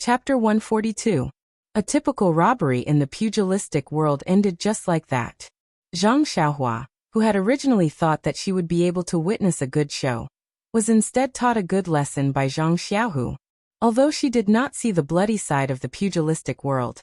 Chapter 142. A typical robbery in the pugilistic world ended just like that. Zhang Xiaohua, who had originally thought that she would be able to witness a good show, was instead taught a good lesson by Zhang Xiaohu. Although she did not see the bloody side of the pugilistic world,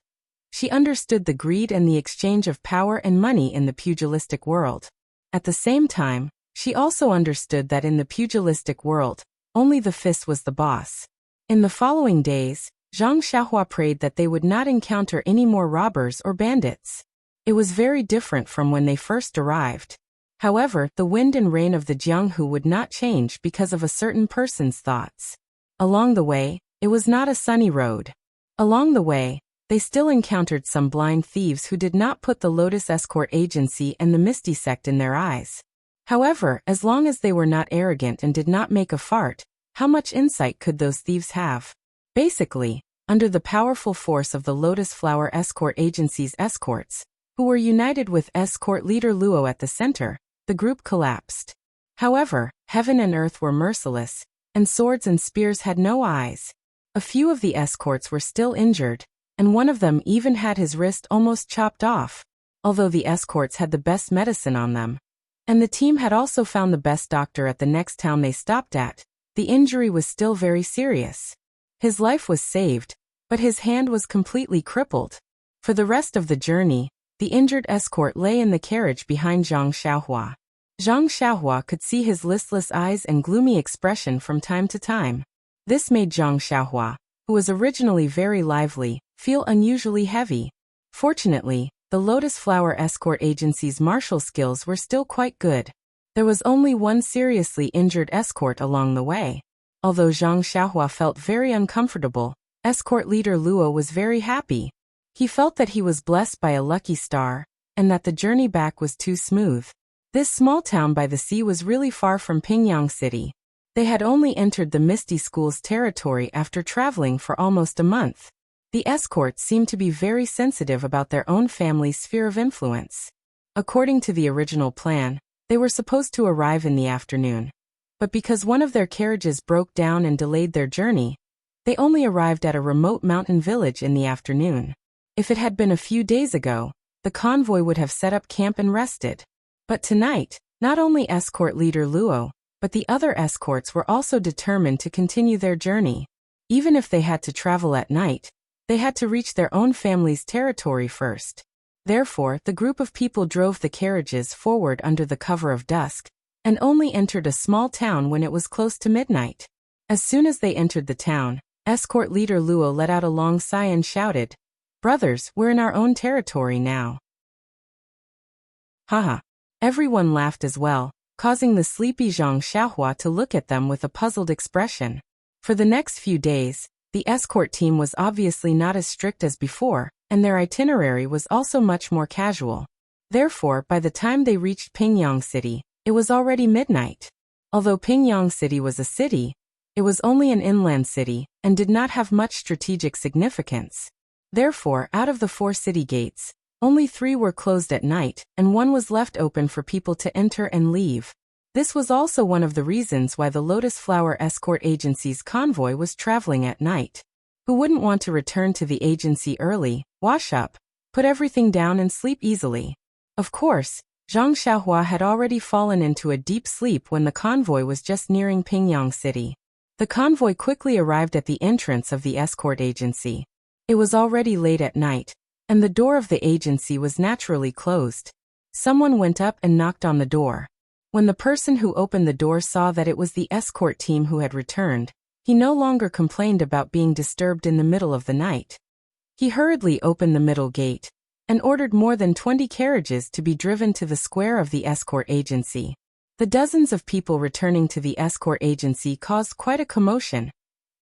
she understood the greed and the exchange of power and money in the pugilistic world. At the same time, she also understood that in the pugilistic world, only the fist was the boss. In the following days, Zhang Xiaohua prayed that they would not encounter any more robbers or bandits. It was very different from when they first arrived. However, the wind and rain of the Jianghu would not change because of a certain person's thoughts. Along the way, it was not a sunny road. Along the way, they still encountered some blind thieves who did not put the Lotus Escort Agency and the Misty Sect in their eyes. However, as long as they were not arrogant and did not make a fart, how much insight could those thieves have? Basically, under the powerful force of the Lotus Flower Escort Agency's escorts, who were united with escort leader Luo at the center, the group collapsed. However, heaven and earth were merciless, and swords and spears had no eyes. A few of the escorts were still injured, and one of them even had his wrist almost chopped off, although the escorts had the best medicine on them. And the team had also found the best doctor at the next town they stopped at. The injury was still very serious. His life was saved, but his hand was completely crippled. For the rest of the journey, the injured escort lay in the carriage behind Zhang Xiaohua. Zhang Xiaohua could see his listless eyes and gloomy expression from time to time. This made Zhang Xiaohua, who was originally very lively, feel unusually heavy. Fortunately, the Lotus Flower Escort Agency's martial skills were still quite good. There was only one seriously injured escort along the way. Although Zhang Xiaohua felt very uncomfortable, escort leader Luo was very happy. He felt that he was blessed by a lucky star, and that the journey back was too smooth. This small town by the sea was really far from Pingyang City. They had only entered the Misty School's territory after traveling for almost a month. The escorts seemed to be very sensitive about their own family's sphere of influence. According to the original plan, they were supposed to arrive in the afternoon. But because one of their carriages broke down and delayed their journey, they only arrived at a remote mountain village in the afternoon. If it had been a few days ago, the convoy would have set up camp and rested. But tonight, not only escort leader Luo, but the other escorts were also determined to continue their journey. Even if they had to travel at night, they had to reach their own family's territory first. Therefore, the group of people drove the carriages forward under the cover of dusk, and only entered a small town when it was close to midnight. As soon as they entered the town, escort leader Luo let out a long sigh and shouted, "Brothers, we're in our own territory now." Haha. Everyone laughed as well, causing the sleepy Zhang Xiaohua to look at them with a puzzled expression. For the next few days, the escort team was obviously not as strict as before, and their itinerary was also much more casual. Therefore, by the time they reached Pingyang City, it was already midnight. Although Pingyang City was a city, it was only an inland city, and did not have much strategic significance. Therefore, out of the 4 city gates, only 3 were closed at night, and 1 was left open for people to enter and leave. This was also one of the reasons why the Lotus Flower Escort Agency's convoy was traveling at night. Who wouldn't want to return to the agency early, wash up, put everything down and sleep easily? Of course, Zhang Xiaohua had already fallen into a deep sleep when the convoy was just nearing Pingyang City. The convoy quickly arrived at the entrance of the escort agency. It was already late at night, and the door of the agency was naturally closed. Someone went up and knocked on the door. When the person who opened the door saw that it was the escort team who had returned, he no longer complained about being disturbed in the middle of the night. He hurriedly opened the middle gate, and ordered more than 20 carriages to be driven to the square of the escort agency. The dozens of people returning to the escort agency caused quite a commotion,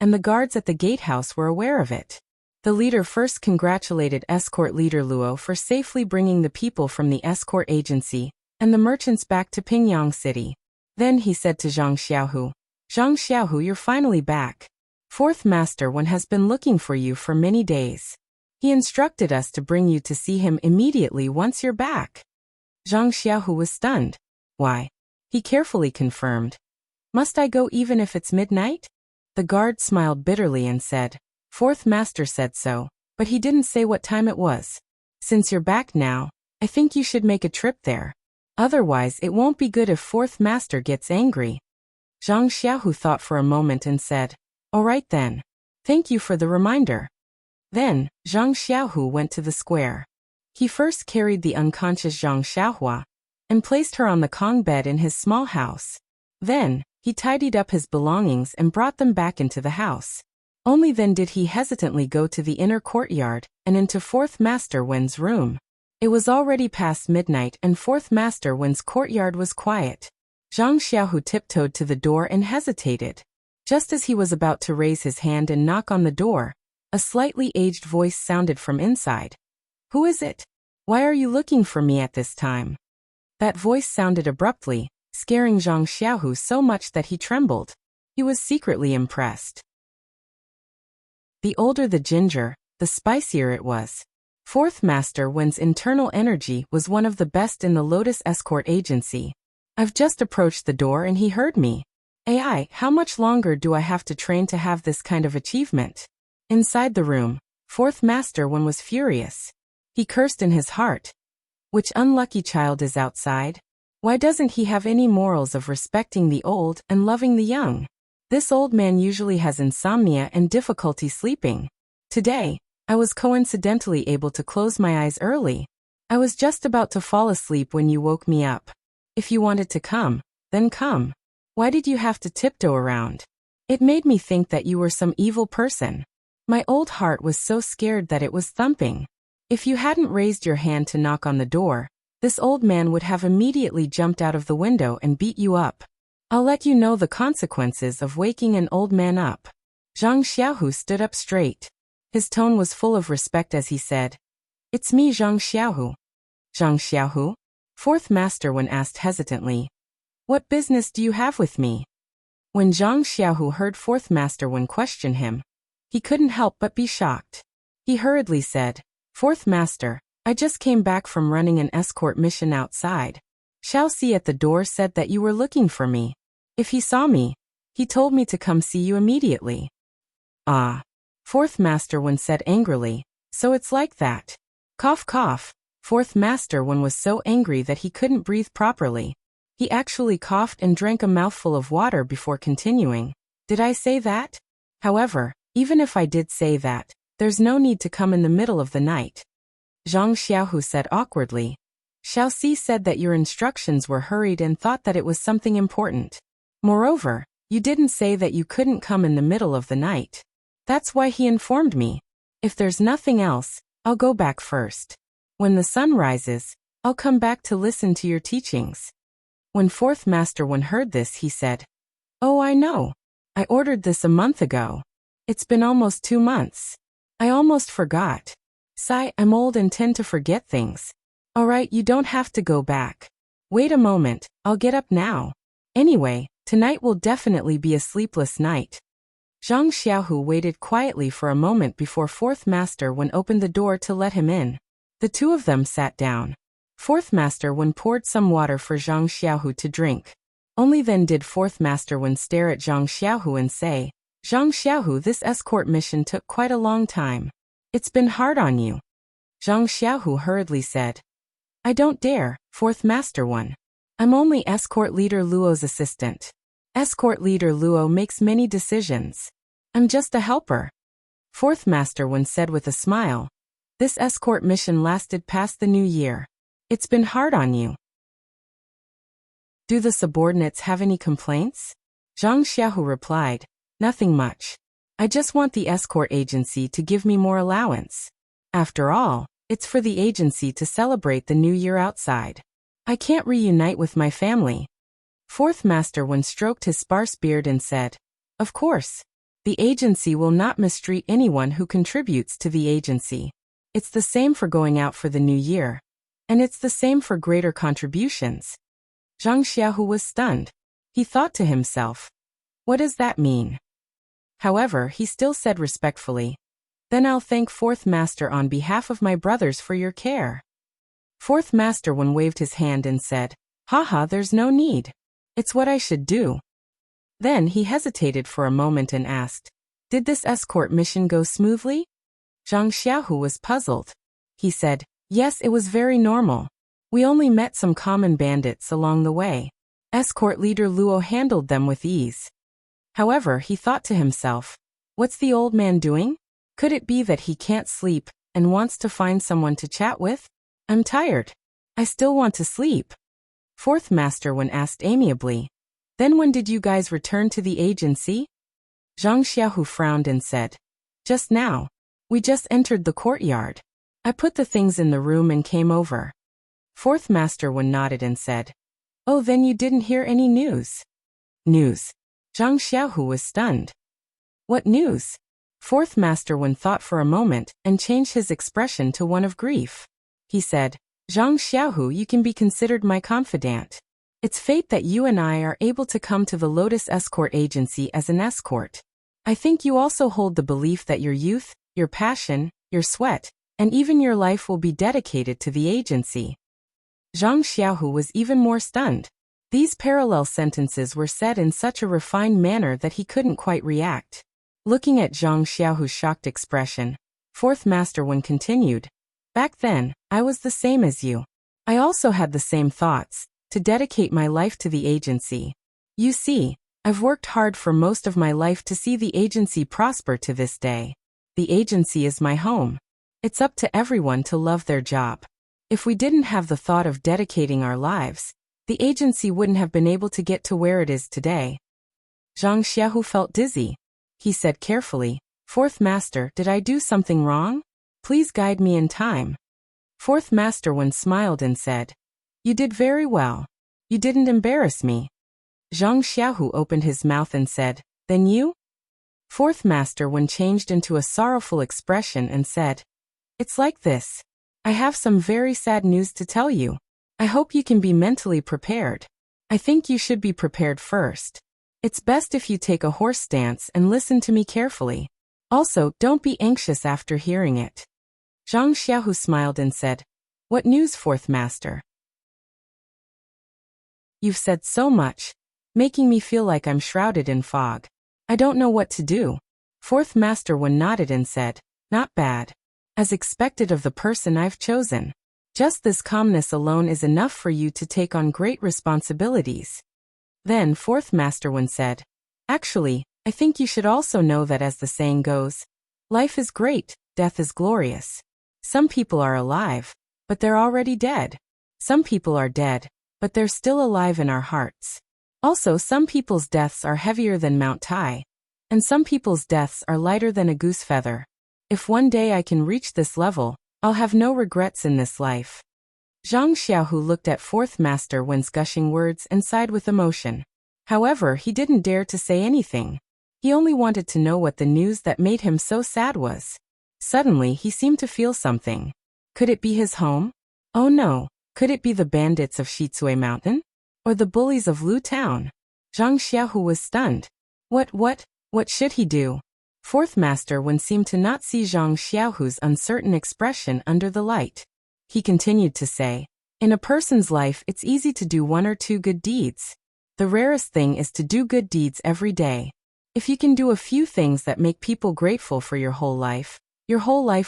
and the guards at the gatehouse were aware of it. The leader first congratulated escort leader Luo for safely bringing the people from the escort agency and the merchants back to Pingyang City. Then he said to Zhang Xiaohu, "Zhang Xiaohu, you're finally back. Fourth Master One has been looking for you for many days. He instructed us to bring you to see him immediately once you're back." Zhang Xiaohu was stunned. "Why?" He carefully confirmed. "Must I go even if it's midnight?" The guard smiled bitterly and said, Fourth Master said so, but he didn't say what time it was. Since you're back now, I think you should make a trip there. Otherwise it won't be good if Fourth Master gets angry. Zhang Xiaohu thought for a moment and said, all right then. Thank you for the reminder. Then, Zhang Xiaohu went to the square. He first carried the unconscious Zhang Xiaohua and placed her on the Kong bed in his small house. Then, he tidied up his belongings and brought them back into the house. Only then did he hesitantly go to the inner courtyard and into Fourth Master Wen's room. It was already past midnight and Fourth Master Wen's courtyard was quiet. Zhang Xiaohu tiptoed to the door and hesitated. Just as he was about to raise his hand and knock on the door, a slightly aged voice sounded from inside. Who is it? Why are you looking for me at this time? That voice sounded abruptly, scaring Zhang Xiaohu so much that he trembled. He was secretly impressed. The older the ginger, the spicier it was. Fourth Master Wen's internal energy was one of the best in the Lotus Escort Agency. I've just approached the door and he heard me. AI, how much longer do I have to train to have this kind of achievement? Inside the room, Fourth Master Wen was furious. He cursed in his heart. Which unlucky child is outside? Why doesn't he have any morals of respecting the old and loving the young? This old man usually has insomnia and difficulty sleeping. Today, I was coincidentally able to close my eyes early. I was just about to fall asleep when you woke me up. If you wanted to come, then come. Why did you have to tiptoe around? It made me think that you were some evil person. My old heart was so scared that it was thumping. If you hadn't raised your hand to knock on the door, this old man would have immediately jumped out of the window and beat you up. I'll let you know the consequences of waking an old man up. Zhang Xiaohu stood up straight. His tone was full of respect as he said, It's me, Zhang Xiaohu. Zhang Xiaohu? Fourth Master Wen asked hesitantly. What business do you have with me? When Zhang Xiaohu heard Fourth Master Wen question him, he couldn't help but be shocked. He hurriedly said, Fourth Master, I just came back from running an escort mission outside. Xiao Si at the door said that you were looking for me. If he saw me, he told me to come see you immediately. Ah. Fourth Master Wen said angrily, so it's like that. Cough cough. Fourth Master Wen was so angry that he couldn't breathe properly. He actually coughed and drank a mouthful of water before continuing. Did I say that? However, even if I did say that, there's no need to come in the middle of the night. Zhang Xiaohu said awkwardly. Xiao Si said that your instructions were hurried and thought that it was something important. Moreover, you didn't say that you couldn't come in the middle of the night. That's why he informed me. If there's nothing else, I'll go back first. When the sun rises, I'll come back to listen to your teachings. When Fourth Master Wen heard this, he said, Oh, I know. I ordered this a month ago. It's been almost 2 months. I almost forgot. Sigh, I'm old and tend to forget things. Alright, you don't have to go back. Wait a moment, I'll get up now. Anyway, tonight will definitely be a sleepless night. Zhang Xiaohu waited quietly for a moment before Fourth Master Wen opened the door to let him in. The two of them sat down. Fourth Master Wen poured some water for Zhang Xiaohu to drink. Only then did Fourth Master Wen stare at Zhang Xiaohu and say, Zhang Xiaohu, this escort mission took quite a long time. It's been hard on you. Zhang Xiaohu hurriedly said, I don't dare, Fourth Master Wen. I'm only Escort Leader Luo's assistant. Escort Leader Luo makes many decisions. I'm just a helper. Fourth Master Wen said with a smile. This escort mission lasted past the new year. It's been hard on you. Do the subordinates have any complaints? Zhang Xiaohu replied, Nothing much. I just want the escort agency to give me more allowance. After all, it's for the agency to celebrate the new year outside. I can't reunite with my family. Fourth Master Wen stroked his sparse beard and said, Of course. The agency will not mistreat anyone who contributes to the agency. It's the same for going out for the new year. And it's the same for greater contributions. Zhang Xiaohu was stunned. He thought to himself, What does that mean? However, he still said respectfully, Then I'll thank Fourth Master on behalf of my brothers for your care. Fourth Master Wen waved his hand and said, Haha, there's no need. It's what I should do. Then he hesitated for a moment and asked, Did this escort mission go smoothly? Zhang Xiaohu was puzzled. He said, yes, it was very normal. We only met some common bandits along the way. Escort leader Luo handled them with ease. However, he thought to himself, what's the old man doing? Could it be that he can't sleep and wants to find someone to chat with? I'm tired. I still want to sleep. Fourth Master Wen asked amiably. Then when did you guys return to the agency? Zhang Xiaohu frowned and said, just now. We just entered the courtyard. I put the things in the room and came over. Fourth Master Wen nodded and said, oh, then you didn't hear any news? News. Zhang Xiaohu was stunned. What news? Fourth Master Wen thought for a moment and changed his expression to one of grief. He said, Zhang Xiaohu, you can be considered my confidant. It's fate that you and I are able to come to the Lotus Escort Agency as an escort. I think you also hold the belief that your youth, your passion, your sweat, and even your life will be dedicated to the agency. Zhang Xiaohu was even more stunned. These parallel sentences were said in such a refined manner that he couldn't quite react. Looking at Zhang Xiaohu's shocked expression, Fourth Master Wen continued, back then, I was the same as you. I also had the same thoughts, to dedicate my life to the agency. You see, I've worked hard for most of my life to see the agency prosper to this day. The agency is my home. It's up to everyone to love their job. If we didn't have the thought of dedicating our lives, the agency wouldn't have been able to get to where it is today. Zhang Xiaohu felt dizzy. He said carefully, Fourth Master, did I do something wrong? Please guide me in time. Fourth Master Wen smiled and said, you did very well. You didn't embarrass me. Zhang Xiaohu opened his mouth and said, then you? Fourth Master Wen changed into a sorrowful expression and said, it's like this. I have some very sad news to tell you. I hope you can be mentally prepared. I think you should be prepared first. It's best if you take a horse stance and listen to me carefully. Also, don't be anxious after hearing it. Zhang Xiaohu smiled and said, what news, Fourth Master? You've said so much, making me feel like I'm shrouded in fog. I don't know what to do. Fourth Master Wen nodded and said, not bad. As expected of the person I've chosen. Just this calmness alone is enough for you to take on great responsibilities. Then Fourth Master Wen said, actually, I think you should also know that as the saying goes, life is great, death is glorious. Some people are alive, but they're already dead. Some people are dead, but they're still alive in our hearts. Also, some people's deaths are heavier than Mount Tai, and some people's deaths are lighter than a goose feather. If one day I can reach this level, I'll have no regrets in this life. Zhang Xiaohu looked at Fourth Master Wen's gushing words and sighed with emotion. However, he didn't dare to say anything. He only wanted to know what the news that made him so sad was. Suddenly, he seemed to feel something. Could it be his home? Oh no, could it be the bandits of Shizue Mountain? Or the bullies of Lu Town? Zhang Xiaohu was stunned. What should he do? Fourth Master Wen seemed to not see Zhang Xiaohu's uncertain expression under the light. He continued to say, in a person's life it's easy to do one or two good deeds. The rarest thing is to do good deeds every day. If you can do a few things that make people grateful for your whole life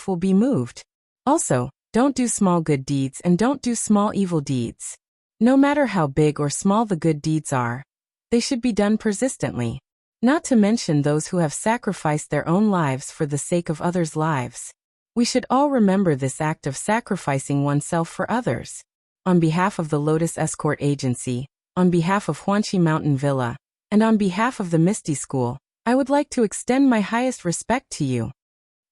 will be moved. Also, don't do small good deeds and don't do small evil deeds. No matter how big or small the good deeds are, they should be done persistently. Not to mention those who have sacrificed their own lives for the sake of others' lives. We should all remember this act of sacrificing oneself for others. On behalf of the Lotus Escort Agency, on behalf of Huanqi Mountain Villa, and on behalf of the Misty School, I would like to extend my highest respect to you.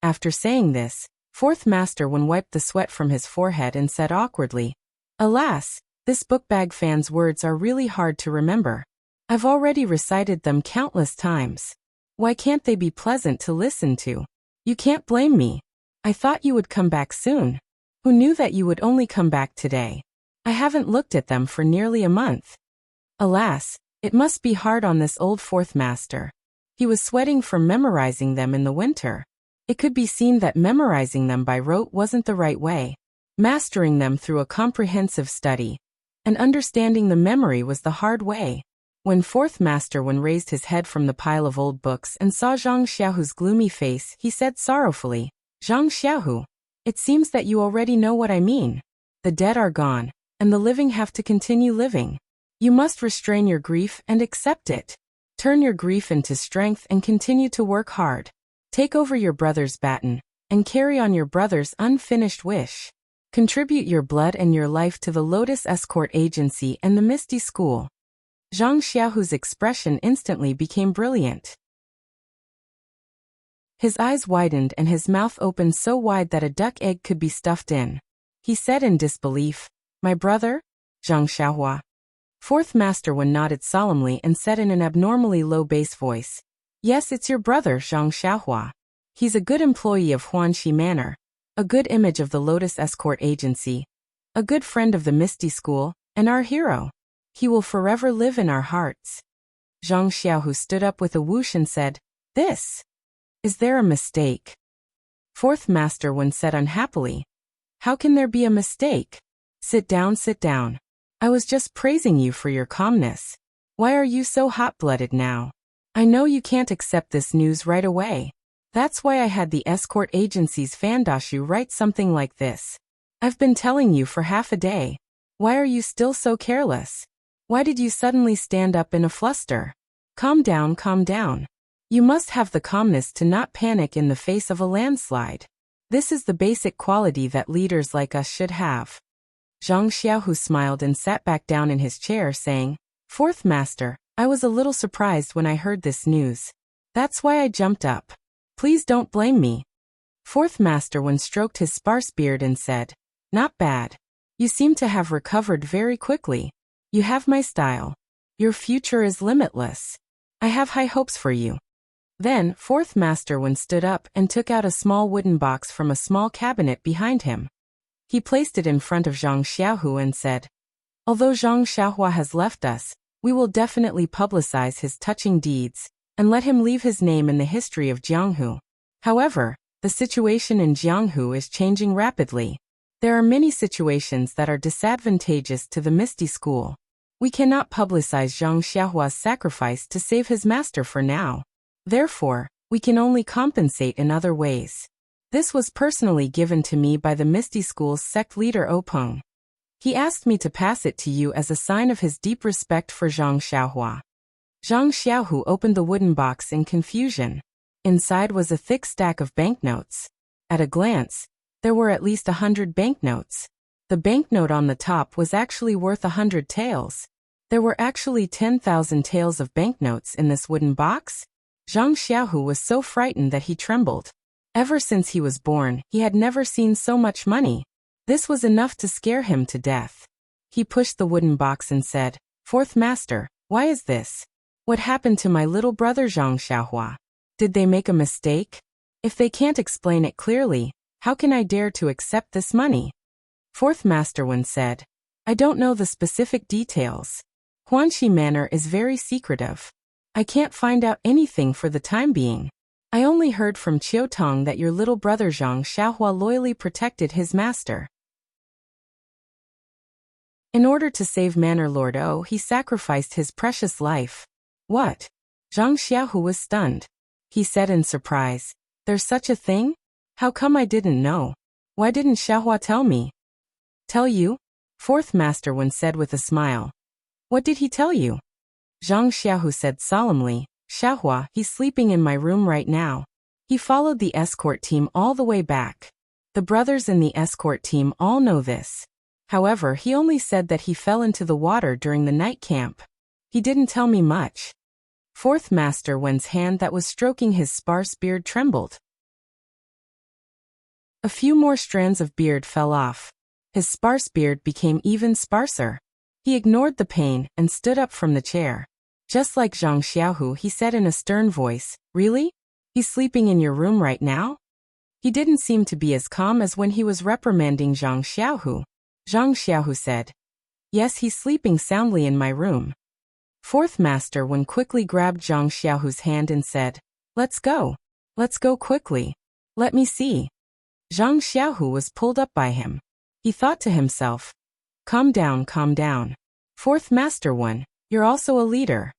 After saying this, Fourth Master Wen wiped the sweat from his forehead and said awkwardly, alas, this bookbag fan's words are really hard to remember. I've already recited them countless times. Why can't they be pleasant to listen to? You can't blame me. I thought you would come back soon. Who knew that you would only come back today? I haven't looked at them for nearly a month. Alas, it must be hard on this old Fourth Master. He was sweating from memorizing them in the winter. It could be seen that memorizing them by rote wasn't the right way. Mastering them through a comprehensive study and understanding the memory was the hard way. When Fourth Master Wen raised his head from the pile of old books and saw Zhang Xiaohu's gloomy face, he said sorrowfully, "Zhang Xiaohu, it seems that you already know what I mean. The dead are gone, and the living have to continue living. You must restrain your grief and accept it. Turn your grief into strength and continue to work hard. Take over your brother's baton, and carry on your brother's unfinished wish. Contribute your blood and your life to the Lotus Escort Agency and the Misty School." Zhang Xiaohu's expression instantly became brilliant. His eyes widened and his mouth opened so wide that a duck egg could be stuffed in. He said in disbelief, "My brother? Zhang Xiaohua?" Fourth Master Wen nodded solemnly and said in an abnormally low bass voice, "Yes, it's your brother, Zhang Xiaohua. He's a good employee of Huanxi Manor, a good image of the Lotus Escort Agency, a good friend of the Misty School, and our hero. He will forever live in our hearts." Zhang Xiaohu stood up with a whoosh and said, "This? Is there a mistake?" Fourth Master Wen said unhappily, "How can there be a mistake? Sit down, sit down. I was just praising you for your calmness. Why are you so hot-blooded now? I know you can't accept this news right away. That's why I had the escort agency's Fandashu write something like this. I've been telling you for half a day. Why are you still so careless? Why did you suddenly stand up in a fluster? Calm down, calm down. You must have the calmness to not panic in the face of a landslide. This is the basic quality that leaders like us should have." Zhang Xiaohu smiled and sat back down in his chair, saying, "Fourth Master, I was a little surprised when I heard this news. That's why I jumped up. Please don't blame me." Fourth Master Wen stroked his sparse beard and said, "Not bad. You seem to have recovered very quickly. You have my style. Your future is limitless. I have high hopes for you." Then, Fourth Master Wen stood up and took out a small wooden box from a small cabinet behind him. He placed it in front of Zhang Xiaohu and said, "Although Zhang Xiaohua has left us, we will definitely publicize his touching deeds, and let him leave his name in the history of Jianghu. However, the situation in Jianghu is changing rapidly. There are many situations that are disadvantageous to the Misty School. We cannot publicize Zhang Xiaohua's sacrifice to save his master for now. Therefore, we can only compensate in other ways. This was personally given to me by the Misty School's sect leader Openg. He asked me to pass it to you as a sign of his deep respect for Zhang Xiaohua." Zhang Xiaohu opened the wooden box in confusion. Inside was a thick stack of banknotes. At a glance, there were at least 100 banknotes. The banknote on the top was actually worth 100 taels. There were actually 10,000 taels of banknotes in this wooden box? Zhang Xiaohu was so frightened that he trembled. Ever since he was born, he had never seen so much money. This was enough to scare him to death. He pushed the wooden box and said, "Fourth Master, why is this? What happened to my little brother Zhang Xiaohua? Did they make a mistake? If they can't explain it clearly, how can I dare to accept this money?" Fourth Master Wen said, "I don't know the specific details. Huanxi Manor is very secretive. I can't find out anything for the time being. I only heard from Qiutong that your little brother Zhang Xiaohua loyally protected his master. In order to save Manor Lord O, he sacrificed his precious life." "What?" Zhang Xiaohu was stunned. He said in surprise, "There's such a thing? How come I didn't know? Why didn't Xiaohua tell me?" "Tell you?" Fourth Master Wen said with a smile. "What did he tell you?" Zhang Xiaohu said solemnly, "Xiaohua, he's sleeping in my room right now. He followed the escort team all the way back. The brothers in the escort team all know this. However, he only said that he fell into the water during the night camp. He didn't tell me much." Fourth Master Wen's hand that was stroking his sparse beard trembled. A few more strands of beard fell off. His sparse beard became even sparser. He ignored the pain and stood up from the chair. Just like Zhang Xiaohu, he said in a stern voice, "Really? He's sleeping in your room right now?" He didn't seem to be as calm as when he was reprimanding Zhang Xiaohu. Zhang Xiaohu said, "Yes, he's sleeping soundly in my room." Fourth Master Wen quickly grabbed Zhang Xiaohu's hand and said, "Let's go. Let's go quickly. Let me see." Zhang Xiaohu was pulled up by him. He thought to himself, calm down, calm down. Fourth Master Wen, You're also a leader.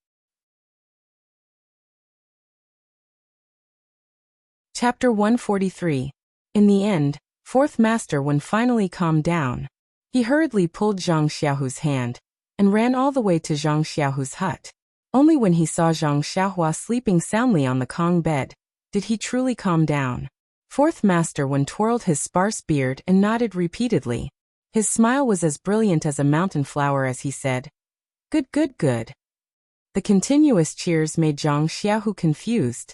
Chapter 143. In the end, Fourth Master Wen finally calmed down. He hurriedly pulled Zhang Xiaohu's hand and ran all the way to Zhang Xiaohu's hut. Only when he saw Zhang Xiaohua sleeping soundly on the Kong bed did he truly calm down. Fourth Master Wen twirled his sparse beard and nodded repeatedly. His smile was as brilliant as a mountain flower as he said, "Good, good, good." The continuous cheers made Zhang Xiaohu confused.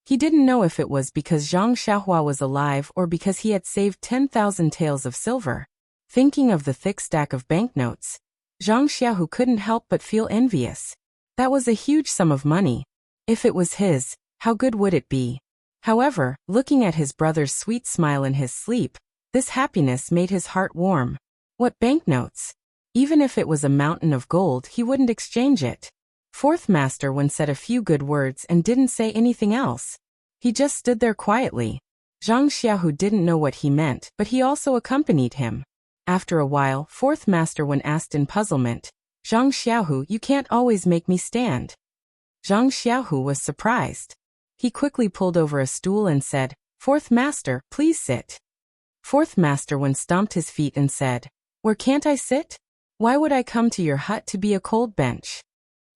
He didn't know if it was because Zhang Xiaohua was alive or because he had saved 10,000 taels of silver. Thinking of the thick stack of banknotes, Zhang Xiaohu couldn't help but feel envious. That was a huge sum of money. If it was his, how good would it be? However, looking at his brother's sweet smile in his sleep, this happiness made his heart warm. What banknotes? Even if it was a mountain of gold, he wouldn't exchange it. Fourth Master Wen said a few good words and didn't say anything else. He just stood there quietly. Zhang Xiaohu didn't know what he meant, but he also accompanied him. After a while, Fourth Master Wen asked in puzzlement, "Zhang Xiaohu, you can't always make me stand." Zhang Xiaohu was surprised. He quickly pulled over a stool and said, "Fourth Master, please sit." Fourth Master Wen stomped his feet and said, "Where can't I sit? Why would I come to your hut to be a cold bench?"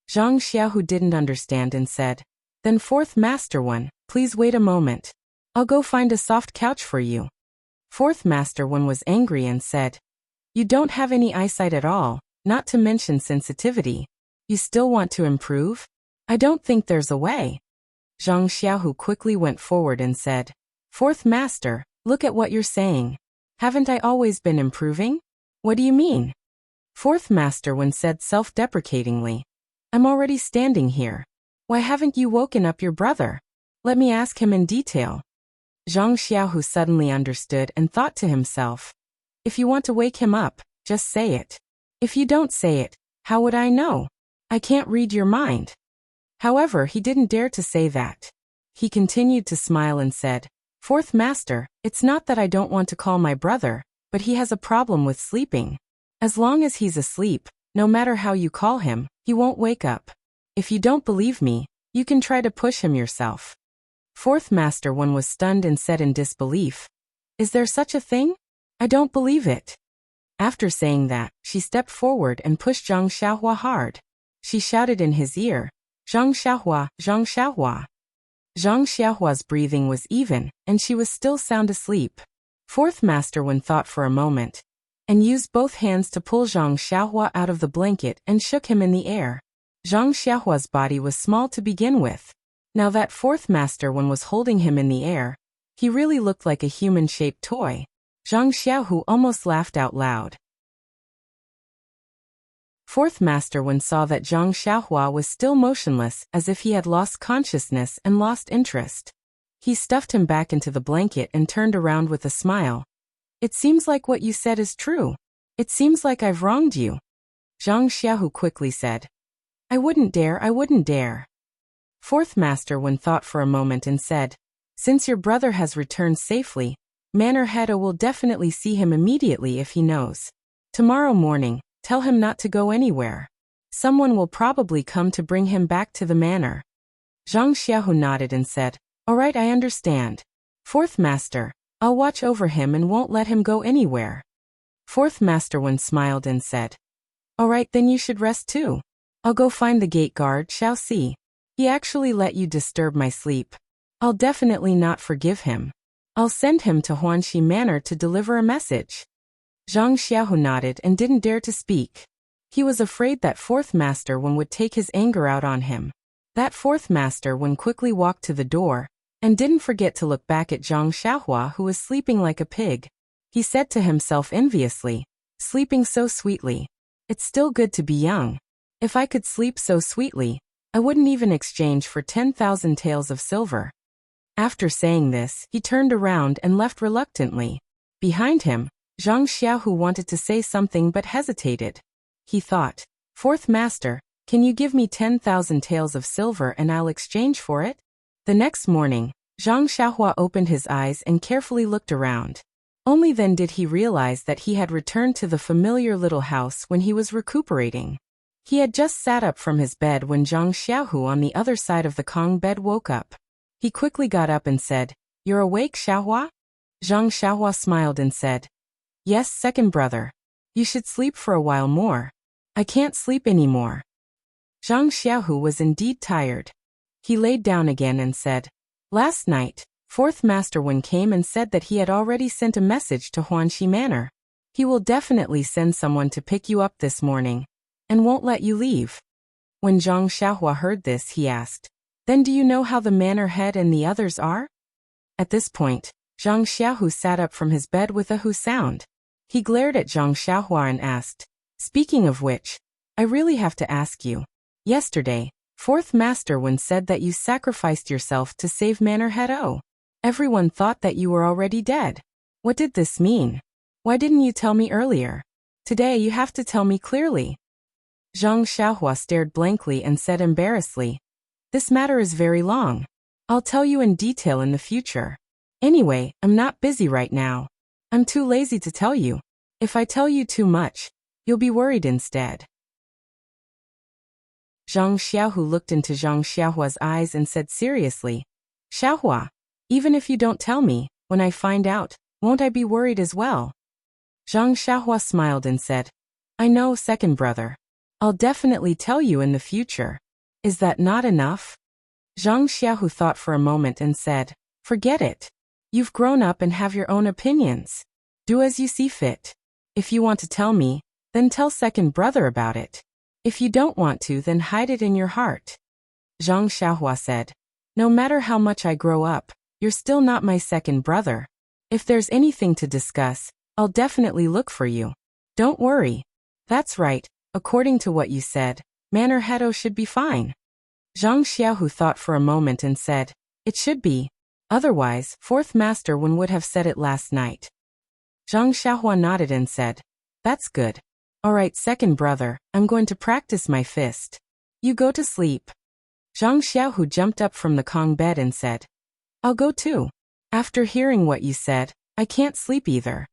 Zhang Xiaohu didn't understand and said, "Then Fourth Master Wen, please wait a moment. I'll go find a soft couch for you." Fourth Master Wen was angry and said, "You don't have any eyesight at all, not to mention sensitivity. You still want to improve? I don't think there's a way." Zhang Xiaohu quickly went forward and said, "Fourth Master, look at what you're saying. Haven't I always been improving? What do you mean?" Fourth Master Wen said self-deprecatingly, "I'm already standing here. Why haven't you woken up your brother? Let me ask him in detail." Zhang Xiaohu suddenly understood and thought to himself, "If you want to wake him up, just say it. If you don't say it, how would I know? I can't read your mind." However, he didn't dare to say that. He continued to smile and said, "Fourth Master, it's not that I don't want to call my brother, but he has a problem with sleeping. As long as he's asleep, no matter how you call him, he won't wake up. If you don't believe me, you can try to push him yourself." Fourth Master Wen was stunned and said in disbelief, "Is there such a thing? I don't believe it." After saying that, she stepped forward and pushed Zhang Xiaohua hard. She shouted in his ear, "Zhang Xiaohua, Zhang Xiaohua." Zhang Xiaohua's breathing was even, and she was still sound asleep. Fourth Master Wen thought for a moment, and used both hands to pull Zhang Xiaohua out of the blanket and shook him in the air. Zhang Xiaohua's body was small to begin with. Now that Fourth Master Wen was holding him in the air, he really looked like a human-shaped toy. Zhang Xiaohu almost laughed out loud. Fourth Master Wen saw that Zhang Xiaohua was still motionless, as if he had lost consciousness and lost interest. He stuffed him back into the blanket and turned around with a smile. "It seems like what you said is true. It seems like I've wronged you." Zhang Xiaohu quickly said, I wouldn't dare." Fourth Master Wen thought for a moment and said, "Since your brother has returned safely, Manor Hedda will definitely see him immediately if he knows. Tomorrow morning, tell him not to go anywhere. Someone will probably come to bring him back to the manor." Zhang Xiaohu nodded and said, "All right, I understand. Fourth Master, I'll watch over him and won't let him go anywhere." Fourth Master Wen smiled and said, "All right, then you should rest too. I'll go find the gate guard, Xiao Si. He actually let you disturb my sleep. I'll definitely not forgive him. I'll send him to Huanxi Manor to deliver a message." Zhang Xiaohu nodded and didn't dare to speak. He was afraid that Fourth Master Wen would take his anger out on him. That Fourth Master Wen quickly walked to the door and didn't forget to look back at Zhang Xiaohua, who was sleeping like a pig. He said to himself enviously, "Sleeping so sweetly. It's still good to be young. If I could sleep so sweetly, I wouldn't even exchange for 10,000 taels of silver." After saying this, he turned around and left reluctantly. Behind him, Zhang Xiaohu wanted to say something but hesitated. He thought, "Fourth Master, can you give me 10,000 taels of silver and I'll exchange for it?" The next morning, Zhang Xiaohua opened his eyes and carefully looked around. Only then did he realize that he had returned to the familiar little house when he was recuperating. He had just sat up from his bed when Zhang Xiaohu on the other side of the Kong bed woke up. He quickly got up and said, "You're awake, Xiaohua?" Zhang Xiaohua smiled and said, "Yes, second brother. You should sleep for a while more." "I can't sleep anymore." Zhang Xiaohu was indeed tired. He laid down again and said, "Last night, fourth master Wen came and said that he had already sent a message to Huanxi Manor. He will definitely send someone to pick you up this morning, and won't let you leave." When Zhang Xiaohua heard this, he asked, "Then do you know how the manor head and the others are?" At this point, Zhang Xiaohu sat up from his bed with a "who" sound. He glared at Zhang Xiaohua and asked, "Speaking of which, I really have to ask you. Yesterday, fourth master Wen said that you sacrificed yourself to save Manor Head O. Everyone thought that you were already dead. What did this mean? Why didn't you tell me earlier? Today you have to tell me clearly." Zhang Xiaohua stared blankly and said embarrassedly, "This matter is very long. I'll tell you in detail in the future. Anyway, I'm not busy right now. I'm too lazy to tell you. If I tell you too much, you'll be worried instead." Zhang Xiaohu looked into Zhang Xiaohua's eyes and said seriously, "Xiaohua, even if you don't tell me, when I find out, won't I be worried as well?" Zhang Xiaohua smiled and said, "I know, second brother. I'll definitely tell you in the future. Is that not enough?" Zhang Xiaohu thought for a moment and said, "Forget it. You've grown up and have your own opinions. Do as you see fit. If you want to tell me, then tell second brother about it. If you don't want to, then hide it in your heart." Zhang Xiaohua said, "No matter how much I grow up, you're still not my second brother. If there's anything to discuss, I'll definitely look for you. Don't worry." "That's right, according to what you said, Manor Head O should be fine." Zhang Xiaohu thought for a moment and said, "It should be. Otherwise, fourth master Wen would have said it last night." Zhang Xiaohua nodded and said, "That's good. All right, second brother, I'm going to practice my fist. You go to sleep." Zhang Xiaohu jumped up from the Kong bed and said, "I'll go too. After hearing what you said, I can't sleep either."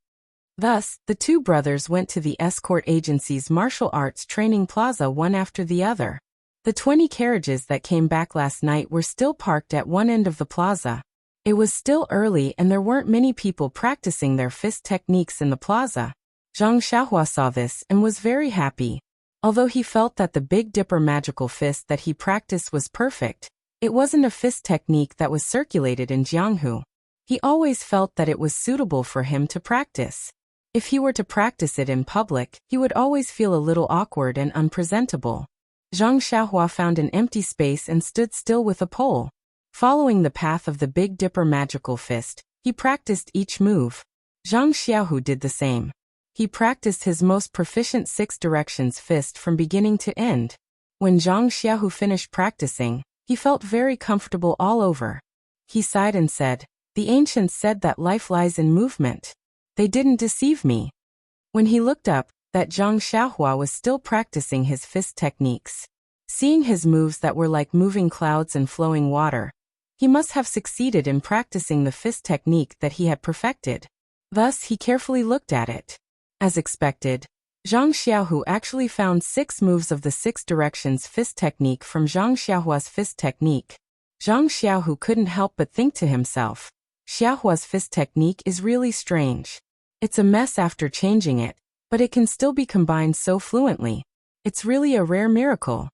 Thus, the two brothers went to the escort agency's martial arts training plaza one after the other. The 20 carriages that came back last night were still parked at one end of the plaza. It was still early and there weren't many people practicing their fist techniques in the plaza. Zhang Xiaohua saw this and was very happy. Although he felt that the Big Dipper magical fist that he practiced was perfect, it wasn't a fist technique that was circulated in Jianghu. He always felt that it was suitable for him to practice. If he were to practice it in public, he would always feel a little awkward and unpresentable. Zhang Xiaohua found an empty space and stood still with a pole. Following the path of the Big Dipper magical fist, he practiced each move. Zhang Xiaohu did the same. He practiced his most proficient 6 directions fist from beginning to end. When Zhang Xiaohu finished practicing, he felt very comfortable all over. He sighed and said, "The ancients said that life lies in movement. They didn't deceive me." When he looked up, that Zhang Xiaohua was still practicing his fist techniques. Seeing his moves that were like moving clouds and flowing water, he must have succeeded in practicing the fist technique that he had perfected. Thus, he carefully looked at it. As expected, Zhang Xiaohu actually found 6 moves of the 6 directions fist technique from Zhang Xiaohua's fist technique. Zhang Xiaohu couldn't help but think to himself, Xiaohua's fist technique is really strange. It's a mess after changing it, but it can still be combined so fluently. It's really a rare miracle.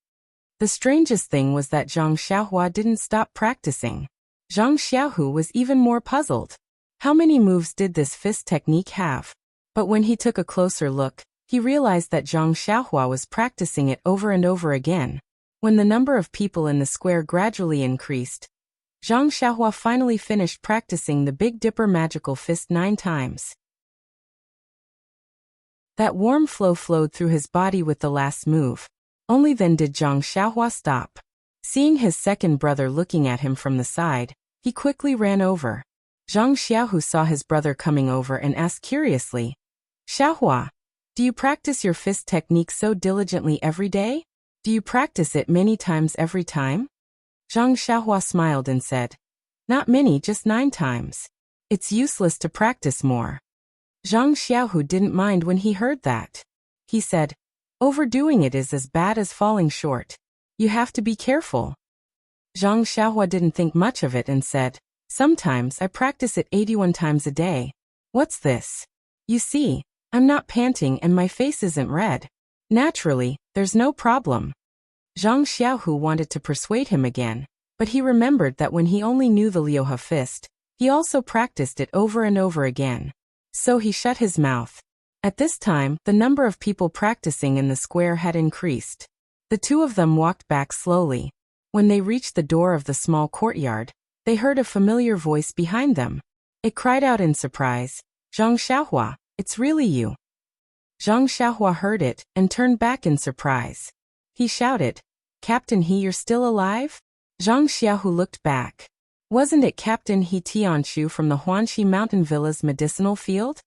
The strangest thing was that Zhang Xiaohua didn't stop practicing. Zhang Xiaohu was even more puzzled. How many moves did this fist technique have? But when he took a closer look, he realized that Zhang Xiaohua was practicing it over and over again. When the number of people in the square gradually increased, Zhang Xiaohua finally finished practicing the Big Dipper magical fist 9 times. That warm flow flowed through his body with the last move. Only then did Zhang Xiaohua stop. Seeing his second brother looking at him from the side, he quickly ran over. Zhang Xiaohu saw his brother coming over and asked curiously, "Xiaohua, do you practice your fist technique so diligently every day? Do you practice it many times every time?" Zhang Xiaohua smiled and said, "Not many, just 9 times. It's useless to practice more." Zhang Xiaohu didn't mind when he heard that. He said, Overdoing it is as bad as falling short. You have to be careful. Zhang Xiaohua didn't think much of it and said, sometimes I practice it 81 times a day. What's this? You see, I'm not panting and my face isn't red. Naturally, there's no problem. Zhang Xiaohu wanted to persuade him again, but he remembered that when he only knew the Liuhe fist, he also practiced it over and over again. So he shut his mouth. At this time, the number of people practicing in the square had increased. The two of them walked back slowly. When they reached the door of the small courtyard, they heard a familiar voice behind them. It cried out in surprise, Zhang Xiaohua, it's really you. Zhang Xiaohua heard it and turned back in surprise. He shouted, Captain He, you're still alive? Zhang Xiaohu looked back. Wasn't it Captain He Tianshu from the Huanxi Mountain Villa's medicinal field?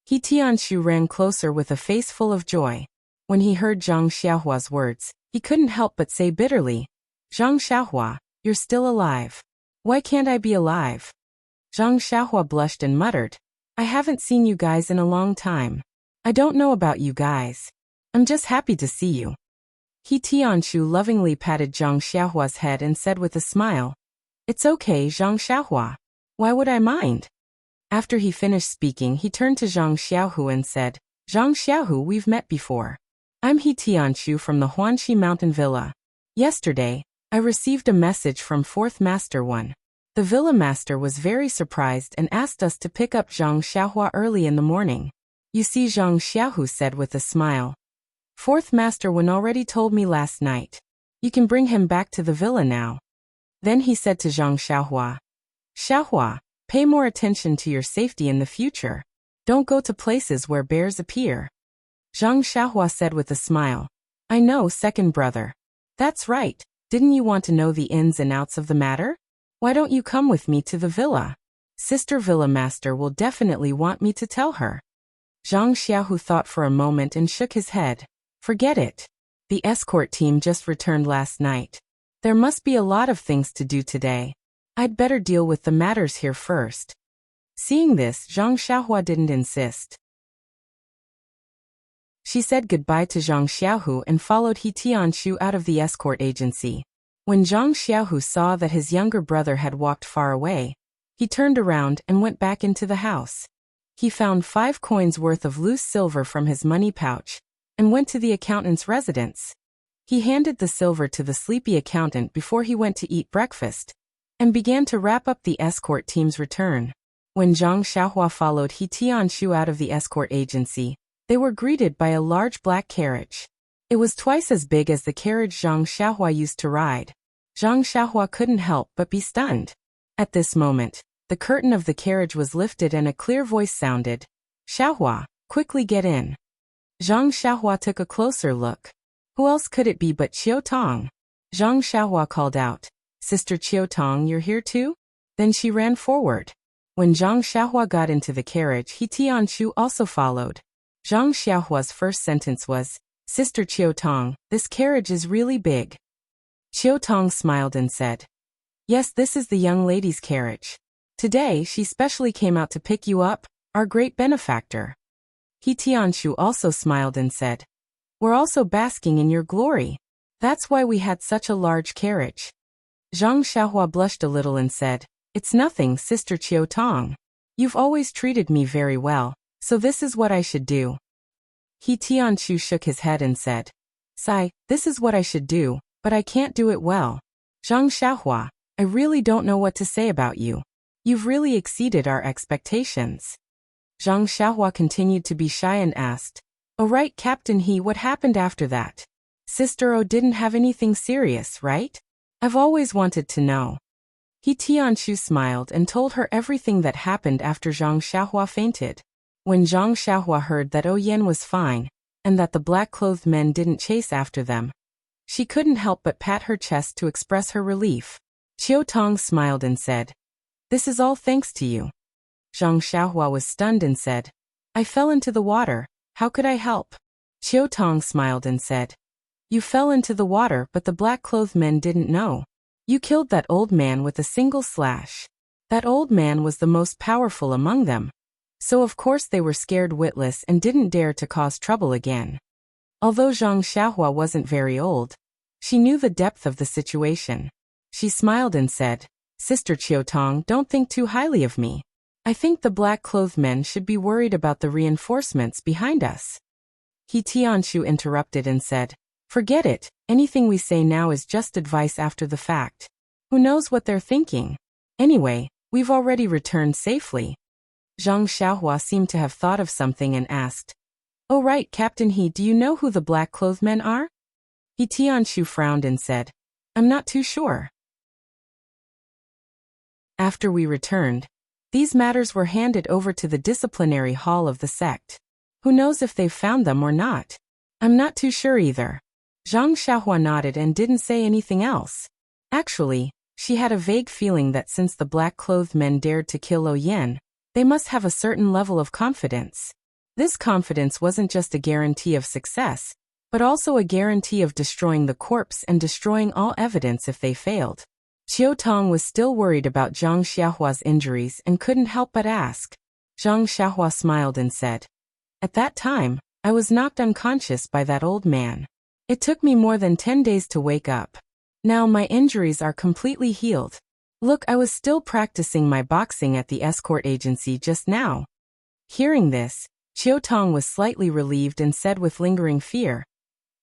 He Tianshu ran closer with a face full of joy. When he heard Zhang Xiaohua's words, he couldn't help but say bitterly, Zhang Xiaohua, you're still alive. Why can't I be alive? Zhang Xiaohua blushed and muttered, I haven't seen you guys in a long time. I don't know about you guys. I'm just happy to see you. He Tianshu lovingly patted Zhang Xiaohua's head and said with a smile, It's okay, Zhang Xiaohua. Why would I mind? After he finished speaking, he turned to Zhang Xiaohu and said, Zhang Xiaohu, we've met before. I'm He Tianshu from the Huanxi Mountain Villa. Yesterday, I received a message from 4th Master 1. The Villa Master was very surprised and asked us to pick up Zhang Xiaohua early in the morning. You see, Zhang Xiaohu said with a smile. 4th Master 1 already told me last night. You can bring him back to the villa now. Then he said to Zhang Xiaohua, Xiaohua, pay more attention to your safety in the future. Don't go to places where bears appear. Zhang Xiaohua said with a smile, I know, second brother. That's right. Didn't you want to know the ins and outs of the matter? Why don't you come with me to the villa? Sister Villa Master will definitely want me to tell her. Zhang Xiaohu thought for a moment and shook his head. Forget it. The escort team just returned last night. There must be a lot of things to do today. I'd better deal with the matters here first. Seeing this, Zhang Xiaohua didn't insist. She said goodbye to Zhang Xiaohu and followed He Tianshu out of the escort agency. When Zhang Xiaohu saw that his younger brother had walked far away, he turned around and went back into the house. He found 5 coins worth of loose silver from his money pouch and went to the accountant's residence. He handed the silver to the sleepy accountant before he went to eat breakfast and began to wrap up the escort team's return. When Zhang Xiaohua followed He Tianshu out of the escort agency, they were greeted by a large black carriage. It was twice as big as the carriage Zhang Xiaohua used to ride. Zhang Xiaohua couldn't help but be stunned. At this moment, the curtain of the carriage was lifted and a clear voice sounded, Xiaohua, quickly get in. Zhang Xiaohua took a closer look. Who else could it be but Qiu Tong? Zhang Xiaohua called out, Sister Qiu Tong, you're here too? Then she ran forward. When Zhang Xiaohua got into the carriage, He Tianshu also followed. Zhang Xiaohua's first sentence was, Sister Qiu Tong, this carriage is really big. Qiu Tong smiled and said, Yes, this is the young lady's carriage. Today, she specially came out to pick you up, our great benefactor. He Tianshu also smiled and said, We're also basking in your glory. That's why we had such a large carriage. Zhang Xiaohua blushed a little and said, It's nothing, Sister Qiu Tong. You've always treated me very well, so this is what I should do. He Tianshu shook his head and said, Sai, this is what I should do, but I can't do it well. Zhang Xiaohua, I really don't know what to say about you. You've really exceeded our expectations. Zhang Xiaohua continued to be shy and asked, Oh right, Captain He, what happened after that? Sister O didn't have anything serious, right? I've always wanted to know. He Tianshu smiled and told her everything that happened after Zhang Xiaohua fainted. When Zhang Xiaohua heard that Yan was fine, and that the black-clothed men didn't chase after them, she couldn't help but pat her chest to express her relief. Qiu Tong smiled and said, This is all thanks to you. Zhang Xiaohua was stunned and said, I fell into the water, how could I help? Qiu Tong smiled and said, You fell into the water but the black-clothed men didn't know. You killed that old man with a single slash. That old man was the most powerful among them. So of course they were scared witless and didn't dare to cause trouble again. Although Zhang Xiaohua wasn't very old, she knew the depth of the situation. She smiled and said, Sister Qiutong, don't think too highly of me. I think the black-clothed men should be worried about the reinforcements behind us. He Tianshu interrupted and said, Forget it, anything we say now is just advice after the fact. Who knows what they're thinking? Anyway, we've already returned safely. Zhang Xiaohua seemed to have thought of something and asked, Oh right, Captain He, do you know who the black-clothed men are? He Tianshu frowned and said, I'm not too sure. After we returned, these matters were handed over to the disciplinary hall of the sect. Who knows if they've found them or not? I'm not too sure either. Zhang Xiaohua nodded and didn't say anything else. Actually, she had a vague feeling that since the black-clothed men dared to kill Oyen, they must have a certain level of confidence. This confidence wasn't just a guarantee of success, but also a guarantee of destroying the corpse and destroying all evidence if they failed. Qiutong was still worried about Zhang Xiaohua's injuries and couldn't help but ask. Zhang Xiaohua smiled and said, At that time, I was knocked unconscious by that old man. It took me more than 10 days to wake up. Now my injuries are completely healed. Look, I was still practicing my boxing at the escort agency just now. Hearing this, Qiutong was slightly relieved and said with lingering fear,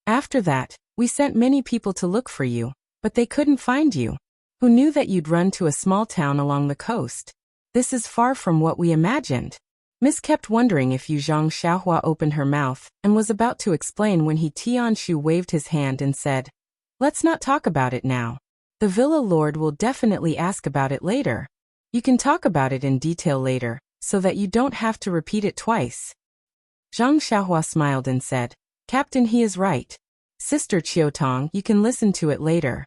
After that, we sent many people to look for you, but they couldn't find you. Who knew that you'd run to a small town along the coast? This is far from what we imagined. Miss kept wondering if Zhang Xiaohua opened her mouth and was about to explain when He Tianshu waved his hand and said, Let's not talk about it now. The villa lord will definitely ask about it later. You can talk about it in detail later, so that you don't have to repeat it twice. Zhang Xiaohua smiled and said, Captain, he is right. Sister Qiutong, you can listen to it later.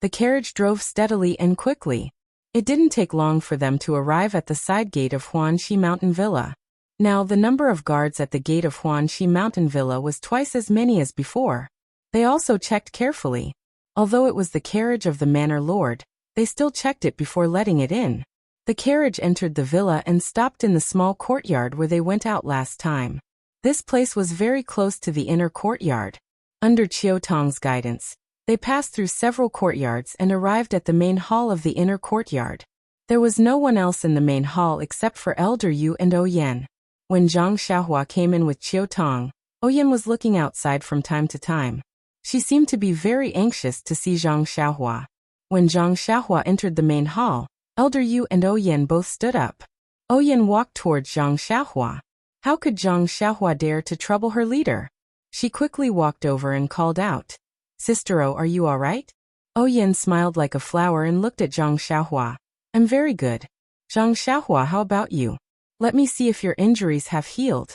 The carriage drove steadily and quickly. It didn't take long for them to arrive at the side gate of Huanxi Mountain Villa. Now the number of guards at the gate of Huanxi Mountain Villa was twice as many as before. They also checked carefully. Although it was the carriage of the manor lord, they still checked it before letting it in. The carriage entered the villa and stopped in the small courtyard where they went out last time. This place was very close to the inner courtyard. Under Qiutong's guidance, they passed through several courtyards and arrived at the main hall of the inner courtyard. There was no one else in the main hall except for Elder Yu and Oyen. When Zhang Xiaohua came in with Qiutong, Oyen was looking outside from time to time. She seemed to be very anxious to see Zhang Xiaohua. When Zhang Xiaohua entered the main hall, Elder Yu and Oyen both stood up. Oyen walked towards Zhang Xiaohua. How could Zhang Xiaohua dare to trouble her leader? She quickly walked over and called out, Sister O, are you all right? Oyen smiled like a flower and looked at Zhang Xiaohua. I'm very good. Zhang Xiaohua, how about you? Let me see if your injuries have healed.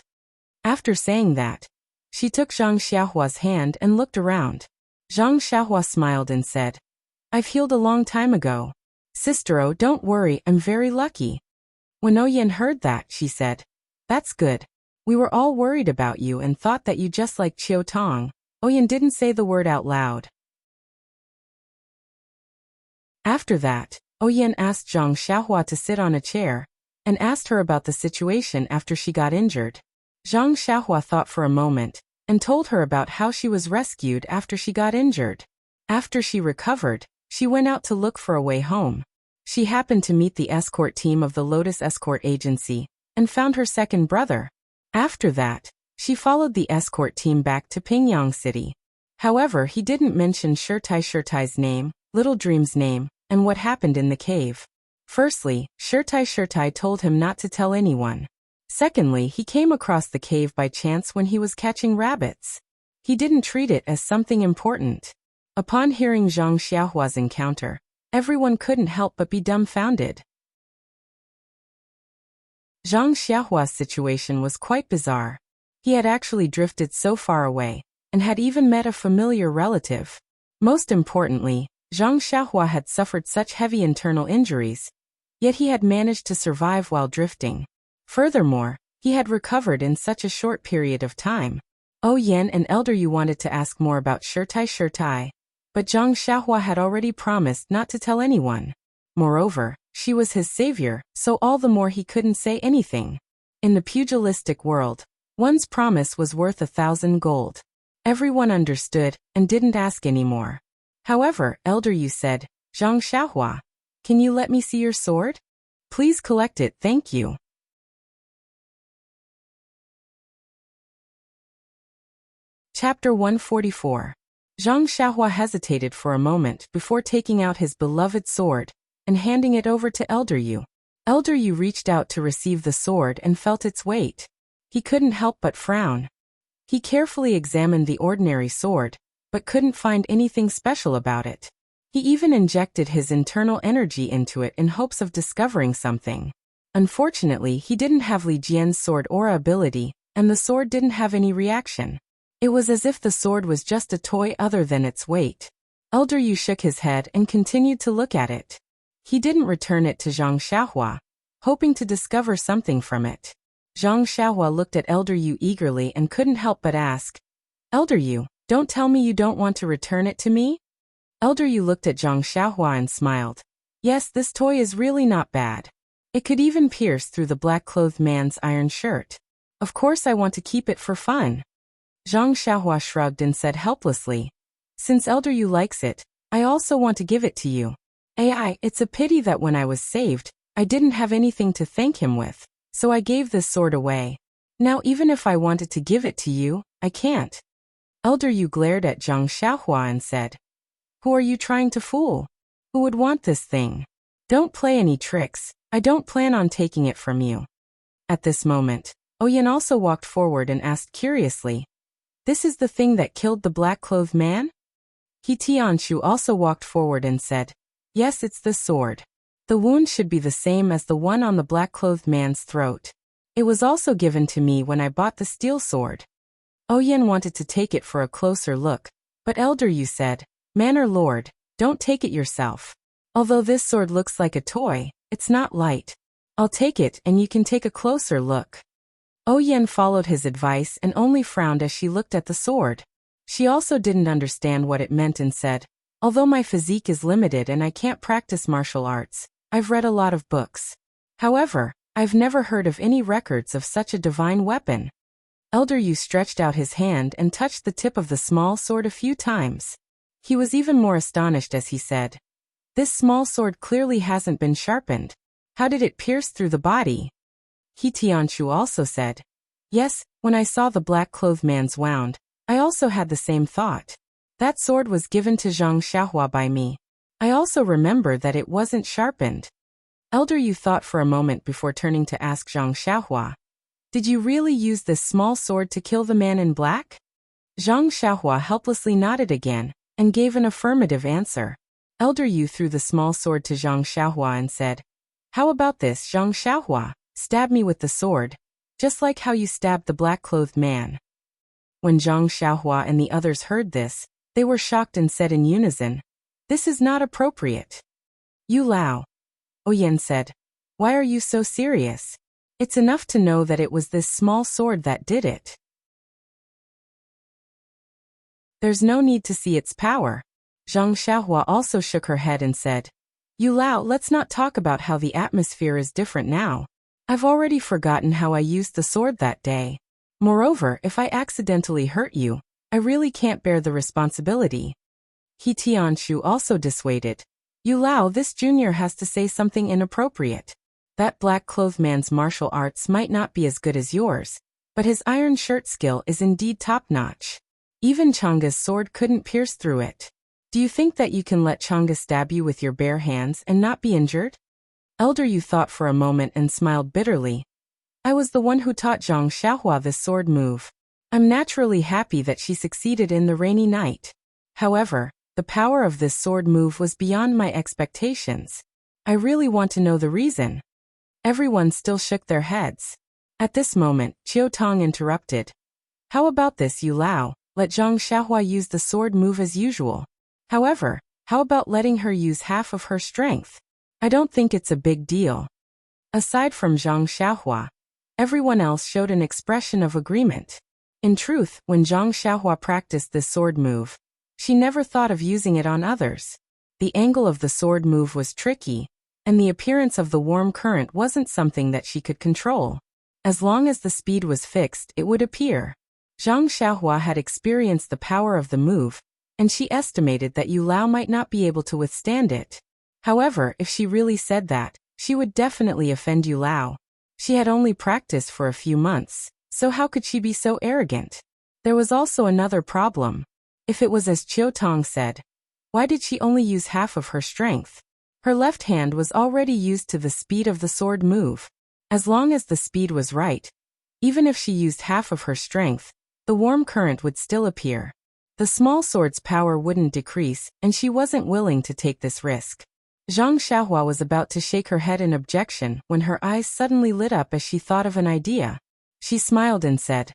After saying that, she took Zhang Xiaohua's hand and looked around. Zhang Xiaohua smiled and said, I've healed a long time ago. Sister O, don't worry, I'm very lucky. When Oyen heard that, she said, That's good. We were all worried about you and thought that you just like Qiutong. Oyen didn't say the word out loud. After that, Oyen asked Zhang Xiaohua to sit on a chair and asked her about the situation after she got injured. Zhang Xiaohua thought for a moment and told her about how she was rescued after she got injured. After she recovered, she went out to look for a way home. She happened to meet the escort team of the Lotus Escort Agency and found her second brother. After that, she followed the escort team back to Pingyang City. However, he didn't mention Shirtai's name, Little Dream's name, and what happened in the cave. Firstly, Shirtai told him not to tell anyone. Secondly, he came across the cave by chance when he was catching rabbits. He didn't treat it as something important. Upon hearing Zhang Xiaohua's encounter, everyone couldn't help but be dumbfounded. Zhang Xiaohua's situation was quite bizarre. He had actually drifted so far away, and had even met a familiar relative. Most importantly, Zhang Xiaohua had suffered such heavy internal injuries, yet he had managed to survive while drifting. Furthermore, he had recovered in such a short period of time. Oyen and Elder Yu wanted to ask more about Shirtai, but Zhang Xiaohua had already promised not to tell anyone. Moreover, she was his savior, so all the more he couldn't say anything. In the pugilistic world, one's promise was worth 1,000 gold. Everyone understood and didn't ask anymore. However, Elder Yu said, Zhang Xiaohua, can you let me see your sword? Please collect it, thank you. Chapter 144. Zhang Xiaohua hesitated for a moment before taking out his beloved sword and handing it over to Elder Yu. Elder Yu reached out to receive the sword and felt its weight. He couldn't help but frown. He carefully examined the ordinary sword, but couldn't find anything special about it. He even injected his internal energy into it in hopes of discovering something. Unfortunately, he didn't have Li Jian's sword aura ability, and the sword didn't have any reaction. It was as if the sword was just a toy other than its weight. Elder Yu shook his head and continued to look at it. He didn't return it to Zhang Xiaohua, hoping to discover something from it. Zhang Xiaohua looked at Elder Yu eagerly and couldn't help but ask, Elder Yu, don't tell me you don't want to return it to me? Elder Yu looked at Zhang Xiaohua and smiled. Yes, this toy is really not bad. It could even pierce through the black-clothed man's iron shirt. Of course I want to keep it for fun. Zhang Xiaohua shrugged and said helplessly, since Elder Yu likes it, I also want to give it to you. It's a pity that when I was saved, I didn't have anything to thank him with, so I gave this sword away. Now even if I wanted to give it to you, I can't. Elder Yu glared at Zhang Xiaohua and said, who are you trying to fool? Who would want this thing? Don't play any tricks, I don't plan on taking it from you. At this moment, Oyen also walked forward and asked curiously, this is the thing that killed the black-clothed man? He Tianshu also walked forward and said, yes, it's this sword. The wound should be the same as the one on the black-clothed man's throat. It was also given to me when I bought the steel sword. Oyen wanted to take it for a closer look, but Elder Yu said, Manor Lord, don't take it yourself. Although this sword looks like a toy, it's not light. I'll take it and you can take a closer look. Oyen followed his advice and only frowned as she looked at the sword. She also didn't understand what it meant and said, although my physique is limited and I can't practice martial arts, I've read a lot of books. However, I've never heard of any records of such a divine weapon. Elder Yu stretched out his hand and touched the tip of the small sword a few times. He was even more astonished as he said, this small sword clearly hasn't been sharpened. How did it pierce through the body? He Tianshu also said, yes, when I saw the black-clothed man's wound, I also had the same thought. That sword was given to Zhang Xiaohua by me. I also remember that it wasn't sharpened. Elder Yu thought for a moment before turning to ask Zhang Xiaohua, did you really use this small sword to kill the man in black? Zhang Xiaohua helplessly nodded again and gave an affirmative answer. Elder Yu threw the small sword to Zhang Xiaohua and said, how about this, Zhang Xiaohua? Stab me with the sword, just like how you stabbed the black-clothed man. When Zhang Xiaohua and the others heard this, they were shocked and said in unison, this is not appropriate. Yu Lao. Oyen said, why are you so serious? It's enough to know that it was this small sword that did it. There's no need to see its power. Zhang Xiaohua also shook her head and said, Yu Lao, let's not talk about how the atmosphere is different now. I've already forgotten how I used the sword that day. Moreover, if I accidentally hurt you, I really can't bear the responsibility. He Tianshu also dissuaded. Yu Lao, this junior has to say something inappropriate. That black-clothed man's martial arts might not be as good as yours, but his iron shirt skill is indeed top-notch. Even Changa's sword couldn't pierce through it. Do you think that you can let Changa stab you with your bare hands and not be injured? Elder Yu thought for a moment and smiled bitterly. I was the one who taught Zhang Xiaohua this sword move. I'm naturally happy that she succeeded in the rainy night. However, the power of this sword move was beyond my expectations. I really want to know the reason. Everyone still shook their heads. At this moment, Chiu Tong interrupted. How about this, Yu Lao? Let Zhang Xiaohua use the sword move as usual. However, how about letting her use half of her strength? I don't think it's a big deal. Aside from Zhang Xiaohua, everyone else showed an expression of agreement. In truth, when Zhang Xiaohua practiced this sword move, she never thought of using it on others. The angle of the sword move was tricky, and the appearance of the warm current wasn't something that she could control. As long as the speed was fixed, it would appear. Zhang Xiaohua had experienced the power of the move, and she estimated that Yu Lao might not be able to withstand it. However, if she really said that, she would definitely offend Yu Lao. She had only practiced for a few months, so how could she be so arrogant? There was also another problem. If it was as Qiu Tong said, why did she only use half of her strength? Her left hand was already used to the speed of the sword move. As long as the speed was right, even if she used half of her strength, the warm current would still appear. The small sword's power wouldn't decrease, and she wasn't willing to take this risk. Zhang Xiaohua was about to shake her head in objection when her eyes suddenly lit up as she thought of an idea. She smiled and said,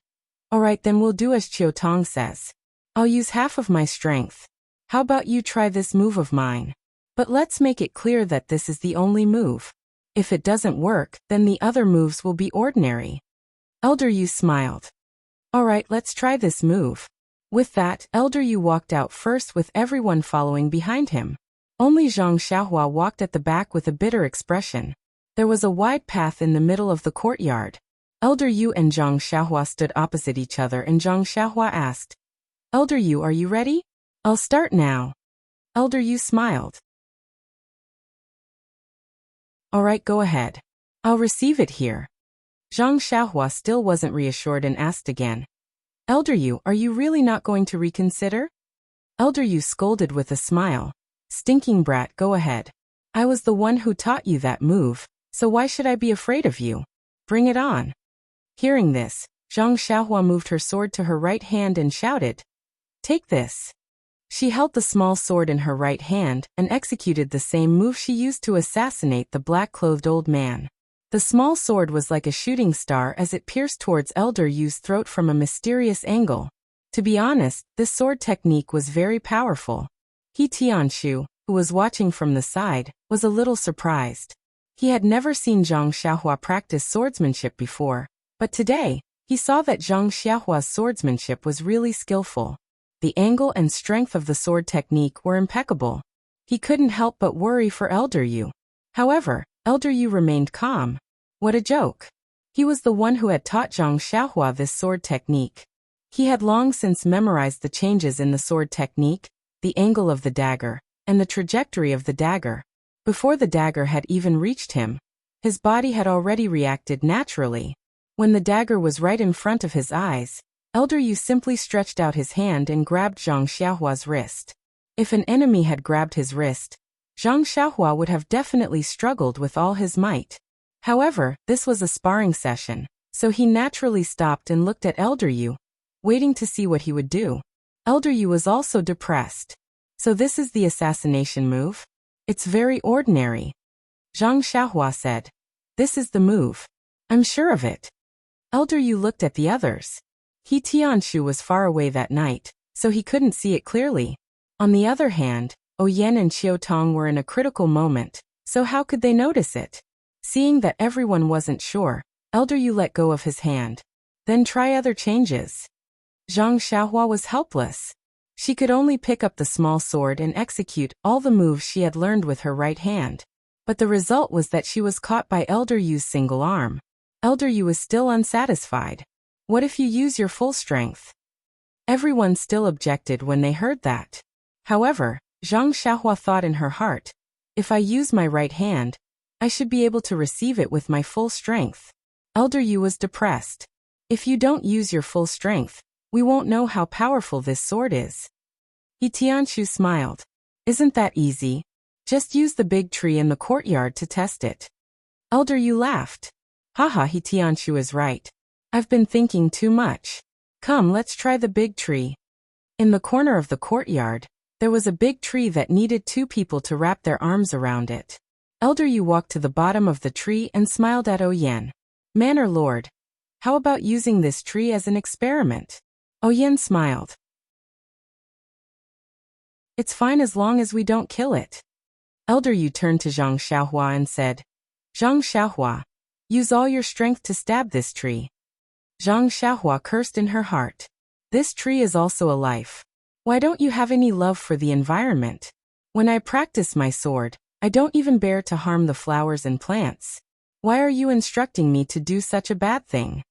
"All right, then we'll do as Qiu Tong says. I'll use half of my strength. How about you try this move of mine? But let's make it clear that this is the only move. If it doesn't work, then the other moves will be ordinary." Elder Yu smiled. "All right, let's try this move." With that, Elder Yu walked out first with everyone following behind him. Only Zhang Xiaohua walked at the back with a bitter expression. There was a wide path in the middle of the courtyard. Elder Yu and Zhang Xiaohua stood opposite each other and Zhang Xiaohua asked, "Elder Yu, are you ready?" "I'll start now." Elder Yu smiled. "All right, go ahead. I'll receive it here." Zhang Xiaohua still wasn't reassured and asked again, "Elder Yu, are you really not going to reconsider?" Elder Yu scolded with a smile. "Stinking brat, go ahead. I was the one who taught you that move, so why should I be afraid of you? Bring it on." Hearing this, Zhang Xiaohua moved her sword to her right hand and shouted, "Take this." She held the small sword in her right hand and executed the same move she used to assassinate the black-clothed old man. The small sword was like a shooting star as it pierced towards Elder Yu's throat from a mysterious angle. To be honest, this sword technique was very powerful. He Tianshu, who was watching from the side, was a little surprised. He had never seen Zhang Xiaohua practice swordsmanship before, but today, he saw that Zhang Xiaohua's swordsmanship was really skillful. The angle and strength of the sword technique were impeccable. He couldn't help but worry for Elder Yu. However, Elder Yu remained calm. What a joke. He was the one who had taught Zhang Xiaohua this sword technique. He had long since memorized the changes in the sword technique, the angle of the dagger, and the trajectory of the dagger. Before the dagger had even reached him, his body had already reacted naturally. When the dagger was right in front of his eyes, Elder Yu simply stretched out his hand and grabbed Zhang Xiaohua's wrist. If an enemy had grabbed his wrist, Zhang Xiaohua would have definitely struggled with all his might. However, this was a sparring session, so he naturally stopped and looked at Elder Yu, waiting to see what he would do. Elder Yu was also depressed. "So this is the assassination move? It's very ordinary." Zhang Xiaohua said, "This is the move. I'm sure of it." Elder Yu looked at the others. He Tianshu was far away that night, so he couldn't see it clearly. On the other hand, Oyen and Qiu Tong were in a critical moment, so how could they notice it? Seeing that everyone wasn't sure, Elder Yu let go of his hand. "Then try other changes." Zhang Xiaohua was helpless. She could only pick up the small sword and execute all the moves she had learned with her right hand. But the result was that she was caught by Elder Yu's single arm. Elder Yu was still unsatisfied. "What if you use your full strength?" Everyone still objected when they heard that. However, Zhang Xiaohua thought in her heart, "If I use my right hand, I should be able to receive it with my full strength." Elder Yu was depressed. "If you don't use your full strength, we won't know how powerful this sword is." He Tianshu smiled. "Isn't that easy? Just use the big tree in the courtyard to test it." Elder Yu laughed. "Haha, He Tianshu is right. I've been thinking too much. Come, let's try the big tree." In the corner of the courtyard, there was a big tree that needed two people to wrap their arms around it. Elder Yu walked to the bottom of the tree and smiled at Oyen. "Manor Lord, how about using this tree as an experiment?" Oyen smiled. "It's fine as long as we don't kill it." Elder Yu turned to Zhang Xiaohua and said, "Zhang Xiaohua, use all your strength to stab this tree." Zhang Xiaohua cursed in her heart. "This tree is also a life. Why don't you have any love for the environment? When I practice my sword, I don't even bear to harm the flowers and plants. Why are you instructing me to do such a bad thing?"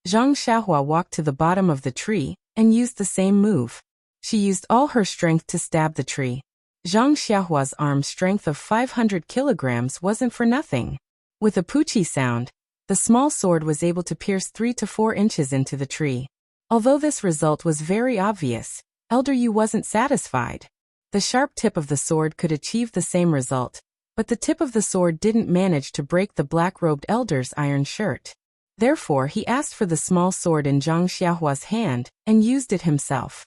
Zhang Xiaohua walked to the bottom of the tree and used the same move. She used all her strength to stab the tree. Zhang Xiaohua's arm strength of 500 kilograms wasn't for nothing. With a poochie sound, the small sword was able to pierce 3 to 4 inches into the tree. Although this result was very obvious, Elder Yu wasn't satisfied. The sharp tip of the sword could achieve the same result, but the tip of the sword didn't manage to break the black-robed elder's iron shirt. Therefore, he asked for the small sword in Zhang Xiaohua's hand and used it himself.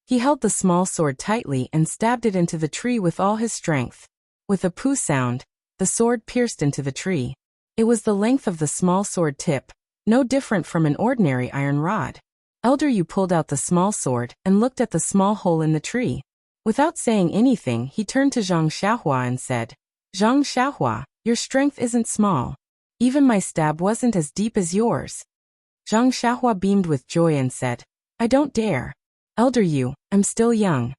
He held the small sword tightly and stabbed it into the tree with all his strength. With a poo sound, the sword pierced into the tree. It was the length of the small sword tip, no different from an ordinary iron rod. Elder Yu pulled out the small sword and looked at the small hole in the tree. Without saying anything, he turned to Zhang Xiaohua and said, "Zhang Xiaohua, your strength isn't small. Even my stab wasn't as deep as yours." Zhang Xiaohua beamed with joy and said, "I don't dare. Elder Yu, I'm still young."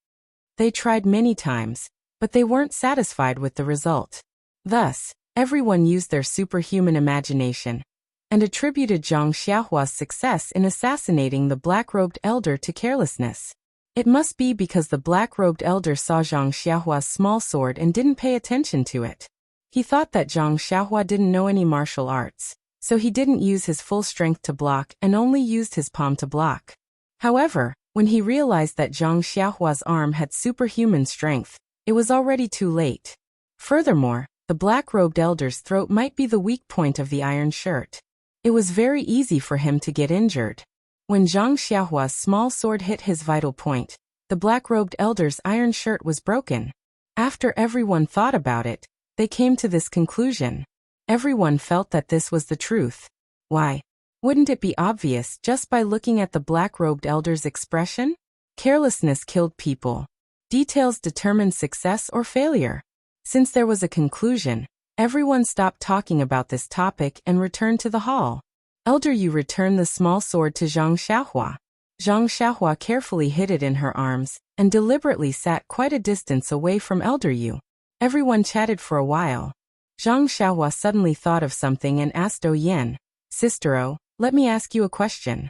They tried many times, but they weren't satisfied with the result. Thus, everyone used their superhuman imagination and attributed Zhang Xiaohua's success in assassinating the black-robed elder to carelessness. It must be because the black-robed elder saw Zhang Xiaohua's small sword and didn't pay attention to it. He thought that Zhang Xiaohua didn't know any martial arts, so he didn't use his full strength to block and only used his palm to block. However, when he realized that Zhang Xiaohua's arm had superhuman strength, it was already too late. Furthermore, the black-robed elder's throat might be the weak point of the iron shirt. It was very easy for him to get injured. When Zhang Xiaohua's small sword hit his vital point, the black-robed elder's iron shirt was broken. After everyone thought about it, they came to this conclusion. Everyone felt that this was the truth. Why? Wouldn't it be obvious just by looking at the black-robed elder's expression? Carelessness killed people. Details determined success or failure. Since there was a conclusion, everyone stopped talking about this topic and returned to the hall. Elder Yu returned the small sword to Zhang Xiaohua. Zhang Xiaohua carefully hid it in her arms and deliberately sat quite a distance away from Elder Yu. Everyone chatted for a while. Zhang Xiaohua suddenly thought of something and asked Oyen, "Sister O, let me ask you a question."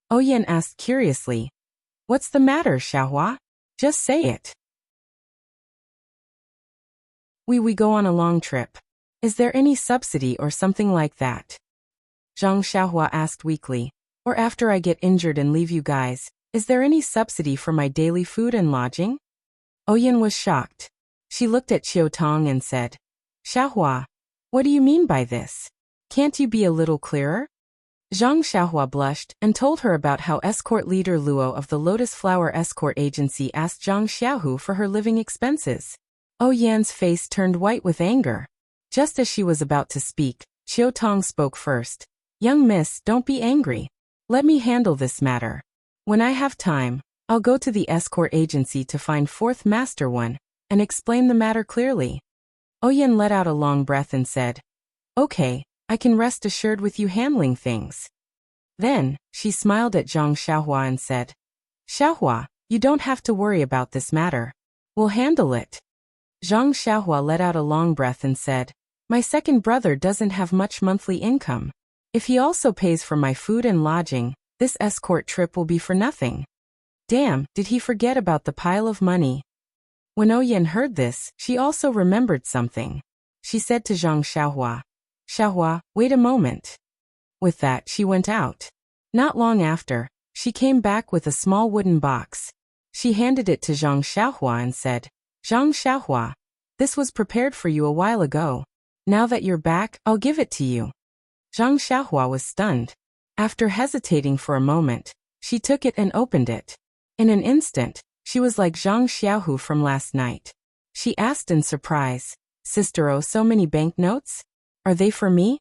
Oyen asked curiously, "What's the matter, Xiaohua? Just say it." We go on a long trip. Is there any subsidy or something like that?" Zhang Xiaohua asked weakly. "Or after I get injured and leave you guys, is there any subsidy for my daily food and lodging?" Oyen was shocked. She looked at Qiu Tong and said, "Xiaohua, what do you mean by this? Can't you be a little clearer?" Zhang Xiaohua blushed and told her about how escort leader Luo of the Lotus Flower Escort Agency asked Zhang Xiaohu for her living expenses. Oyen's face turned white with anger. Just as she was about to speak, Qiu Tong spoke first. "Young miss, don't be angry. Let me handle this matter. When I have time, I'll go to the escort agency to find fourth master one and explain the matter clearly." Oyen let out a long breath and said, "Okay, I can rest assured with you handling things." Then, she smiled at Zhang Xiaohua and said, "Xiaohua, you don't have to worry about this matter. We'll handle it." Zhang Xiaohua let out a long breath and said, "My second brother doesn't have much monthly income. If he also pays for my food and lodging, this escort trip will be for nothing. Damn, did he forget about the pile of money?" When Oyen heard this, she also remembered something. She said to Zhang Xiaohua, "Xiaohua, wait a moment." With that, she went out. Not long after, she came back with a small wooden box. She handed it to Zhang Xiaohua and said, "Zhang Xiaohua, this was prepared for you a while ago. Now that you're back, I'll give it to you." Zhang Xiaohua was stunned. After hesitating for a moment, she took it and opened it. In an instant, she was like Zhang Xiaohu from last night. She asked in surprise, "Sister O, so many banknotes? Are they for me?"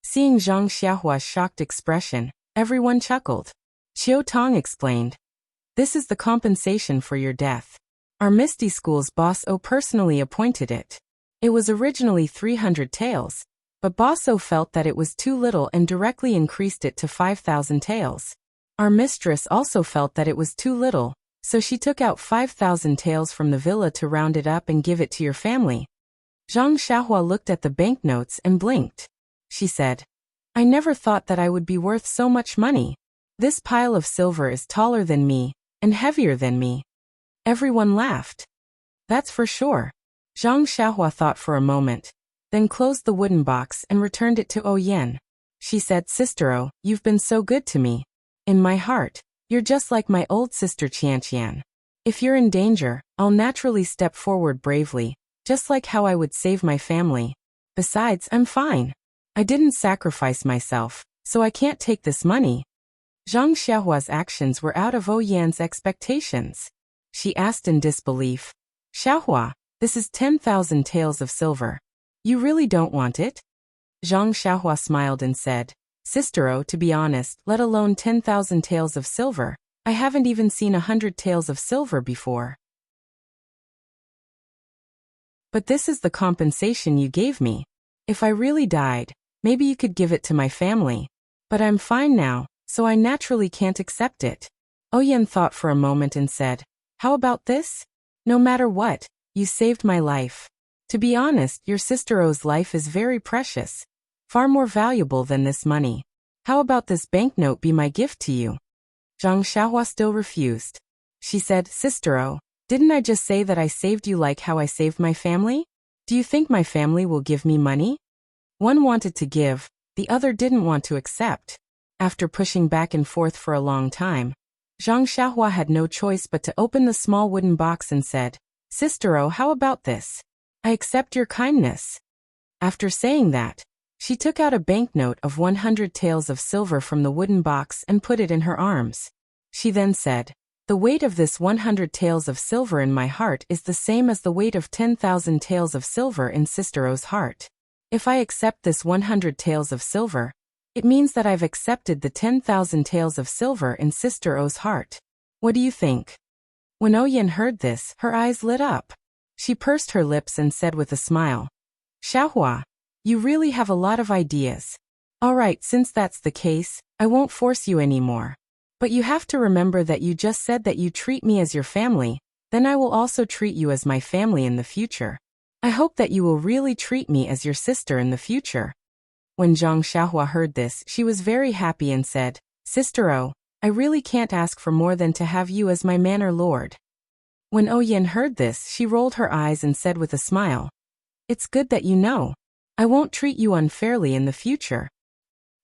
Seeing Zhang Xiaohua's shocked expression, everyone chuckled. Qiu Tong explained, "This is the compensation for your death. Our Misty School's boss O personally appointed it. It was originally 300 taels, but Boss O felt that it was too little and directly increased it to 5,000 taels. Our mistress also felt that it was too little, so she took out 5,000 taels from the villa to round it up and give it to your family." Zhang Xiaohua looked at the banknotes and blinked. She said, I never thought that I would be worth so much money. This pile of silver is taller than me, and heavier than me." Everyone laughed. "That's for sure." Zhang Xiaohua thought for a moment, then closed the wooden box and returned it to Oyen. She said, "Sister, you've been so good to me. In my heart, you're just like my old sister Qianqian. If you're in danger, I'll naturally step forward bravely, just like how I would save my family. Besides, I'm fine. I didn't sacrifice myself, so I can't take this money." Zhang Xiaohua's actions were out of Oyen's expectations. She asked in disbelief, "Xiaohua, this is 10,000 taels of silver. You really don't want it?" Zhang Xiaohua smiled and said, "Sister, to be honest, let alone 10,000 taels of silver, I haven't even seen 100 taels of silver before. But this is the compensation you gave me. If I really died, maybe you could give it to my family. But I'm fine now, so I naturally can't accept it." Oyen thought for a moment and said, "How about this? No matter what, you saved my life. To be honest, your sister-o's life is very precious, far more valuable than this money. How about this banknote be my gift to you?" Zhang Xiaohua still refused. She said, "Sister-o, didn't I just say that I saved you like how I saved my family? Do you think my family will give me money?" One wanted to give, the other didn't want to accept. After pushing back and forth for a long time, Zhang Xiaohua had no choice but to open the small wooden box and said, "Sister-o, how about this? I accept your kindness." After saying that, she took out a banknote of 100 taels of silver from the wooden box and put it in her arms. She then said, "The weight of this 100 taels of silver in my heart is the same as the weight of 10,000 taels of silver in Sister-o's heart. If I accept this 100 taels of silver, it means that I've accepted the 10,000 taels of silver in Sister-o's heart. What do you think?" When Oyen heard this, her eyes lit up. She pursed her lips and said with a smile, "Xiaohua, you really have a lot of ideas. All right, since that's the case, I won't force you anymore. But you have to remember that you just said that you treat me as your family, then I will also treat you as my family in the future. I hope that you will really treat me as your sister in the future." When Zhang Xiaohua heard this, she was very happy and said, "Sister-o, I really can't ask for more than to have you as my manor lord." When Oyen heard this, she rolled her eyes and said with a smile, "It's good that you know. I won't treat you unfairly in the future."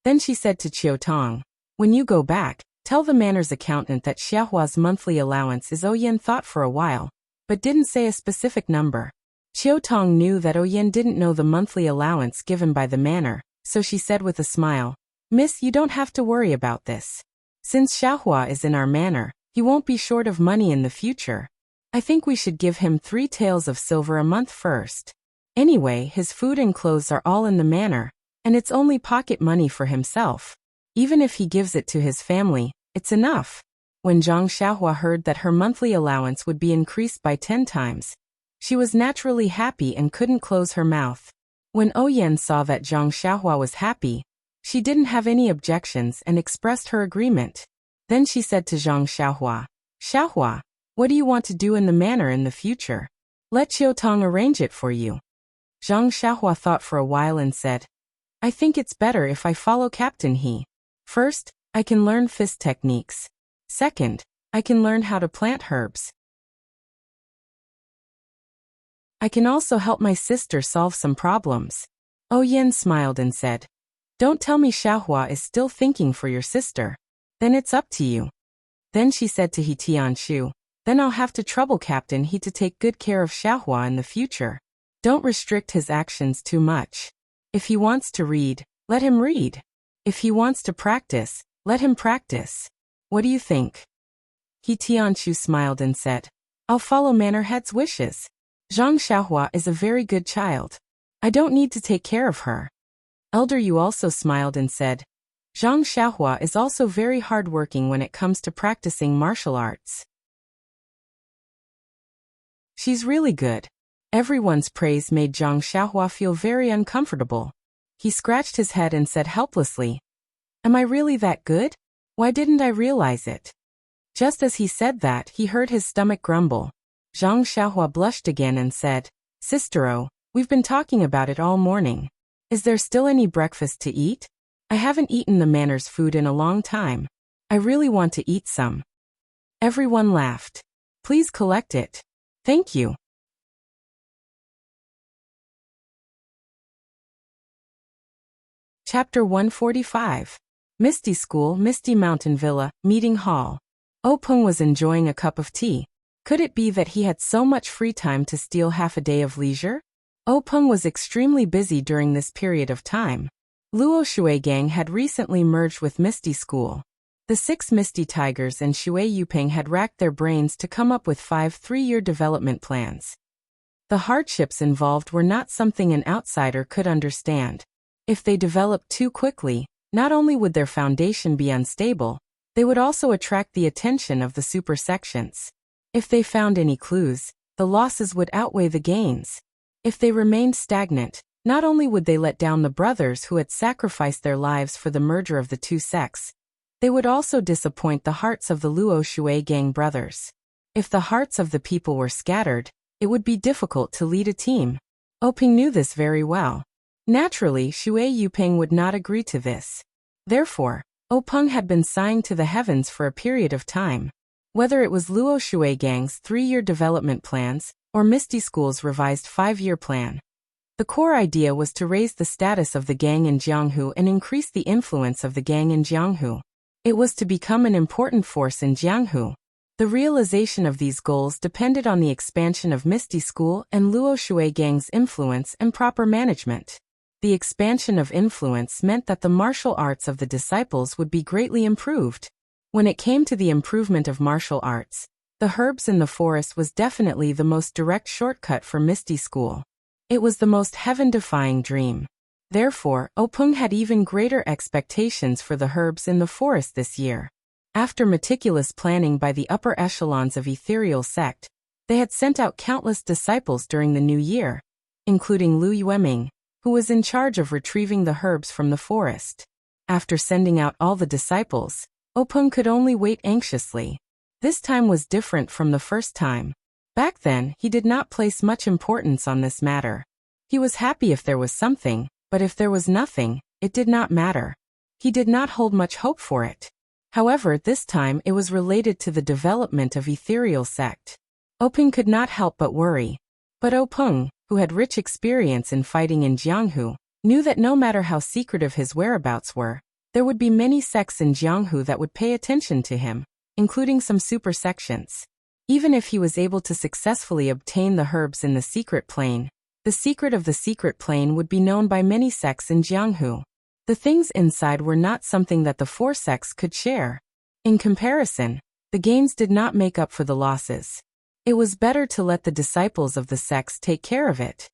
Then she said to Qiu Tong, "When you go back, tell the manor's accountant that Xiaohua's monthly allowance is." Oyen thought for a while, but didn't say a specific number. Qiu Tong knew that Oyen didn't know the monthly allowance given by the manor, so she said with a smile, "Miss, you don't have to worry about this. Since Xiaohua is in our manor, he won't be short of money in the future. I think we should give him 3 taels of silver a month first. Anyway, his food and clothes are all in the manor, and it's only pocket money for himself. Even if he gives it to his family, it's enough." When Zhang Xiaohua heard that her monthly allowance would be increased by 10 times, she was naturally happy and couldn't close her mouth. When Oyen saw that Zhang Xiaohua was happy, she didn't have any objections and expressed her agreement. Then she said to Zhang Xiaohua, "Xiaohua, what do you want to do in the manor in the future? Let Qiu Tong arrange it for you." Zhang Xiaohua thought for a while and said, "I think it's better if I follow Captain He. First, I can learn fist techniques. Second, I can learn how to plant herbs. I can also help my sister solve some problems." Oyen smiled and said, "Don't tell me Xiaohua is still thinking for your sister. Then it's up to you." Then she said to He Tianshu, "Then I'll have to trouble Captain He to take good care of Xiaohua in the future. Don't restrict his actions too much. If he wants to read, let him read. If he wants to practice, let him practice. What do you think?" He Tianshu smiled and said, "I'll follow Manor Head's wishes. Zhang Xiaohua is a very good child. I don't need to take care of her." Elder Yu also smiled and said, "Zhang Xiaohua is also very hardworking when it comes to practicing martial arts. She's really good." Everyone's praise made Zhang Xiaohua feel very uncomfortable. He scratched his head and said helplessly, "Am I really that good? Why didn't I realize it?" Just as he said that, he heard his stomach grumble. Zhang Xiaohua blushed again and said, "Sister-o, we've been talking about it all morning. Is there still any breakfast to eat?" I haven't eaten the manners food in a long time. I really want to eat some. Everyone laughed. Please collect it. Thank you. Chapter 145. Misty School, Misty Mountain Villa, Meeting Hall. Openg was enjoying a cup of tea. Could it be that he had so much free time to steal half a day of leisure? Openg was extremely busy during this period of time. Luo Shui Gang had recently merged with Misty School. The 6 Misty Tigers and Shui Yuping had racked their brains to come up with 5 3-year development plans. The hardships involved were not something an outsider could understand. If they developed too quickly, not only would their foundation be unstable, they would also attract the attention of the super sections. If they found any clues, the losses would outweigh the gains. If they remained stagnant, not only would they let down the brothers who had sacrificed their lives for the merger of the two sects, they would also disappoint the hearts of the Luo Shui Gang brothers. If the hearts of the people were scattered, it would be difficult to lead a team. Openg knew this very well. Naturally, Shui Yuping would not agree to this. Therefore, Openg had been sighing to the heavens for a period of time. Whether it was Luo Shui Gang's 3-year development plans, or Misty School's revised 5-year plan, the core idea was to raise the status of the gang in Jianghu and increase the influence of the gang in Jianghu. It was to become an important force in Jianghu. The realization of these goals depended on the expansion of Misty School and Luo Shui Gang's influence and proper management. The expansion of influence meant that the martial arts of the disciples would be greatly improved. When it came to the improvement of martial arts, the herbs in the forest was definitely the most direct shortcut for Misty School. It was the most heaven-defying dream. Therefore, Openg had even greater expectations for the herbs in the forest this year. After meticulous planning by the upper echelons of Ethereal Sect, they had sent out countless disciples during the new year, including Lu Yueming, who was in charge of retrieving the herbs from the forest. After sending out all the disciples, Openg could only wait anxiously. This time was different from the first time. Back then, he did not place much importance on this matter. He was happy if there was something, but if there was nothing, it did not matter. He did not hold much hope for it. However, this time it was related to the development of Ethereal Sect. Openg could not help but worry. But Openg, who had rich experience in fighting in Jianghu, knew that no matter how secretive his whereabouts were, there would be many sects in Jianghu that would pay attention to him, including some super sections. Even if he was able to successfully obtain the herbs in the secret plane, the secret of the secret plane would be known by many sects in Jianghu. The things inside were not something that the 4 sects could share. In comparison, the gains did not make up for the losses. It was better to let the disciples of the sects take care of it.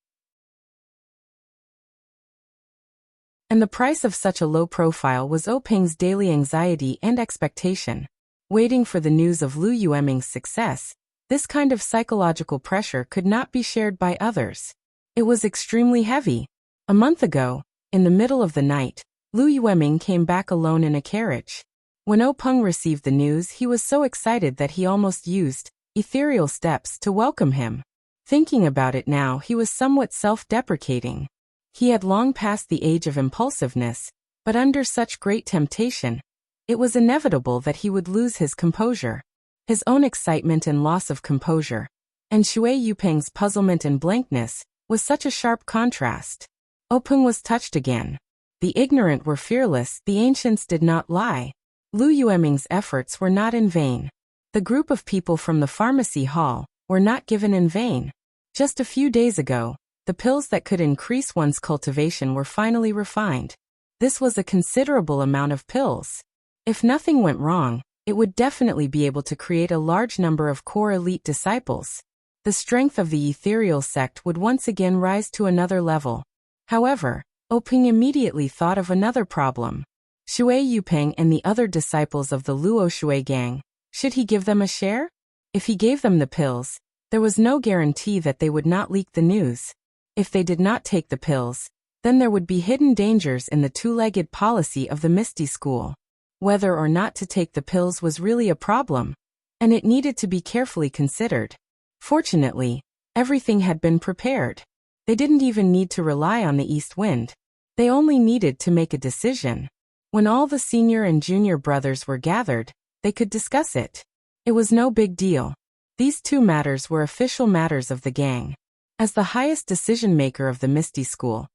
And the price of such a low profile was Openg's daily anxiety and expectation. Waiting for the news of Lu Yueming's success, this kind of psychological pressure could not be shared by others. It was extremely heavy. A month ago, in the middle of the night, Lu Yueming came back alone in a carriage. When Openg received the news, he was so excited that he almost used ethereal steps to welcome him. Thinking about it now, he was somewhat self-deprecating. He had long passed the age of impulsiveness, but under such great temptation, it was inevitable that he would lose his composure. His own excitement and loss of composure, and Shui Yuping's puzzlement and blankness, was such a sharp contrast. Openg was touched again. The ignorant were fearless, the ancients did not lie. Lu Yueming's efforts were not in vain. The group of people from the pharmacy hall were not given in vain. Just a few days ago, the pills that could increase one's cultivation were finally refined. This was a considerable amount of pills. If nothing went wrong, it would definitely be able to create a large number of core elite disciples. The strength of the ethereal sect would once again rise to another level. However, Openg immediately thought of another problem. Shui Yuping and the other disciples of the Luo Shui gang, should he give them a share? If he gave them the pills, there was no guarantee that they would not leak the news. If they did not take the pills, then there would be hidden dangers in the two-legged policy of the Misty School. Whether or not to take the pills was really a problem, and it needed to be carefully considered. Fortunately, everything had been prepared. They didn't even need to rely on the east wind. They only needed to make a decision. When all the senior and junior brothers were gathered, they could discuss it. It was no big deal. These two matters were official matters of the gang. As the highest decision-maker of the Misty School,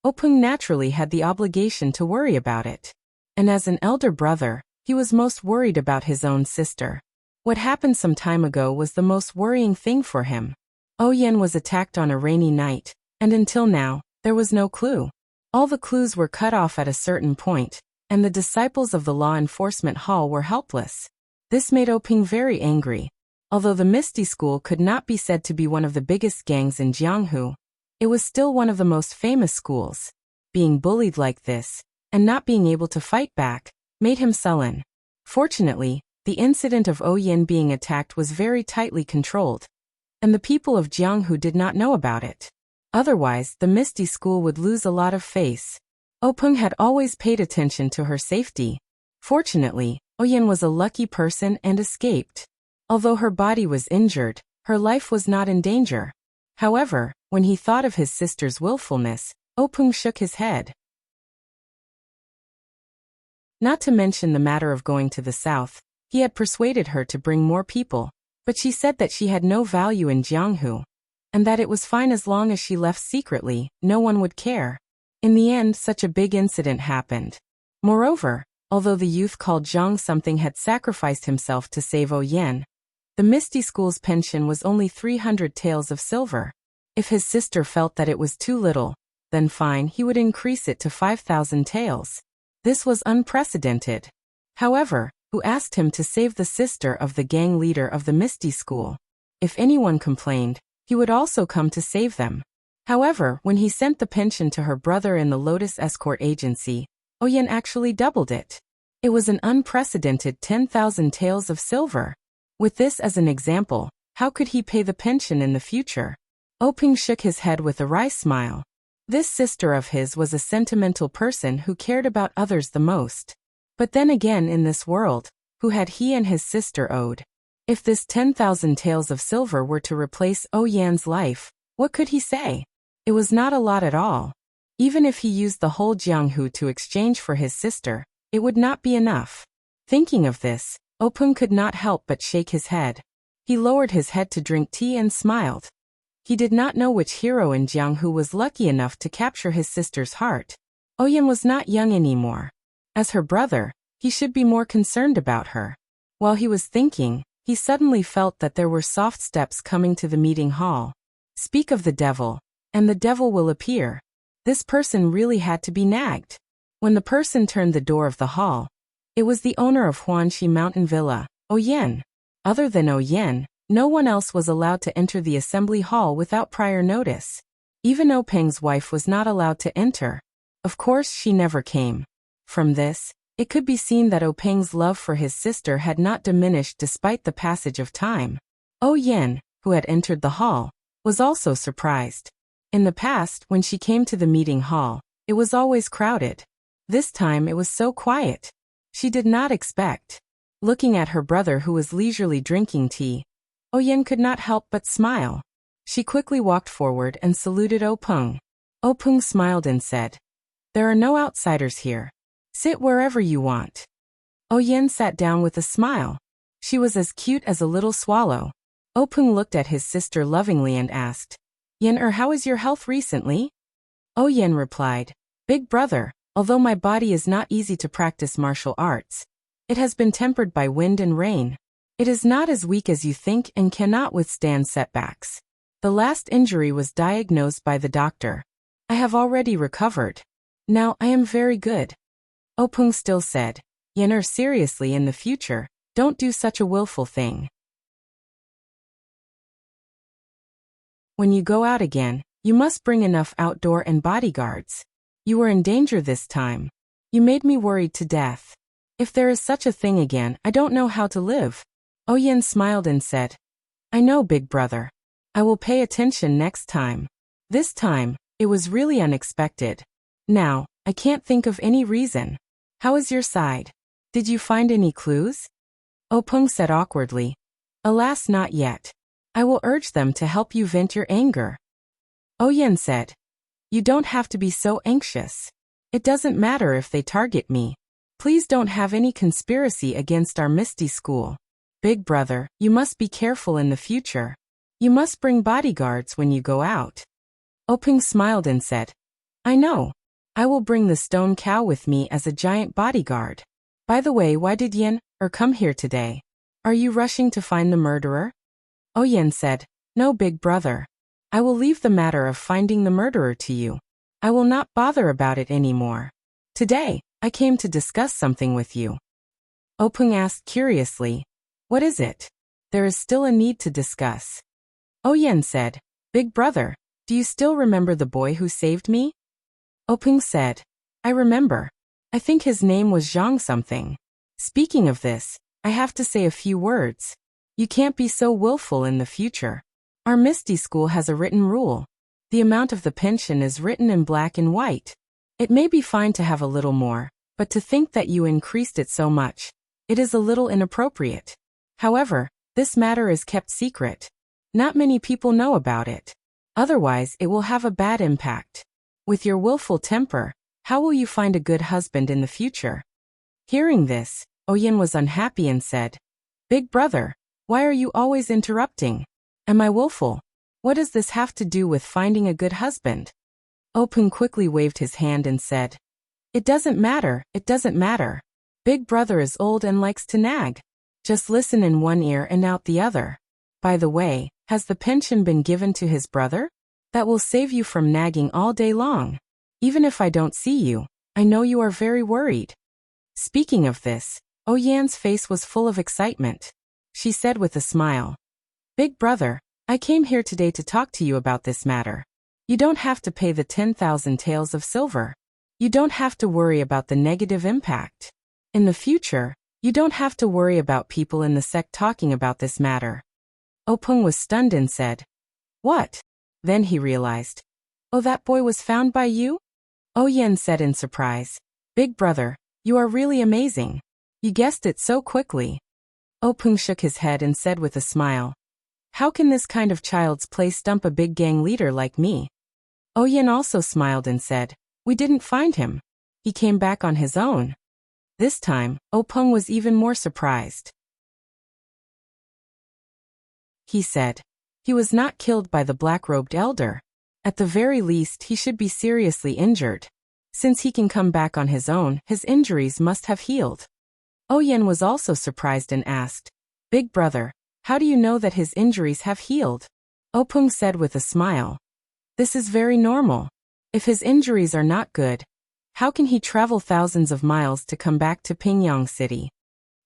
Openg naturally had the obligation to worry about it. And as an elder brother, he was most worried about his own sister. What happened some time ago was the most worrying thing for him. Oyen was attacked on a rainy night, and until now, there was no clue. All the clues were cut off at a certain point, and the disciples of the law enforcement hall were helpless. This made Openg very angry. Although the Misty School could not be said to be one of the biggest gangs in Jianghu, it was still one of the most famous schools. Being bullied like this, and not being able to fight back, made him sullen. Fortunately, the incident of Oyen being attacked was very tightly controlled, and the people of Jianghu did not know about it. Otherwise, the Misty School would lose a lot of face. Openg had always paid attention to her safety. Fortunately, Oyen was a lucky person and escaped. Although her body was injured, her life was not in danger. However, when he thought of his sister's willfulness, Openg shook his head. Not to mention the matter of going to the south, he had persuaded her to bring more people, but she said that she had no value in Jianghu, and that it was fine as long as she left secretly, no one would care. In the end, such a big incident happened. Moreover, although the youth called Zhang something had sacrificed himself to save Oyen, the Misty School's pension was only 300 taels of silver. If his sister felt that it was too little, then fine, he would increase it to 5,000 taels. This was unprecedented. However, who asked him to save the sister of the gang leader of the Misty School? If anyone complained, he would also come to save them. However, when he sent the pension to her brother in the Lotus Escort Agency, Oyen actually doubled it. It was an unprecedented 10,000 taels of silver. With this as an example, how could he pay the pension in the future? Openg shook his head with a wry smile. This sister of his was a sentimental person who cared about others the most. But then again, in this world, who had he and his sister owed? If this 10,000 taels of silver were to replace Oyen's life, what could he say? It was not a lot at all. Even if he used the whole Jianghu to exchange for his sister, it would not be enough. Thinking of this, Openg could not help but shake his head. He lowered his head to drink tea and smiled. He did not know which hero in Jianghu was lucky enough to capture his sister's heart. Oyen was not young anymore. As her brother, he should be more concerned about her. While he was thinking, he suddenly felt that there were soft steps coming to the meeting hall. Speak of the devil, and the devil will appear. This person really had to be nagged. When the person turned the door of the hall, it was the owner of Huanxi Mountain Villa, Oyen. Other than Oyen, no one else was allowed to enter the assembly hall without prior notice. Even Openg's wife was not allowed to enter. Of course, she never came. From this, it could be seen that Openg's love for his sister had not diminished despite the passage of time. Oyen, who had entered the hall, was also surprised. In the past, when she came to the meeting hall, it was always crowded. This time it was so quiet. She did not expect. Looking at her brother who was leisurely drinking tea, Oyen could not help but smile. She quickly walked forward and saluted Openg. Openg smiled and said, "There are no outsiders here. Sit wherever you want." Oyen sat down with a smile. She was as cute as a little swallow. Openg looked at his sister lovingly and asked, "Yen, how is your health recently?" Oyen replied, "Big brother, although my body is not easy to practice martial arts, it has been tempered by wind and rain. It is not as weak as you think and cannot withstand setbacks. The last injury was diagnosed by the doctor. I have already recovered. Now I am very good." Openg still said, "Yen, seriously, in the future, don't do such a willful thing. When you go out again, you must bring enough outdoor and bodyguards. You were in danger this time. You made me worried to death. If there is such a thing again, I don't know how to live." Oyen smiled and said, "I know, big brother. I will pay attention next time." This time, it was really unexpected. "Now, I can't think of any reason. How is your side? Did you find any clues?" Openg said awkwardly, "Alas, not yet. I will urge them to help you vent your anger." Oyen said, "You don't have to be so anxious. It doesn't matter if they target me. Please don't have any conspiracy against our Misty School. Big brother, you must be careful in the future. You must bring bodyguards when you go out. Openg smiled and said, I know. I will bring the stone cow with me as a giant bodyguard. By the way, why did Yen come here today? Are you rushing to find the murderer? Yen said, No, big brother. I will leave the matter of finding the murderer to you. I will not bother about it anymore. Today, I came to discuss something with you. Openg asked curiously, What is it? There is still a need to discuss. Yen said, Big brother, do you still remember the boy who saved me? Openg said, I remember. I think his name was Zhang something. Speaking of this, I have to say a few words. You can't be so willful in the future. Our Misty School has a written rule. The amount of the pension is written in black and white. It may be fine to have a little more, but to think that you increased it so much, it is a little inappropriate. However, this matter is kept secret. Not many people know about it. Otherwise, it will have a bad impact. With your willful temper, how will you find a good husband in the future? Hearing this, Yen was unhappy and said, Big brother, why are you always interrupting? Am I willful? What does this have to do with finding a good husband? Openg quickly waved his hand and said, It doesn't matter, it doesn't matter. Big brother is old and likes to nag. Just listen in one ear and out the other. By the way, has the pension been given to his brother? That will save you from nagging all day long. Even if I don't see you, I know you are very worried. Speaking of this, Yan's face was full of excitement. She said with a smile, Big brother, I came here today to talk to you about this matter. You don't have to pay the 10,000 taels of silver. You don't have to worry about the negative impact. In the future, you don't have to worry about people in the sect talking about this matter. Openg was stunned and said, What? Then he realized, Oh, that boy was found by you? Yen said in surprise, Big brother, you are really amazing. You guessed it so quickly. Openg shook his head and said with a smile, How can this kind of child's play stump a big gang leader like me? Yen also smiled and said, We didn't find him. He came back on his own. This time, Openg was even more surprised. He said, He was not killed by the black-robed elder. At the very least, he should be seriously injured. Since he can come back on his own, his injuries must have healed. Yen was also surprised and asked, Big brother, how do you know that his injuries have healed? Openg said with a smile, This is very normal. If his injuries are not good, how can he travel thousands of miles to come back to Pingyang City?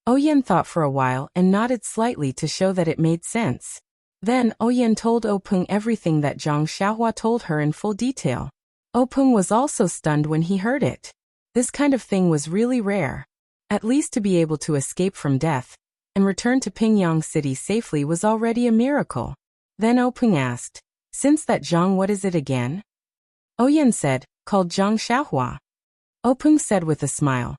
Yen thought for a while and nodded slightly to show that it made sense. Then Yen told Openg everything that Zhang Xiaohua told her in full detail. Openg was also stunned when he heard it. This kind of thing was really rare. At least to be able to escape from death and return to Pingyang City safely was already a miracle. Then Openg asked, Since that Zhang, what is it again? Yen said, Called Zhang Xiaohua. Openg said with a smile,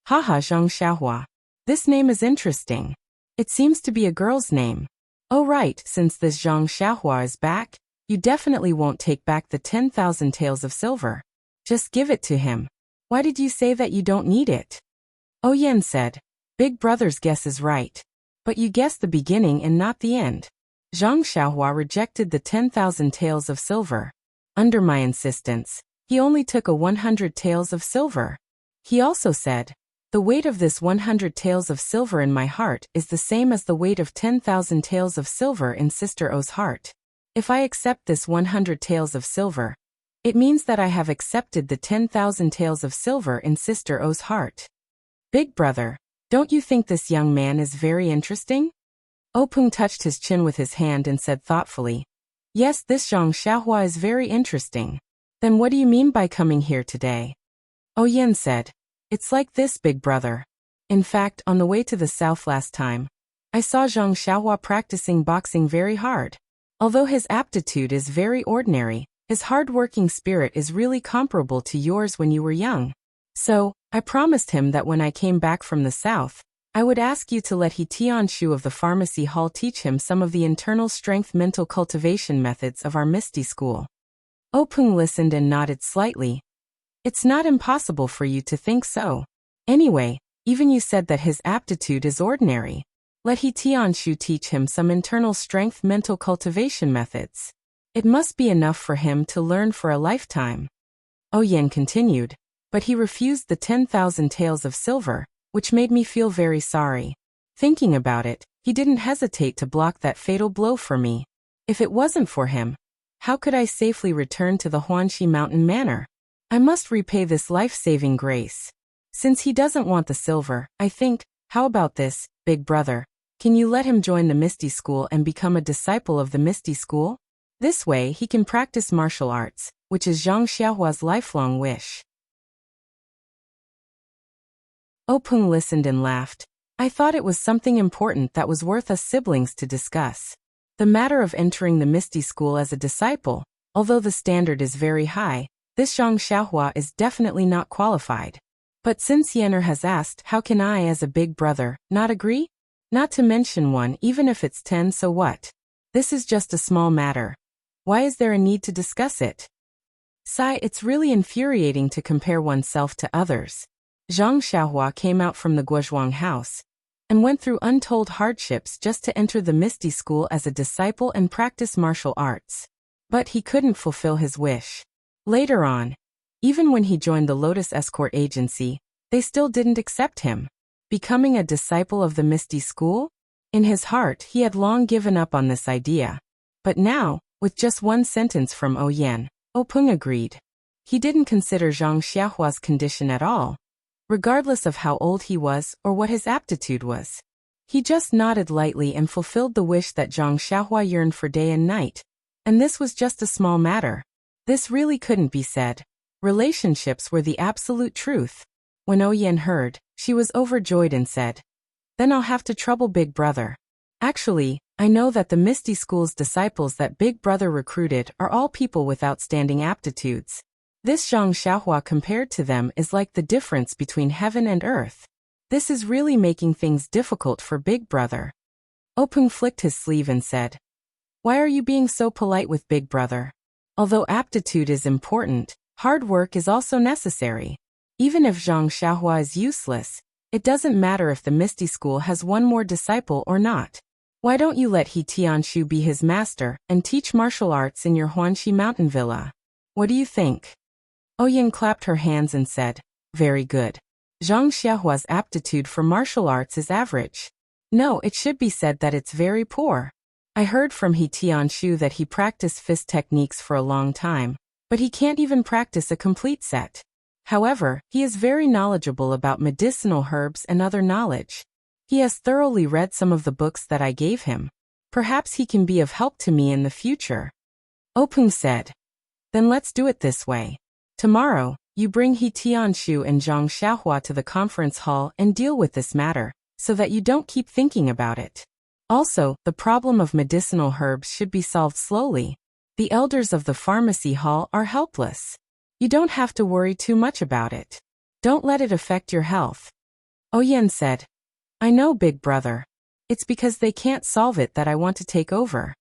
Haha, Zhang Xiaohua. This name is interesting. It seems to be a girl's name. Oh right, since this Zhang Xiaohua is back, you definitely won't take back the 10,000 taels of silver. Just give it to him. Why did you say that you don't need it? Yen said, Big brother's guess is right. But you guessed the beginning and not the end. Zhang Xiaohua rejected the 10,000 taels of silver. Under my insistence, he only took a 100 taels of silver. He also said, The weight of this 100 taels of silver in my heart is the same as the weight of 10,000 taels of silver in Sister O's heart. If I accept this 100 taels of silver, it means that I have accepted the 10,000 taels of silver in Sister O's heart. Big brother, don't you think this young man is very interesting? Openg touched his chin with his hand and said thoughtfully, Yes, this Zhang Xiaohua is very interesting. Then what do you mean by coming here today? Yen said, It's like this, big brother. In fact, on the way to the south last time, I saw Zhang Xiaohua practicing boxing very hard. Although his aptitude is very ordinary, his hard-working spirit is really comparable to yours when you were young. So, I promised him that when I came back from the south, I would ask you to let He Tianshu of the pharmacy hall teach him some of the internal strength mental cultivation methods of our Misty School. Openg listened and nodded slightly. It's not impossible for you to think so. Anyway, Even you said that his aptitude is ordinary. Let He Tianshu teach him some internal strength mental cultivation methods. It must be enough for him to learn for a lifetime. Oyen continued, but he refused the 10,000 taels of silver, which made me feel very sorry. Thinking about it, he didn't hesitate to block that fatal blow for me. If it wasn't for him, how could I safely return to the Huanxi Mountain Manor? I must repay this life-saving grace. Since he doesn't want the silver, I think, how about this, big brother? Can you let him join the Misty School and become a disciple of the Misty School? This way he can practice martial arts, which is Zhang Xiaohua's lifelong wish. Openg listened and laughed. I thought it was something important that was worth us siblings to discuss. The matter of entering the Misty School as a disciple, although the standard is very high, this Zhang Xiaohua is definitely not qualified. But since Yenner has asked, how can I as a big brother, not agree? Not to mention one, even if it's 10, so what? This is just a small matter. Why is there a need to discuss it? Sai, it's really infuriating to compare oneself to others. Zhang Xiaohua came out from the Guozhuang house and went through untold hardships just to enter the Misty School as a disciple and practice martial arts. But he couldn't fulfill his wish. Later on, even when he joined the Lotus Escort Agency, they still didn't accept him. Becoming a disciple of the Misty School? In his heart, he had long given up on this idea. But now, with just one sentence from Oyen, Openg agreed. He didn't consider Zhang Xiaohua's condition at all, regardless of how old he was or what his aptitude was. He just nodded lightly and fulfilled the wish that Zhang Xiaohua yearned for day and night. And this was just a small matter. This really couldn't be said. Relationships were the absolute truth. When Oyen heard, she was overjoyed and said, then I'll have to trouble Big Brother. Actually, I know that the Misty School's disciples that Big Brother recruited are all people with outstanding aptitudes. This Zhang Xiaohua compared to them is like the difference between heaven and earth. This is really making things difficult for Big Brother. Openg flicked his sleeve and said, why are you being so polite with Big Brother? Although aptitude is important, hard work is also necessary. Even if Zhang Xiaohua is useless, it doesn't matter if the Misty School has one more disciple or not. Why don't you let He Tianshu be his master and teach martial arts in your Huanxi Mountain Villa? What do you think? Oyen clapped her hands and said, very good. Zhang Xiaohua's aptitude for martial arts is average. No, it should be said that it's very poor. I heard from He Tianshu that he practiced fist techniques for a long time, but he can't even practice a complete set. However, he is very knowledgeable about medicinal herbs and other knowledge. He has thoroughly read some of the books that I gave him. Perhaps he can be of help to me in the future. Openg said, then let's do it this way. Tomorrow, you bring He Tianshu and Zhang Xiaohua to the conference hall and deal with this matter, so that you don't keep thinking about it. Also, the problem of medicinal herbs should be solved slowly. The elders of the pharmacy hall are helpless. You don't have to worry too much about it. Don't let it affect your health. Oyen said, I know, Big Brother. It's because they can't solve it that I want to take over.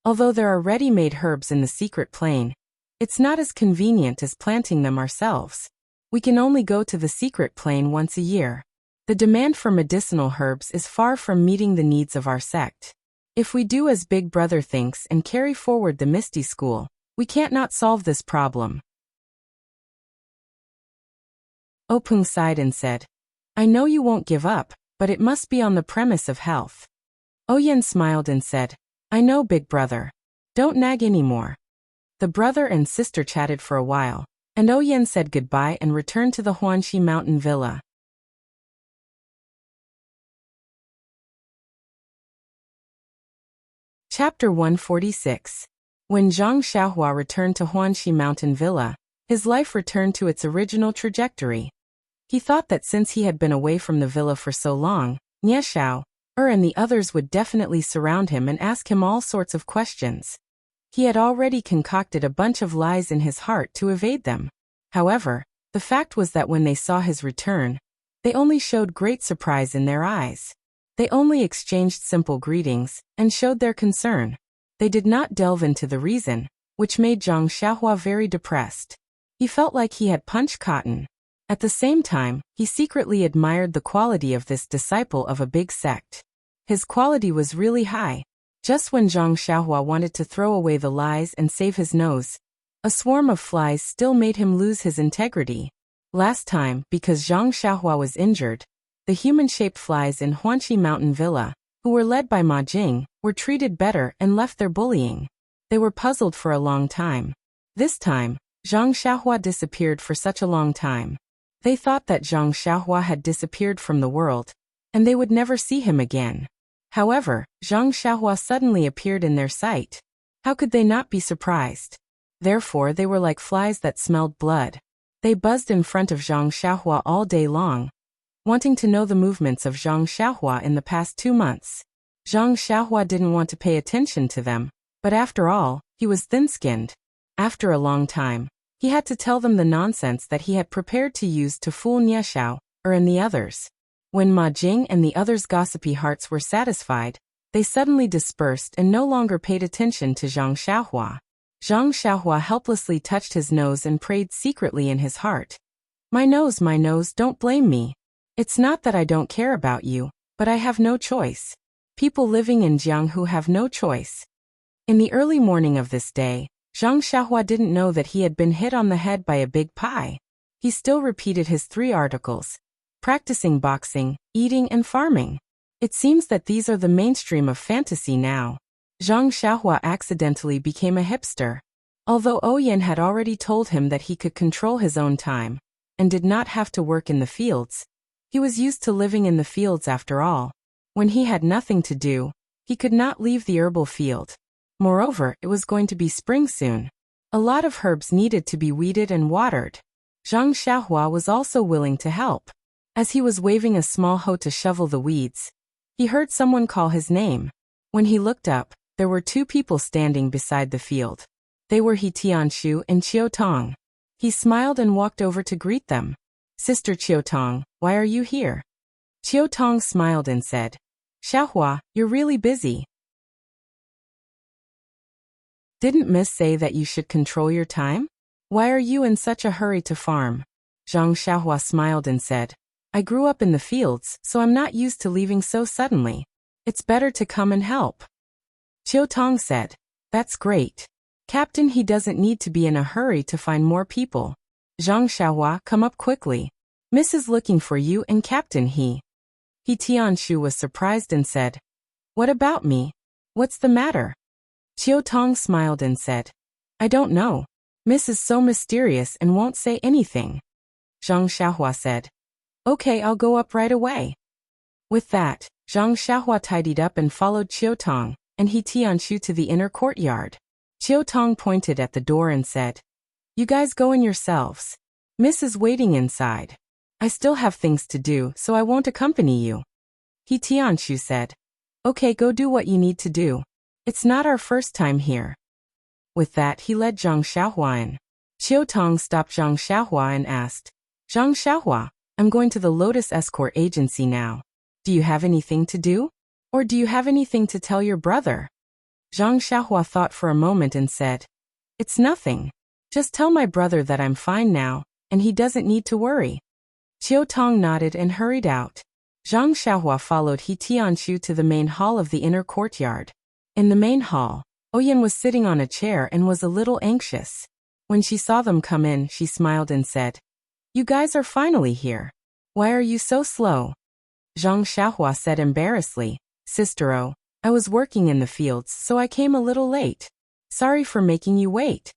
Although there are ready-made herbs in the secret plane, it's not as convenient as planting them ourselves. We can only go to the secret plane once a year. The demand for medicinal herbs is far from meeting the needs of our sect. If we do as Big Brother thinks and carry forward the Misty School, we can't not solve this problem. Openg sighed and said, I know you won't give up, but it must be on the premise of health. Oyen smiled and said, I know, Big Brother. Don't nag anymore. The brother and sister chatted for a while, and Oyen said goodbye and returned to the Huanxi Mountain Villa. Chapter 146. When Zhang Xiaohua returned to Huanxi Mountain Villa, his life returned to its original trajectory. He thought that since he had been away from the villa for so long, Nie Xiao, and the others would definitely surround him and ask him all sorts of questions. He had already concocted a bunch of lies in his heart to evade them. However, the fact was that when they saw his return, they only showed great surprise in their eyes. They only exchanged simple greetings and showed their concern. They did not delve into the reason, which made Zhang Xiaohua very depressed. He felt like he had punched cotton. At the same time, he secretly admired the quality of this disciple of a big sect. His quality was really high. Just when Zhang Xiaohua wanted to throw away the lies and save his nose, a swarm of flies still made him lose his integrity. Last time, because Zhang Xiaohua was injured, the human-shaped flies in Huanqi Mountain Villa, who were led by Ma Jing, were treated better and left their bullying. They were puzzled for a long time. This time, Zhang Xiaohua disappeared for such a long time. They thought that Zhang Xiaohua had disappeared from the world, and they would never see him again. However, Zhang Xiaohua suddenly appeared in their sight. How could they not be surprised? Therefore they were like flies that smelled blood. They buzzed in front of Zhang Xiaohua all day long, wanting to know the movements of Zhang Xiaohua in the past 2 months. Zhang Xiaohua didn't want to pay attention to them, but after all, he was thin-skinned. After a long time, he had to tell them the nonsense that he had prepared to use to fool Nieshao, and the others. When Ma Jing and the others' gossipy hearts were satisfied, they suddenly dispersed and no longer paid attention to Zhang Xiaohua. Zhang Xiaohua helplessly touched his nose and prayed secretly in his heart. My nose, don't blame me. It's not that I don't care about you, but I have no choice. People living in Jianghu have no choice. In the early morning of this day, Zhang Xiaohua didn't know that he had been hit on the head by a big pie. He still repeated his 3 articles, practicing boxing, eating and farming. It seems that these are the mainstream of fantasy now. Zhang Xiaohua accidentally became a hipster. Although Ouyang had already told him that he could control his own time, and did not have to work in the fields, he was used to living in the fields after all. When he had nothing to do, he could not leave the herbal field. Moreover, it was going to be spring soon. A lot of herbs needed to be weeded and watered. Zhang Xiaohua was also willing to help. As he was waving a small hoe to shovel the weeds, he heard someone call his name. When he looked up, there were 2 people standing beside the field. They were He Tianshu and Qiu Tong. He smiled and walked over to greet them. Sister Qiu Tong, why are you here? Qiu Tong smiled and said, Xiaohua, you're really busy. Didn't Miss say that you should control your time? Why are you in such a hurry to farm? Zhang Xiaohua smiled and said, I grew up in the fields, so I'm not used to leaving so suddenly. It's better to come and help. Qiu Tong said, That's great. Captain, he doesn't need to be in a hurry to find more people. Zhang Xiaohua, come up quickly. Miss is looking for you and Captain He Tianshu was surprised and said, What about me? What's the matter? Qiu Tong smiled and said, I don't know. Miss is so mysterious and won't say anything. Zhang Xiaohua said, Okay, I'll go up right away. With that, Zhang Xiaohua tidied up and followed Qiu Tong and He Tianshu to the inner courtyard. Qiu Tong pointed at the door and said, You guys go in yourselves. Miss is waiting inside. I still have things to do, so I won't accompany you. He Tianshu said, Okay, go do what you need to do. It's not our first time here. With that, he led Zhang Xiaohua in. Qiu Tong stopped Zhang Xiaohua and asked, Zhang Xiaohua, I'm going to the Lotus Escort Agency now. Do you have anything to do? Or do you have anything to tell your brother? Zhang Xiaohua thought for a moment and said, It's nothing. Just tell my brother that I'm fine now, and he doesn't need to worry. Qiu Tong nodded and hurried out. Zhang Xiaohua followed He Tianshu to the main hall of the inner courtyard. In the main hall, Ouyang was sitting on a chair and was a little anxious. When she saw them come in, she smiled and said, You guys are finally here. Why are you so slow? Zhang Xiaohua said embarrassedly, Sister O, I was working in the fields, so I came a little late. Sorry for making you wait.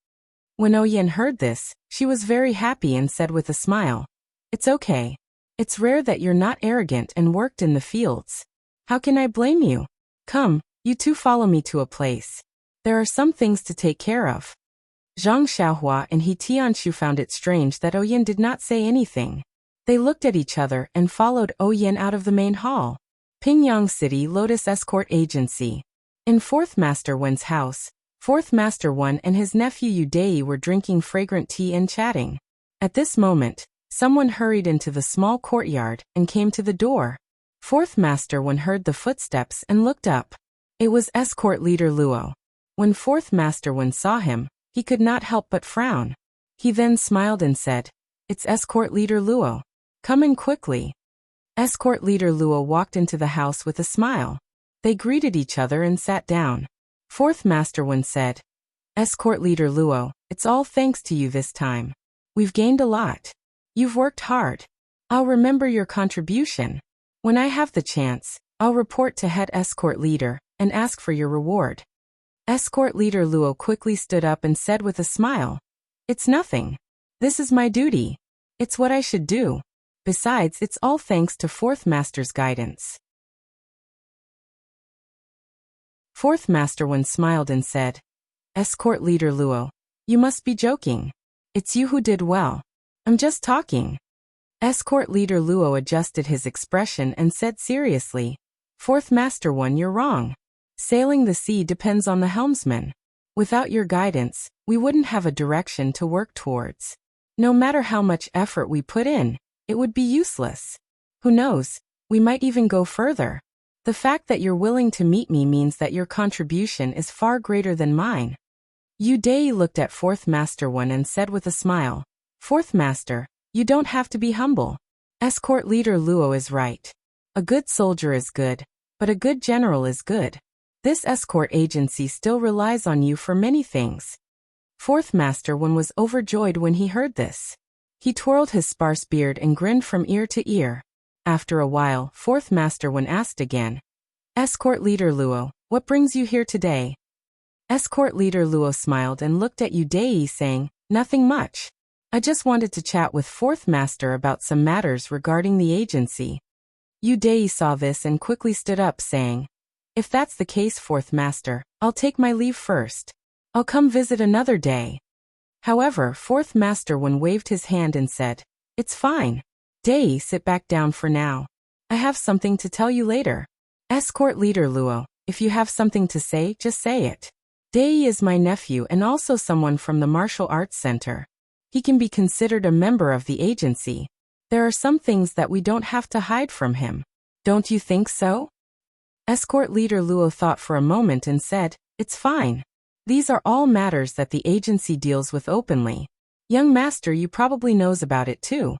When Ouyang heard this, she was very happy and said with a smile, It's okay. It's rare that you're not arrogant and worked in the fields. How can I blame you? Come, you two follow me to a place. There are some things to take care of. Zhang Xiaohua and He Tianshu found it strange that Ouyang did not say anything. They looked at each other and followed Ouyang out of the main hall. Pingyang City Lotus Escort Agency. In Fourth Master Wen's house, Fourth Master Wen and his nephew Yudei were drinking fragrant tea and chatting. At this moment, someone hurried into the small courtyard and came to the door. Fourth Master Wen heard the footsteps and looked up. It was escort leader Luo. When Fourth Master Wen saw him, he could not help but frown. He then smiled and said, it's Escort Leader Luo. Come in quickly. Escort Leader Luo walked into the house with a smile. They greeted each other and sat down. Fourth Master Wen said, Escort Leader Luo, it's all thanks to you this time. We've gained a lot. You've worked hard. I'll remember your contribution. When I have the chance, I'll report to Head Escort Leader and ask for your reward. Escort Leader Luo quickly stood up and said with a smile, It's nothing. This is my duty. It's what I should do. Besides, it's all thanks to Fourth Master's guidance. Fourth Master Wen smiled and said, Escort Leader Luo, you must be joking. It's you who did well. I'm just talking. Escort Leader Luo adjusted his expression and said seriously, Fourth Master Wen, you're wrong. Sailing the sea depends on the helmsman. Without your guidance, we wouldn't have a direction to work towards. No matter how much effort we put in, it would be useless. Who knows, we might even go further. The fact that you're willing to meet me means that your contribution is far greater than mine. Yu Dei looked at Fourth Master Wen and said with a smile, Fourth Master, you don't have to be humble. Escort Leader Luo is right. A good soldier is good, but a good general is good. This escort agency still relies on you for many things. Fourth Master Wen was overjoyed when he heard this. He twirled his sparse beard and grinned from ear to ear. After a while, Fourth Master Wen asked again, Escort Leader Luo, what brings you here today? Escort Leader Luo smiled and looked at Yu Dei saying, Nothing much. I just wanted to chat with Fourth Master about some matters regarding the agency. Yu Dei saw this and quickly stood up saying, If that's the case, Fourth Master, I'll take my leave first. I'll come visit another day. However, Fourth Master Wen waved his hand and said, It's fine. Dei, sit back down for now. I have something to tell you later. Escort Leader Luo, if you have something to say, just say it. Dei is my nephew and also someone from the Martial Arts Center. He can be considered a member of the agency. There are some things that we don't have to hide from him. Don't you think so? Escort Leader Luo thought for a moment and said, It's fine. These are all matters that the agency deals with openly. Young Master, you probably knows about it too.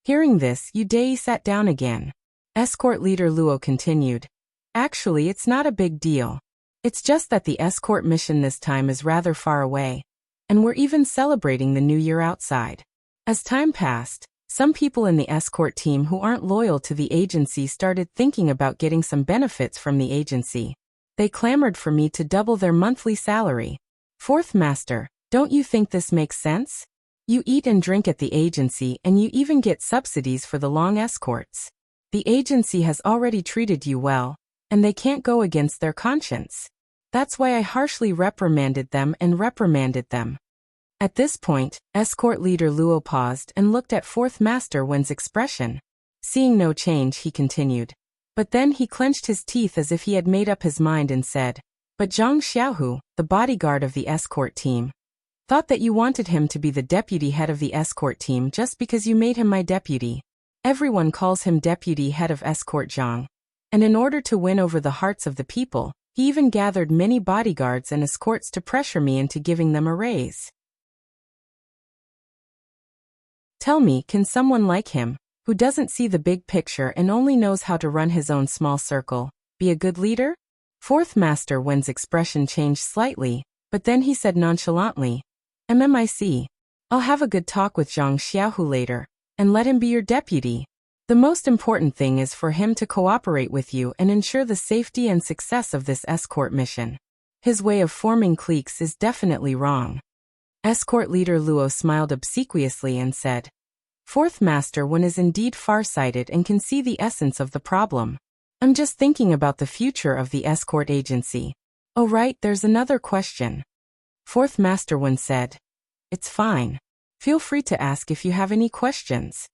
Hearing this, Yu Dei sat down again. Escort Leader Luo continued, Actually, it's not a big deal. It's just that the escort mission this time is rather far away, and we're even celebrating the new year outside. As time passed, some people in the escort team who aren't loyal to the agency started thinking about getting some benefits from the agency. They clamored for me to double their monthly salary. Fourth Master, don't you think this makes sense? You eat and drink at the agency and you even get subsidies for the long escorts. The agency has already treated you well, and they can't go against their conscience. That's why I harshly reprimanded them. At this point, Escort Leader Luo paused and looked at Fourth Master Wen's expression. Seeing no change, he continued. But then he clenched his teeth as if he had made up his mind and said, But Zhang Xiaohu, the bodyguard of the escort team, thought that you wanted him to be the deputy head of the escort team just because you made him my deputy. Everyone calls him deputy head of escort Zhang. And in order to win over the hearts of the people, he even gathered many bodyguards and escorts to pressure me into giving them a raise. Tell me, can someone like him, who doesn't see the big picture and only knows how to run his own small circle, be a good leader? Fourth Master Wen's expression changed slightly, but then he said nonchalantly, MMIC. I'll have a good talk with Zhang Xiaohu later, and let him be your deputy. The most important thing is for him to cooperate with you and ensure the safety and success of this escort mission. His way of forming cliques is definitely wrong. Escort Leader Luo smiled obsequiously and said, Fourth Master Wen is indeed far-sighted and can see the essence of the problem. I'm just thinking about the future of the escort agency. Oh right, there's another question. Fourth Master Wen said, It's fine. Feel free to ask if you have any questions.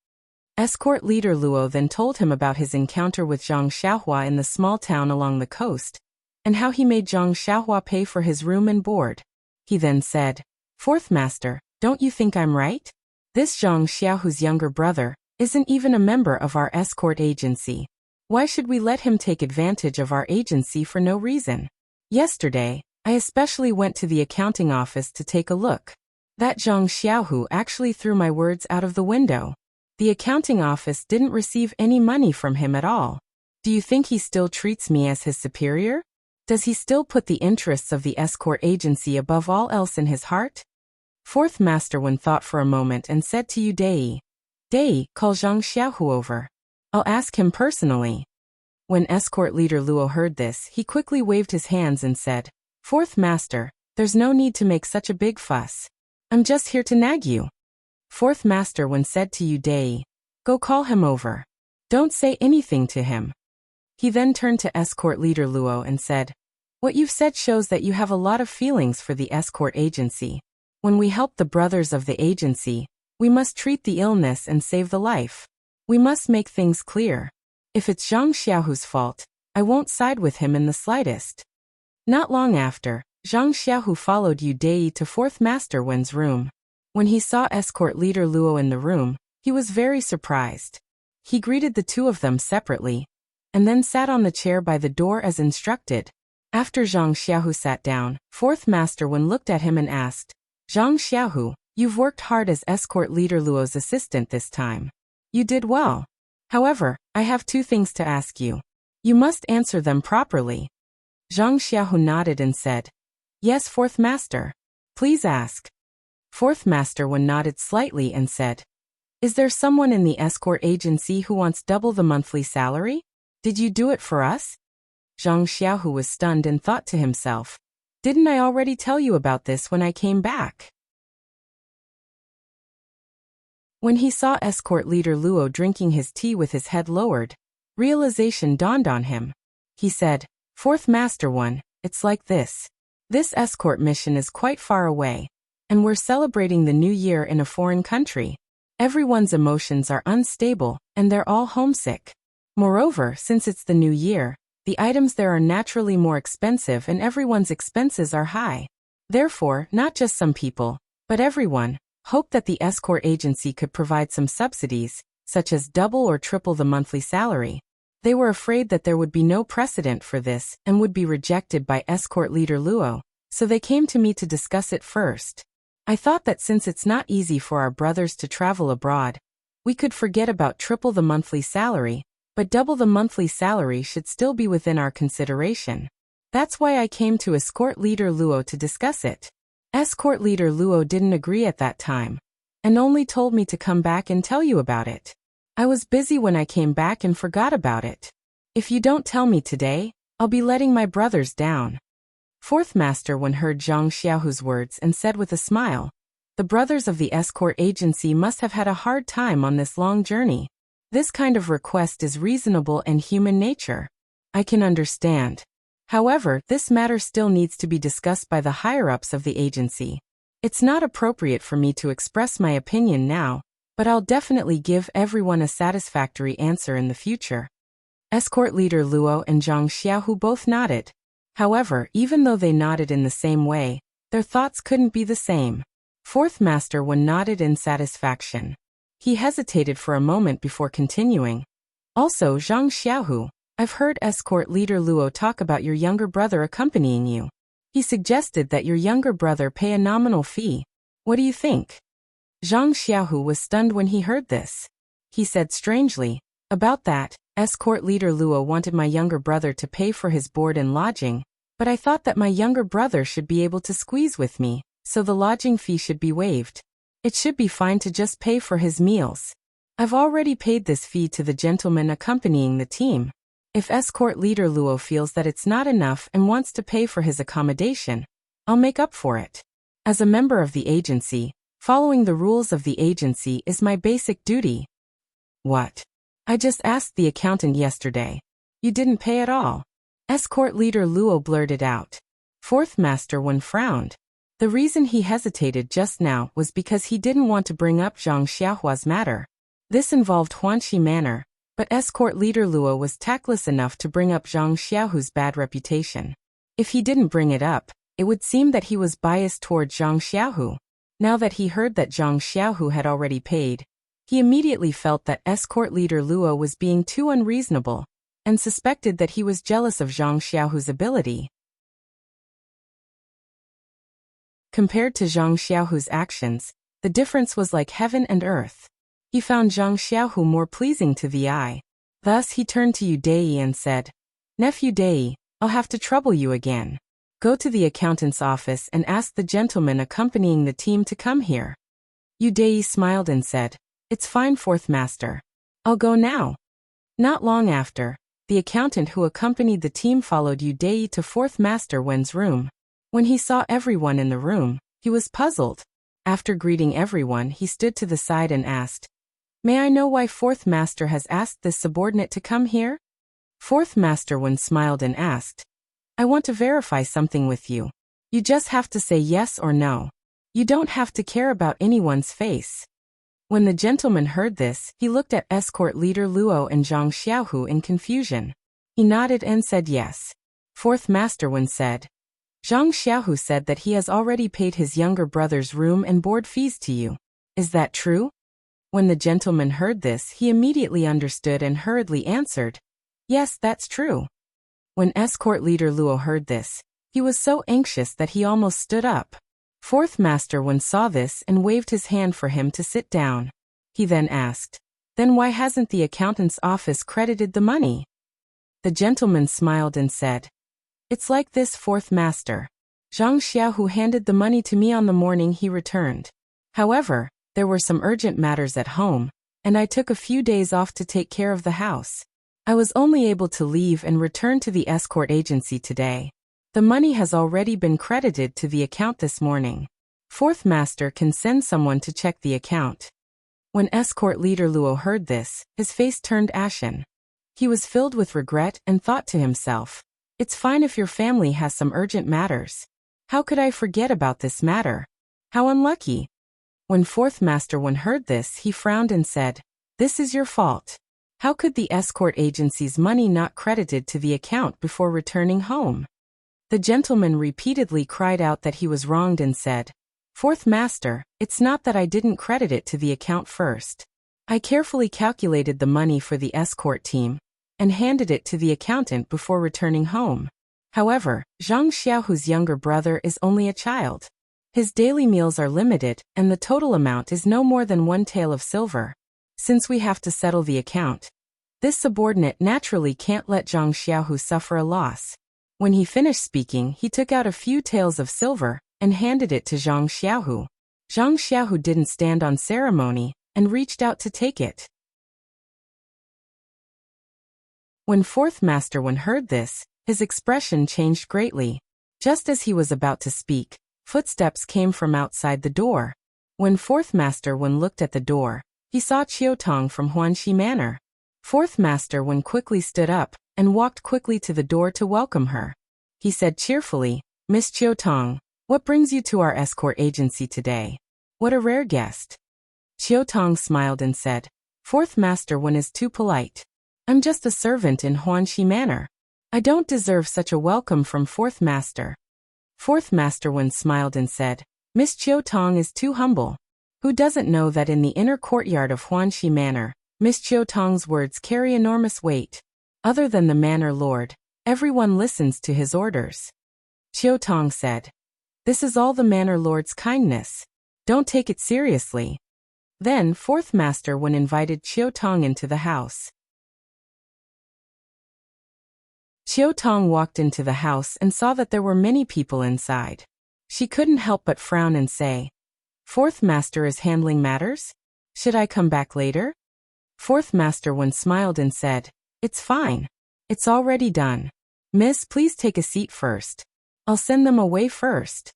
Escort Leader Luo then told him about his encounter with Zhang Xiaohua in the small town along the coast, and how he made Zhang Xiaohua pay for his room and board. He then said, Fourth Master, don't you think I'm right? This Zhang Xiaohu's younger brother isn't even a member of our escort agency. Why should we let him take advantage of our agency for no reason? Yesterday, I especially went to the accounting office to take a look. That Zhang Xiaohu actually threw my words out of the window. The accounting office didn't receive any money from him at all. Do you think he still treats me as his superior? Does he still put the interests of the escort agency above all else in his heart? Fourth Master Wen thought for a moment and said to Yu Dai, Dai, call Zhang Xiaohu over. I'll ask him personally. When escort leader Luo heard this, he quickly waved his hands and said, Fourth Master, there's no need to make such a big fuss. I'm just here to nag you. Fourth Master Wen said to Yu Dai, go call him over. Don't say anything to him. He then turned to escort leader Luo and said, what you've said shows that you have a lot of feelings for the escort agency. When we help the brothers of the agency, we must treat the illness and save the life. We must make things clear. If it's Zhang Xiaohu's fault, I won't side with him in the slightest. Not long after, Zhang Xiaohu followed Yu Dai to Fourth Master Wen's room. When he saw escort leader Luo in the room, he was very surprised. He greeted the two of them separately, and then sat on the chair by the door as instructed. After Zhang Xiaohu sat down, Fourth Master Wen looked at him and asked, Zhang Xiaohu, you've worked hard as escort leader Luo's assistant this time. You did well. However, I have two things to ask you. You must answer them properly. Zhang Xiaohu nodded and said, yes, Fourth Master. Please ask. Fourth Master Wen nodded slightly and said, is there someone in the escort agency who wants double the monthly salary? Did you do it for us? Zhang Xiaohu was stunned and thought to himself, didn't I already tell you about this when I came back? When he saw escort leader Luo drinking his tea with his head lowered, realization dawned on him. He said, Fourth Master Wen, it's like this. This escort mission is quite far away, and we're celebrating the new year in a foreign country. Everyone's emotions are unstable, and they're all homesick. Moreover, since it's the new year, the items there are naturally more expensive and everyone's expenses are high. Therefore, not just some people, but everyone, hoped that the escort agency could provide some subsidies, such as double or triple the monthly salary. They were afraid that there would be no precedent for this and would be rejected by escort leader Luo, so they came to me to discuss it first. I thought that since it's not easy for our brothers to travel abroad, we could forget about triple the monthly salary, but double the monthly salary should still be within our consideration. That's why I came to escort leader Luo to discuss it. Escort leader Luo didn't agree at that time, and only told me to come back and tell you about it. I was busy when I came back and forgot about it. If you don't tell me today, I'll be letting my brothers down. Fourth Master Wen heard Zhang Xiaohu's words and said with a smile, the brothers of the escort agency must have had a hard time on this long journey. This kind of request is reasonable and human nature. I can understand. However, this matter still needs to be discussed by the higher-ups of the agency. It's not appropriate for me to express my opinion now, but I'll definitely give everyone a satisfactory answer in the future. Escort leader Luo and Zhang Xiaohu both nodded. However, even though they nodded in the same way, their thoughts couldn't be the same. Fourth Master Wen nodded in satisfaction. He hesitated for a moment before continuing. Also, Zhang Xiaohu, I've heard escort leader Luo talk about your younger brother accompanying you. He suggested that your younger brother pay a nominal fee. What do you think? Zhang Xiaohu was stunned when he heard this. He said strangely, about that, escort leader Luo wanted my younger brother to pay for his board and lodging, but I thought that my younger brother should be able to squeeze with me, so the lodging fee should be waived. It should be fine to just pay for his meals. I've already paid this fee to the gentleman accompanying the team. If escort leader Luo feels that it's not enough and wants to pay for his accommodation, I'll make up for it. As a member of the agency, following the rules of the agency is my basic duty. What? I just asked the accountant yesterday. You didn't pay at all. Escort leader Luo blurted out. Fourth Master Wen frowned. The reason he hesitated just now was because he didn't want to bring up Zhang Xiaohua's matter. This involved Huanxi Manor, but escort leader Luo was tactless enough to bring up Zhang Xiaohu's bad reputation. If he didn't bring it up, it would seem that he was biased toward Zhang Xiaohu. Now that he heard that Zhang Xiaohu had already paid, he immediately felt that escort leader Luo was being too unreasonable, and suspected that he was jealous of Zhang Xiaohu's ability. Compared to Zhang Xiaohu's actions, the difference was like heaven and earth. He found Zhang Xiaohu more pleasing to the eye. Thus he turned to Yu Dai and said, "Nephew Dai, I'll have to trouble you again. Go to the accountant's office and ask the gentleman accompanying the team to come here." Yu Dai smiled and said, "It's fine, fourth master. I'll go now." Not long after, the accountant who accompanied the team followed Yu Dai to fourth master Wen's room. When he saw everyone in the room, he was puzzled. After greeting everyone, he stood to the side and asked, "May I know why fourth master has asked this subordinate to come here?" Fourth master Wen smiled and asked, "I want to verify something with you. You just have to say yes or no. You don't have to care about anyone's face." When the gentleman heard this, he looked at escort leader Luo and Zhang Xiaohu in confusion. He nodded and said yes. Fourth master Wen said, "Zhang Xiaohu said that he has already paid his younger brother's room and board fees to you. Is that true?" When the gentleman heard this, he immediately understood and hurriedly answered, "Yes, that's true." When escort leader Luo heard this, he was so anxious that he almost stood up. Fourth master Wen saw this and waved his hand for him to sit down. He then asked, "Then why hasn't the accountant's office credited the money?" The gentleman smiled and said, "It's like this, fourth master. Zhang Xiaohu handed the money to me on the morning he returned. However, there were some urgent matters at home, and I took a few days off to take care of the house. I was only able to leave and return to the escort agency today. The money has already been credited to the account this morning. Fourth master can send someone to check the account." When escort leader Luo heard this, his face turned ashen. He was filled with regret and thought to himself, "It's fine if your family has some urgent matters. How could I forget about this matter? How unlucky." When fourth master Wen heard this, he frowned and said, "This is your fault. How could the escort agency's money not credited to the account before returning home?" The gentleman repeatedly cried out that he was wronged and said, "Fourth master, it's not that I didn't credit it to the account first. I carefully calculated the money for the escort team and handed it to the accountant before returning home. However, Zhang Xiaohu's younger brother is only a child. His daily meals are limited, and the total amount is no more than 1 tael of silver. Since we have to settle the account, this subordinate naturally can't let Zhang Xiaohu suffer a loss." When he finished speaking, he took out a few taels of silver and handed it to Zhang Xiaohu. Zhang Xiaohu didn't stand on ceremony and reached out to take it. When fourth master Wen heard this, his expression changed greatly. Just as he was about to speak, footsteps came from outside the door. When fourth master Wen looked at the door, he saw Qiu Tong from Huanxi Manor. Fourth master Wen quickly stood up and walked quickly to the door to welcome her. He said cheerfully, "Miss Qiu Tong, what brings you to our escort agency today? What a rare guest." Qiu Tong smiled and said, "Fourth master Wen is too polite. I'm just a servant in Huanxi Manor. I don't deserve such a welcome from fourth master." Fourth master Wen smiled and said, "Miss Qiu Tong is too humble. Who doesn't know that in the inner courtyard of Huanxi Manor, Miss Qiu Tong's words carry enormous weight. Other than the manor lord, everyone listens to his orders." Qiu Tong said, "This is all the manor lord's kindness. Don't take it seriously." Then fourth master Wen invited Qiu Tong into the house. Qiu Tong walked into the house and saw that there were many people inside. She couldn't help but frown and say, "Fourth master is handling matters? Should I come back later?" Fourth master Wen smiled and said, "It's fine. It's already done. Miss, please take a seat first. I'll send them away first."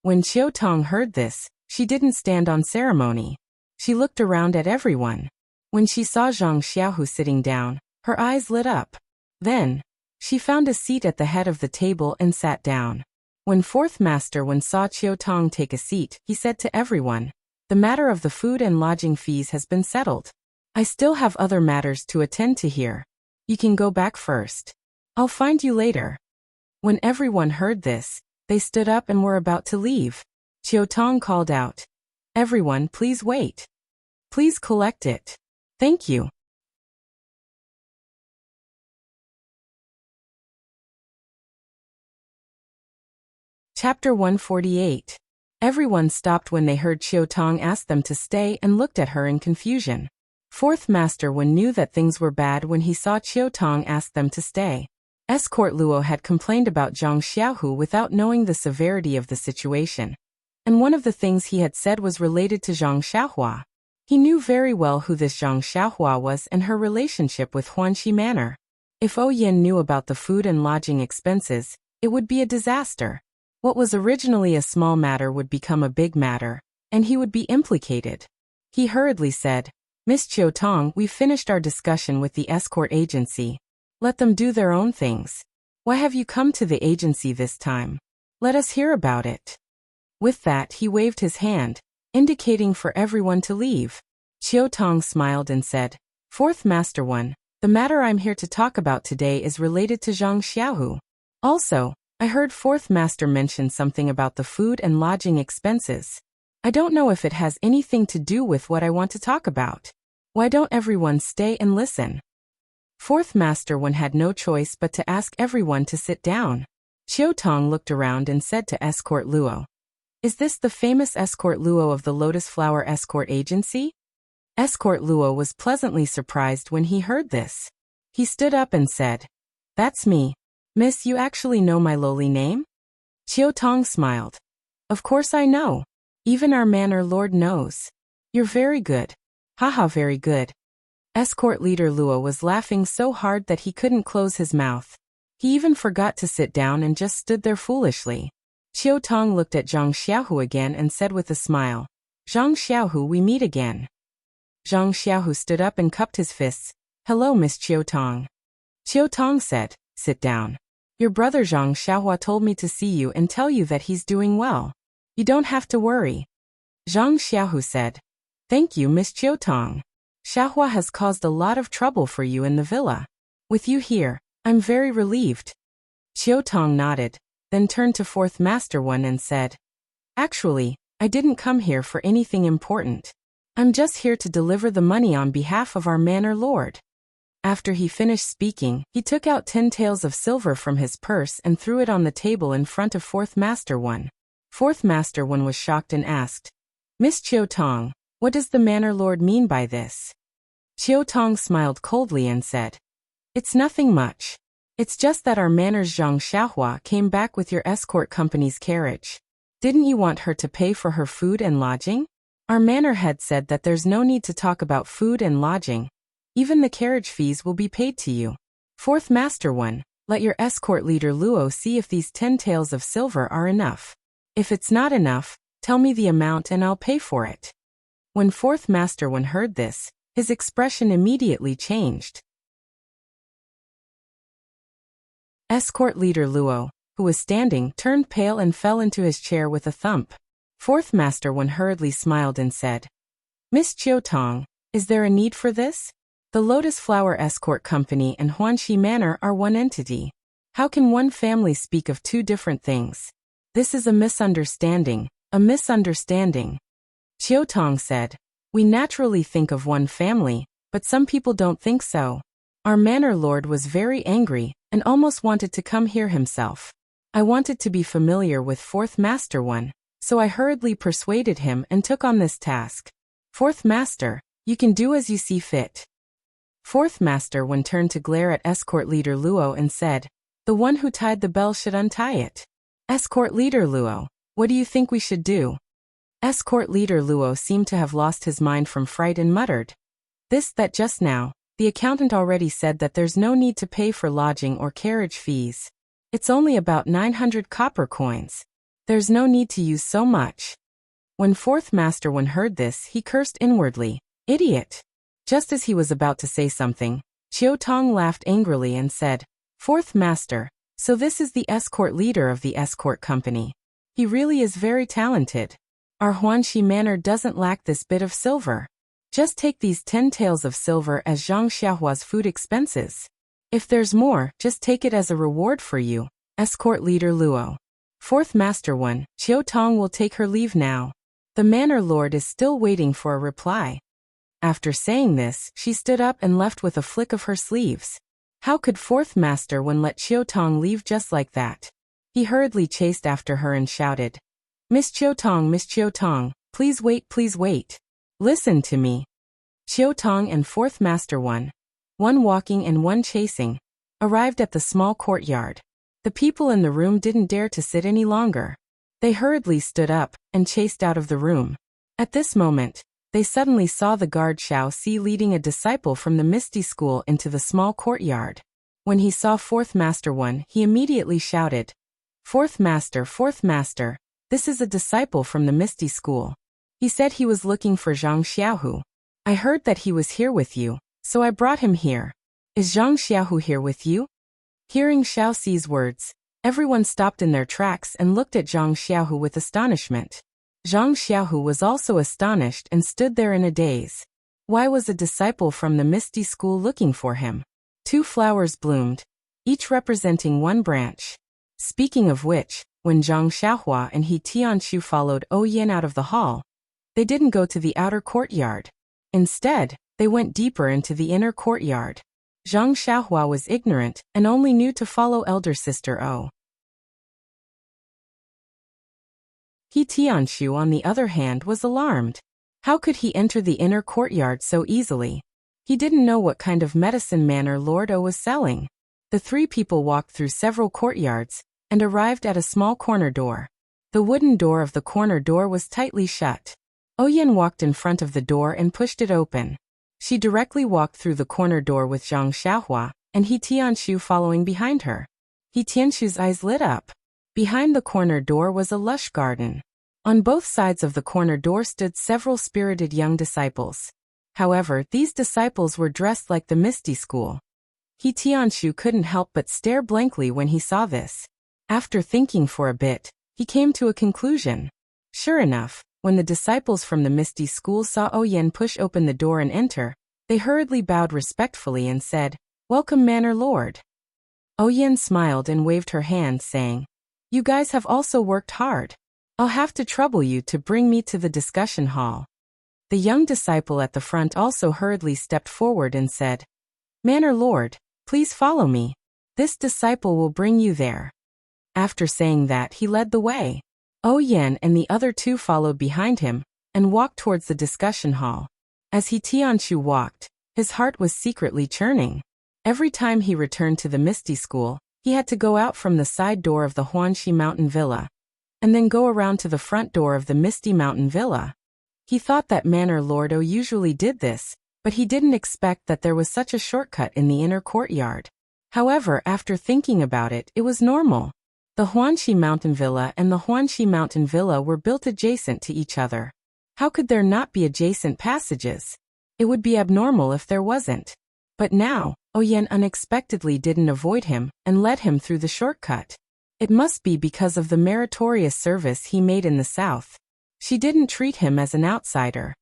When Qiu Tong heard this, she didn't stand on ceremony. She looked around at everyone. When she saw Zhang Xiaohu sitting down, her eyes lit up. Then, she found a seat at the head of the table and sat down. When fourth master Wen saw Qiu Tong take a seat, he said to everyone, "The matter of the food and lodging fees has been settled. I still have other matters to attend to here. You can go back first. I'll find you later." When everyone heard this, they stood up and were about to leave. Qiu Tong called out, "Everyone, please wait. Please collect it. Thank you." Chapter 148. Everyone stopped when they heard Chiu Tong ask them to stay and looked at her in confusion. Fourth Master Wen knew that things were bad when he saw Chiu Tong ask them to stay. Escort Luo had complained about Zhang Xiaohu without knowing the severity of the situation. And one of the things he had said was related to Zhang Xiaohua. He knew very well who this Zhang Xiaohua was and her relationship with Huanxi Manor. If Yin knew about the food and lodging expenses, it would be a disaster. What was originally a small matter would become a big matter, and he would be implicated. He hurriedly said, Miss Chiu Tong, we've finished our discussion with the escort agency. Let them do their own things. Why have you come to the agency this time? Let us hear about it. With that, he waved his hand, indicating for everyone to leave. Chiu Tong smiled and said, Fourth Master Wen, the matter I'm here to talk about today is related to Zhang Xiaohu. Also, I heard Fourth Master mention something about the food and lodging expenses. I don't know if it has anything to do with what I want to talk about. Why don't everyone stay and listen? Fourth Master Wen had no choice but to ask everyone to sit down. Chiu Tong looked around and said to Escort Luo, Is this the famous Escort Luo of the Lotus Flower Escort Agency? Escort Luo was pleasantly surprised when he heard this. He stood up and said, That's me. Miss, you actually know my lowly name? Chiu Tong smiled. Of course I know. Even our manor lord knows. You're very good. Haha, very good. Escort leader Luo was laughing so hard that he couldn't close his mouth. He even forgot to sit down and just stood there foolishly. Chiu Tong looked at Zhang Xiaohu again and said with a smile, Zhang Xiaohu, we meet again. Zhang Xiaohu stood up and cupped his fists. Hello, Miss Chiu Tong. Chiu Tong said, Sit down. Your brother Zhang Xiaohua told me to see you and tell you that he's doing well. You don't have to worry. Zhang Xiaohu said, Thank you, Miss Chiu Tong. Xiaohua has caused a lot of trouble for you in the villa. With you here, I'm very relieved. Chiu Tong nodded, then turned to Fourth Master Wen and said, Actually, I didn't come here for anything important. I'm just here to deliver the money on behalf of our manor lord. After he finished speaking, he took out 10 taels of silver from his purse and threw it on the table in front of Fourth Master Wen. Fourth Master Wen was shocked and asked, Miss Chiu Tong, what does the manor lord mean by this? Chiu Tong smiled coldly and said, It's nothing much. It's just that our manor's Zhang Xiaohua came back with your escort company's carriage. Didn't you want her to pay for her food and lodging? Our manor head said that there's no need to talk about food and lodging. Even the carriage fees will be paid to you. Fourth Master Wen, let your escort leader Luo see if these 10 taels of silver are enough. If it's not enough, tell me the amount and I'll pay for it. When Fourth Master Wen heard this, his expression immediately changed. Escort leader Luo, who was standing, turned pale and fell into his chair with a thump. Fourth Master Wen hurriedly smiled and said, Miss Chiu Tong, is there a need for this? The Lotus Flower Escort Company and Huanxi Manor are one entity. How can one family speak of two different things? This is a misunderstanding, a misunderstanding. Chiu Tong said, We naturally think of one family, but some people don't think so. Our manor lord was very angry and almost wanted to come here himself. I wanted to be familiar with Fourth Master Wen, so I hurriedly persuaded him and took on this task. Fourth Master, you can do as you see fit. Fourth Master Wen turned to glare at escort leader Luo and said, The one who tied the bell should untie it. Escort leader Luo, what do you think we should do? Escort leader Luo seemed to have lost his mind from fright and muttered, That just now, the accountant already said that there's no need to pay for lodging or carriage fees. It's only about 900 copper coins. There's no need to use so much. When Fourth Master Wen heard this, he cursed inwardly, Idiot! Just as he was about to say something, Chiu Tong laughed angrily and said, Fourth Master, so this is the escort leader of the escort company. He really is very talented. Our Huanxi Manor doesn't lack this bit of silver. Just take these 10 taels of silver as Zhang Xiaohua's food expenses. If there's more, just take it as a reward for you, escort leader Luo. Fourth Master Wen, Chiu Tong will take her leave now. The manor lord is still waiting for a reply. After saying this, she stood up and left with a flick of her sleeves. How could Fourth Master Wen let Chiu Tong leave just like that? He hurriedly chased after her and shouted, Miss Chiotong, please wait. Listen to me. Chiotong and fourth master one walking and one chasing, arrived at the small courtyard. The people in the room didn't dare to sit any longer. They hurriedly stood up and chased out of the room. At this moment, they suddenly saw the guard Xiao Si leading a disciple from the Misty School into the small courtyard. When he saw fourth master one, he immediately shouted, Fourth master, this is a disciple from the Misty School. He said he was looking for Zhang Xiaohu. I heard that he was here with you, so I brought him here. Is Zhang Xiaohu here with you? Hearing Xiao Si's words, everyone stopped in their tracks and looked at Zhang Xiaohu with astonishment. Zhang Xiaohu was also astonished and stood there in a daze. Why was a disciple from the Misty School looking for him? 2 flowers bloomed, each representing one branch. Speaking of which, when Zhang Xiaohua and He Tianshu followed Yin out of the hall, they didn't go to the outer courtyard. Instead, they went deeper into the inner courtyard. Zhang Xiaohua was ignorant and only knew to follow elder sister O. He Tianshu, on the other hand, was alarmed. How could he enter the inner courtyard so easily? He didn't know what kind of medicine manner Lord O was selling. The 3 people walked through several courtyards and arrived at a small corner door. The wooden door of the corner door was tightly shut. Yin walked in front of the door and pushed it open. She directly walked through the corner door with Zhang Xiaohua and He Tianshu following behind her. He Tianshu's eyes lit up. Behind the corner door was a lush garden. On both sides of the corner door stood several spirited young disciples. However, these disciples were dressed like the Misty School. He Tianshu couldn't help but stare blankly when he saw this. After thinking for a bit, he came to a conclusion. Sure enough, when the disciples from the Misty School saw Yin push open the door and enter, they hurriedly bowed respectfully and said, Welcome, Manor Lord. Yin smiled and waved her hand, saying, You guys have also worked hard. I'll have to trouble you to bring me to the discussion hall. The young disciple at the front also hurriedly stepped forward and said, Manor Lord, please follow me. This disciple will bring you there. After saying that, he led the way. Yin and the other 2 followed behind him and walked towards the discussion hall. As He Tianshu walked, his heart was secretly churning. Every time he returned to the Misty School, he had to go out from the side door of the Huanxi Mountain Villa and then go around to the front door of the Misty Mountain Villa. He thought that Manor Lord O usually did this, but he didn't expect that there was such a shortcut in the inner courtyard. However, after thinking about it, it was normal. The Huanxi Mountain Villa and the Huanxi Mountain Villa were built adjacent to each other. How could there not be adjacent passages? It would be abnormal if there wasn't. But now, Yin unexpectedly didn't avoid him and led him through the shortcut. It must be because of the meritorious service he made in the south. She didn't treat him as an outsider.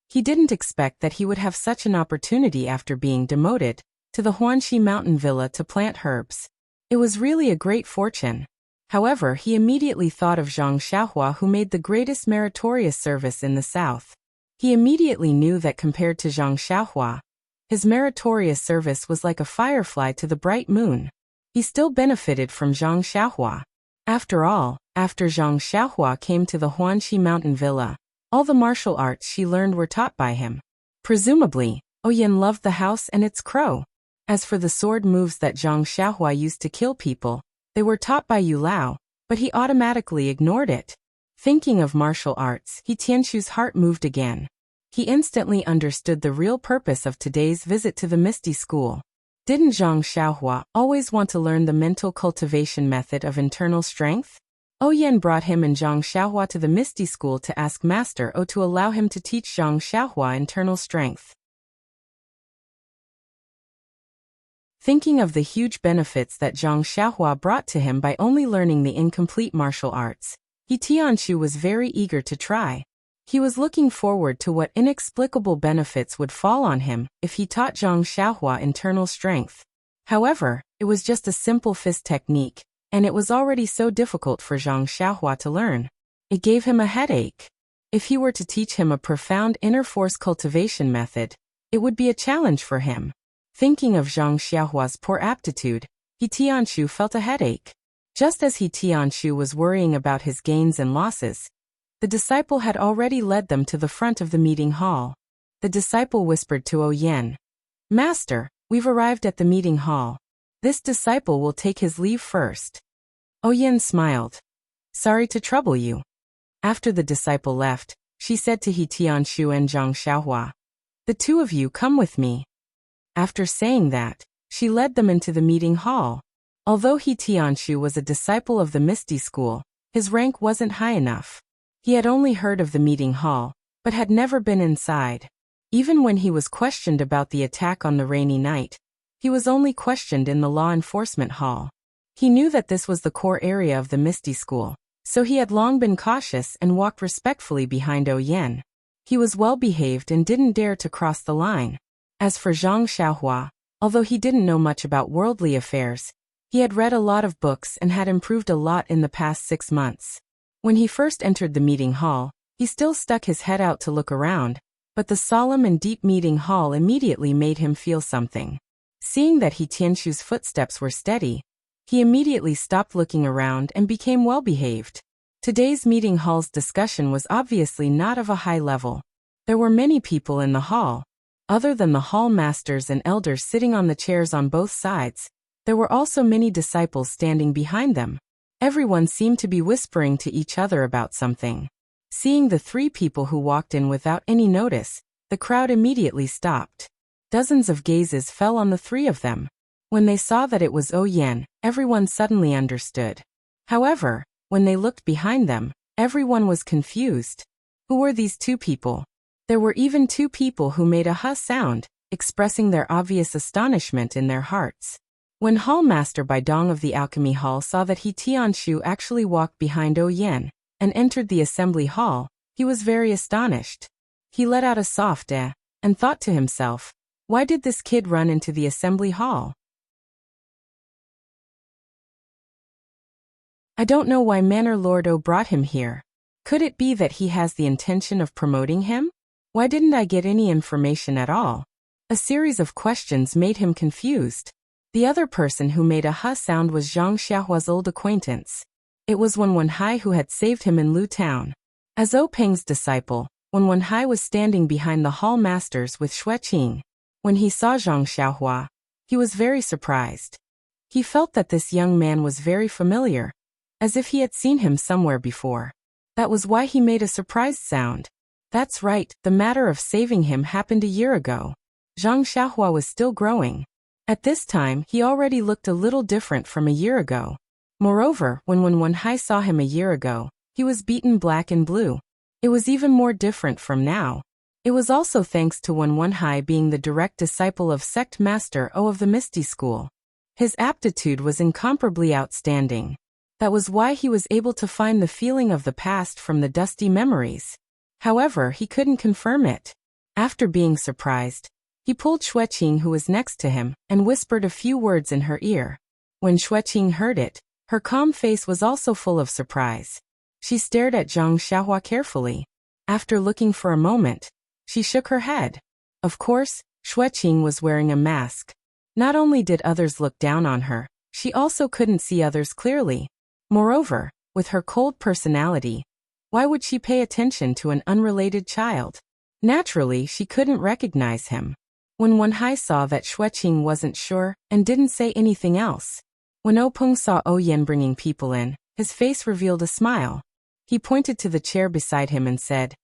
He didn't expect that he would have such an opportunity after being demoted to the Huanxi Mountain Villa to plant herbs. It was really a great fortune. However, he immediately thought of Zhang Xiaohua, who made the greatest meritorious service in the south. He immediately knew that compared to Zhang Xiaohua, his meritorious service was like a firefly to the bright moon. He still benefited from Zhang Xiaohua. After all, after Zhang Xiaohua came to the Huanxi Mountain Villa, all the martial arts she learned were taught by him. Presumably, Yin loved the house and its crow. As for the sword moves that Zhang Xiaohua used to kill people, they were taught by Yu Lao, but he automatically ignored it. Thinking of martial arts, He Tianshu's heart moved again. He instantly understood the real purpose of today's visit to the Misty School. Didn't Zhang Xiaohua always want to learn the mental cultivation method of internal strength? Yin brought him and Zhang Xiaohua to the Misty School to ask Master O to allow him to teach Zhang Xiaohua internal strength. Thinking of the huge benefits that Zhang Xiaohua brought to him by only learning the incomplete martial arts, He Tianshu was very eager to try. He was looking forward to what inexplicable benefits would fall on him if he taught Zhang Xiaohua internal strength. However, it was just a simple fist technique, and it was already so difficult for Zhang Xiaohua to learn. It gave him a headache. If he were to teach him a profound inner force cultivation method, it would be a challenge for him. Thinking of Zhang Xiaohua's poor aptitude, He Tianshu felt a headache. Just as He Tianshu was worrying about his gains and losses, The disciple had already led them to the front of the meeting hall. The disciple whispered to Oyen, "Master, we've arrived at the meeting hall. This disciple will take his leave first." Oyen smiled. "Sorry to trouble you." After the disciple left, she said to He Tianshu and Zhang Xiaohua, "The two of you come with me." After saying that, she led them into the meeting hall. Although He Tianshu was a disciple of the Misty School, his rank wasn't high enough. He had only heard of the meeting hall, but had never been inside. Even when he was questioned about the attack on the rainy night, he was only questioned in the law enforcement hall. He knew that this was the core area of the Misty School, so he had long been cautious and walked respectfully behind Oyen. He was well behaved and didn't dare to cross the line. As for Zhang Xiaohua, although he didn't know much about worldly affairs, he had read a lot of books and had improved a lot in the past 6 months. When he first entered the meeting hall, he still stuck his head out to look around, but the solemn and deep meeting hall immediately made him feel something. Seeing that He Tianshu's footsteps were steady, he immediately stopped looking around and became well behaved. Today's meeting hall's discussion was obviously not of a high level. There were many people in the hall. Other than the hall masters and elders sitting on the chairs on both sides, there were also many disciples standing behind them. Everyone seemed to be whispering to each other about something. Seeing the 3 people who walked in without any notice, the crowd immediately stopped. Dozens of gazes fell on the 3 of them. When they saw that it was Oyen, everyone suddenly understood. However, when they looked behind them, everyone was confused. Who were these 2 people? There were even 2 people who made a huh sound, expressing their obvious astonishment in their hearts. When Hallmaster Baidong of the Alchemy Hall saw that He Tianshu actually walked behind Oyen and entered the assembly hall, he was very astonished. He let out a soft eh, and thought to himself, why did this kid run into the assembly hall? I don't know why Manor Lord O brought him here. Could it be that he has the intention of promoting him? Why didn't I get any information at all? A series of questions made him confused. The other person who made a huh sound was Zhang Xiaohua's old acquaintance. It was Wen Wenhai who had saved him in Lu Town. As O Peng's disciple, Wen Wenhai was standing behind the hall masters with Xue Qing. When he saw Zhang Xiaohua, he was very surprised. He felt that this young man was very familiar, as if he had seen him somewhere before. That was why he made a surprised sound. That's right, the matter of saving him happened a year ago. Zhang Xiaohua was still growing. At this time, he already looked a little different from a year ago. Moreover, when Wen Wenhai saw him a year ago, he was beaten black and blue. It was even more different from now. It was also thanks to Wen Wenhai being the direct disciple of Sect Master O of the Misty School. His aptitude was incomparably outstanding. That was why he was able to find the feeling of the past from the dusty memories. However, he couldn't confirm it. After being surprised, he pulled Xue Qing, who was next to him, and whispered a few words in her ear. When Xue Qing heard it, her calm face was also full of surprise. She stared at Zhang Xiaohua carefully. After looking for a moment, she shook her head. Of course, Xue Qing was wearing a mask. Not only did others look down on her, she also couldn't see others clearly. Moreover, with her cold personality, why would she pay attention to an unrelated child? Naturally, she couldn't recognize him. When Wenhai saw that Xue Qing wasn't sure and didn't say anything else. When Openg saw Oyen bringing people in, his face revealed a smile. He pointed to the chair beside him and said,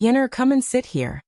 "Yener, come and sit here."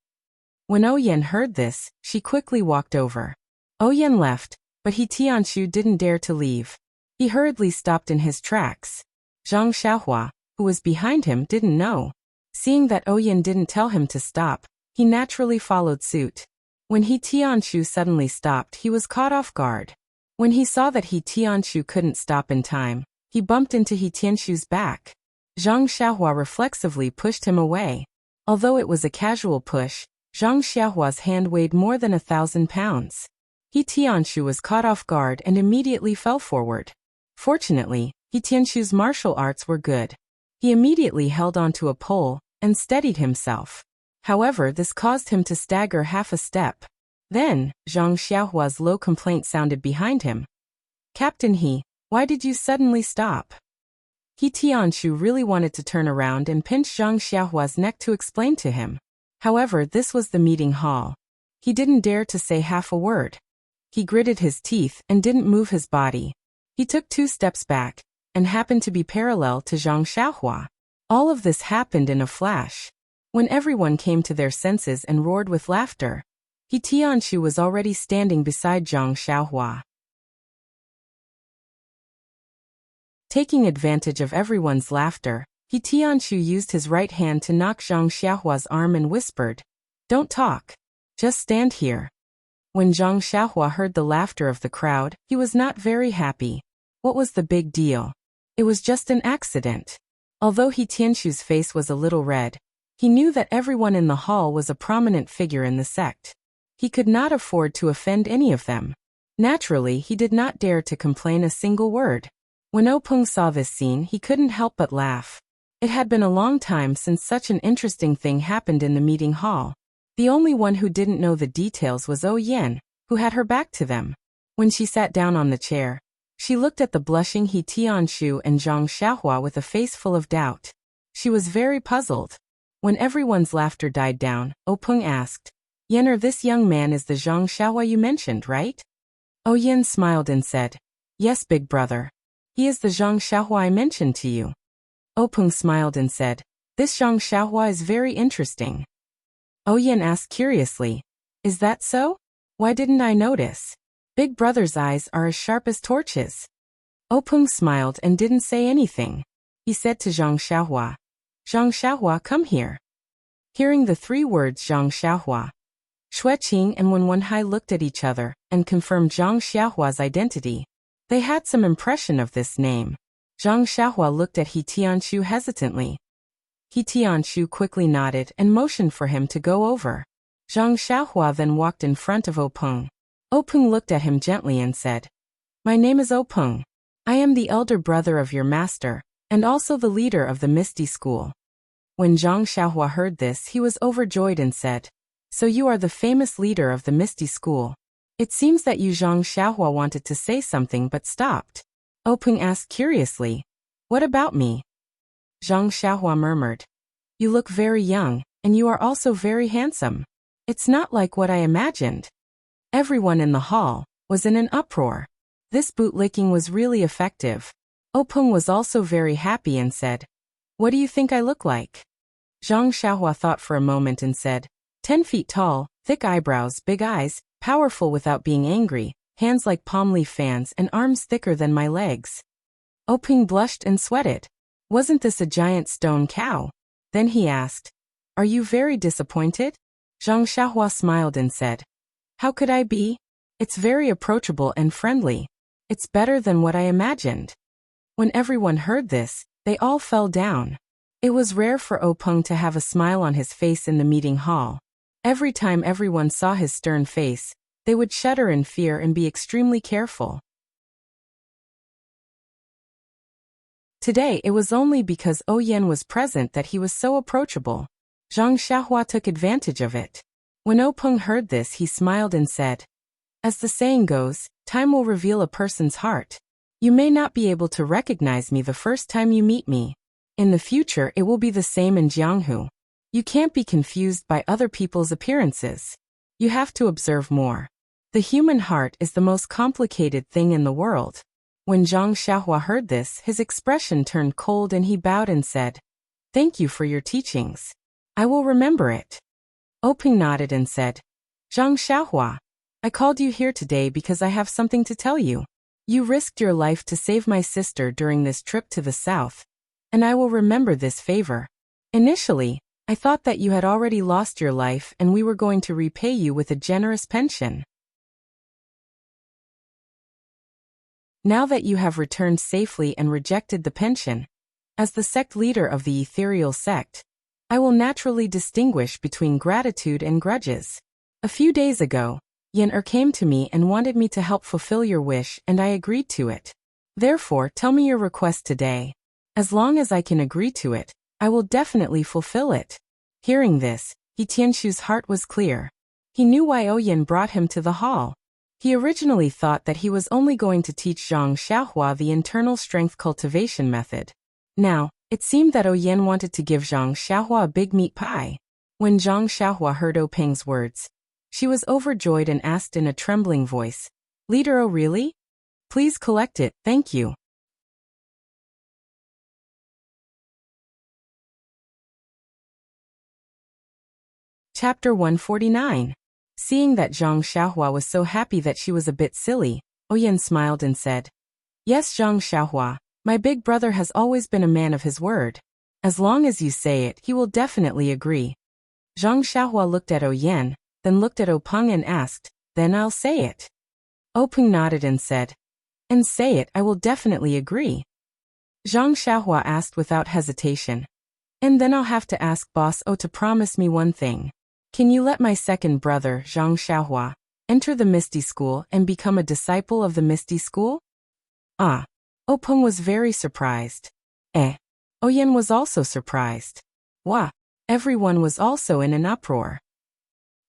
When Oyen heard this, she quickly walked over. Oyen left, but He Tianshu didn't dare to leave. He hurriedly stopped in his tracks. Zhang Xiaohua, who was behind him, didn't know. Seeing that Oyen didn't tell him to stop, he naturally followed suit. When He Tianshu suddenly stopped, he was caught off guard. When he saw that He Tianshu couldn't stop in time, he bumped into He Tianshu's back. Zhang Xiaohua reflexively pushed him away. Although it was a casual push, Zhang Xiaohua's hand weighed more than 1,000 pounds. He Tianshu was caught off guard and immediately fell forward. Fortunately, He Tianshu's martial arts were good. He immediately held onto a pole and steadied himself. However, this caused him to stagger half a step. Then, Zhang Xiaohua's low complaint sounded behind him. "Captain He, why did you suddenly stop?" He Tianshu really wanted to turn around and pinch Zhang Xiaohua's neck to explain to him. However, this was the meeting hall. He didn't dare to say half a word. He gritted his teeth and didn't move his body. He took 2 steps back and happened to be parallel to Zhang Xiaohua. All of this happened in a flash. When everyone came to their senses and roared with laughter, He Tianshu was already standing beside Zhang Xiaohua. Taking advantage of everyone's laughter, He Tianshu used his right hand to knock Zhang Xiaohua's arm and whispered, "Don't talk. Just stand here." When Zhang Xiaohua heard the laughter of the crowd, he was not very happy. What was the big deal? It was just an accident. Although He Tianshu's face was a little red, he knew that everyone in the hall was a prominent figure in the sect. He could not afford to offend any of them. Naturally, he did not dare to complain a single word. When Openg saw this scene, he couldn't help but laugh. It had been a long time since such an interesting thing happened in the meeting hall. The only one who didn't know the details was Yen, who had her back to them. When she sat down on the chair, she looked at the blushing He Tianshu and Zhang Xiaohua with a face full of doubt. She was very puzzled. When everyone's laughter died down, Openg asked, "Yener, this young man is the Zhang Xiaohua you mentioned, right?" Yen smiled and said, "Yes, big brother. He is the Zhang Xiaohua I mentioned to you." Openg smiled and said, "This Zhang Xiaohua is very interesting." Yen asked curiously, "Is that so? Why didn't I notice? Big brother's eyes are as sharp as torches." Openg smiled and didn't say anything. He said to Zhang Xiaohua, "Zhang Xiaohua, come here." Hearing the 3 words Zhang Xiaohua, Xueqing and Wenwenhai looked at each other and confirmed Zhang Xiaohua's identity. They had some impression of this name. Zhang Xiaohua looked at He Tianshu hesitantly. He Tianshu quickly nodded and motioned for him to go over. Zhang Xiaohua then walked in front of Openg. Openg looked at him gently and said, "My name is Openg. I am the elder brother of your master, and also the leader of the Misty School." When Zhang Xiaohua heard this, he was overjoyed and said, "So you are the famous leader of the Misty School." It seems that you Zhang Xiaohua wanted to say something but stopped. Openg asked curiously, "What about me?" Zhang Xiaohua murmured, "You look very young, and you are also very handsome. It's not like what I imagined." Everyone in the hall was in an uproar. This bootlicking was really effective. Openg was also very happy and said, "What do you think I look like?" Zhang Xiaohua thought for a moment and said, 10 feet tall, thick eyebrows, big eyes, powerful without being angry, hands like palm leaf fans and arms thicker than my legs. Openg blushed and sweated. Wasn't this a giant stone cow? Then he asked, "Are you very disappointed?" Zhang Xiaohua smiled and said, "How could I be? It's very approachable and friendly. It's better than what I imagined." When everyone heard this, they all fell down. It was rare for Openg to have a smile on his face in the meeting hall. Every time everyone saw his stern face, they would shudder in fear and be extremely careful. Today it was only because Yen was present that he was so approachable. Zhang Xiaohua took advantage of it. When Openg heard this, he smiled and said, "As the saying goes, time will reveal a person's heart. You may not be able to recognize me the first time you meet me. In the future it will be the same in Jianghu. You can't be confused by other people's appearances. You have to observe more. The human heart is the most complicated thing in the world." When Zhang Xiaohua heard this, his expression turned cold and he bowed and said, "Thank you for your teachings. I will remember it." Openg nodded and said, "Zhang Xiaohua, I called you here today because I have something to tell you. You risked your life to save my sister during this trip to the south, and I will remember this favor. Initially, I thought that you had already lost your life and we were going to repay you with a generous pension. Now that you have returned safely and rejected the pension, as the sect leader of the ethereal sect, I will naturally distinguish between gratitude and grudges. A few days ago, Yen came to me and wanted me to help fulfill your wish, and I agreed to it. Therefore, tell me your request today. As long as I can agree to it, I will definitely fulfill it." Hearing this, He Tianshu's heart was clear. He knew why Yen brought him to the hall. He originally thought that he was only going to teach Zhang Xiaohua the internal strength cultivation method. Now, it seemed that Oyen wanted to give Zhang Xiaohua a big meat pie. When Zhang Xiaohua heard O Peng's words, she was overjoyed and asked in a trembling voice, "Leader O, really? Please collect it, thank you." Chapter 149. Seeing that Zhang Xiaohua was so happy that she was a bit silly, Oyen smiled and said, "Yes, Zhang Xiaohua, my big brother has always been a man of his word. As long as you say it, he will definitely agree." Zhang Xiaohua looked at Oyen, then looked at O Peng and asked, "Then I'll say it." O Peng nodded and said, "And say it, I will definitely agree." Zhang Xiaohua asked without hesitation, "And then I'll have to ask Boss O to promise me one thing. Can you let my second brother, Zhang Xiaohua, enter the Misty School and become a disciple of the Misty School?" Ah. O Peng was very surprised. Oyen was also surprised. Wah. Everyone was also in an uproar.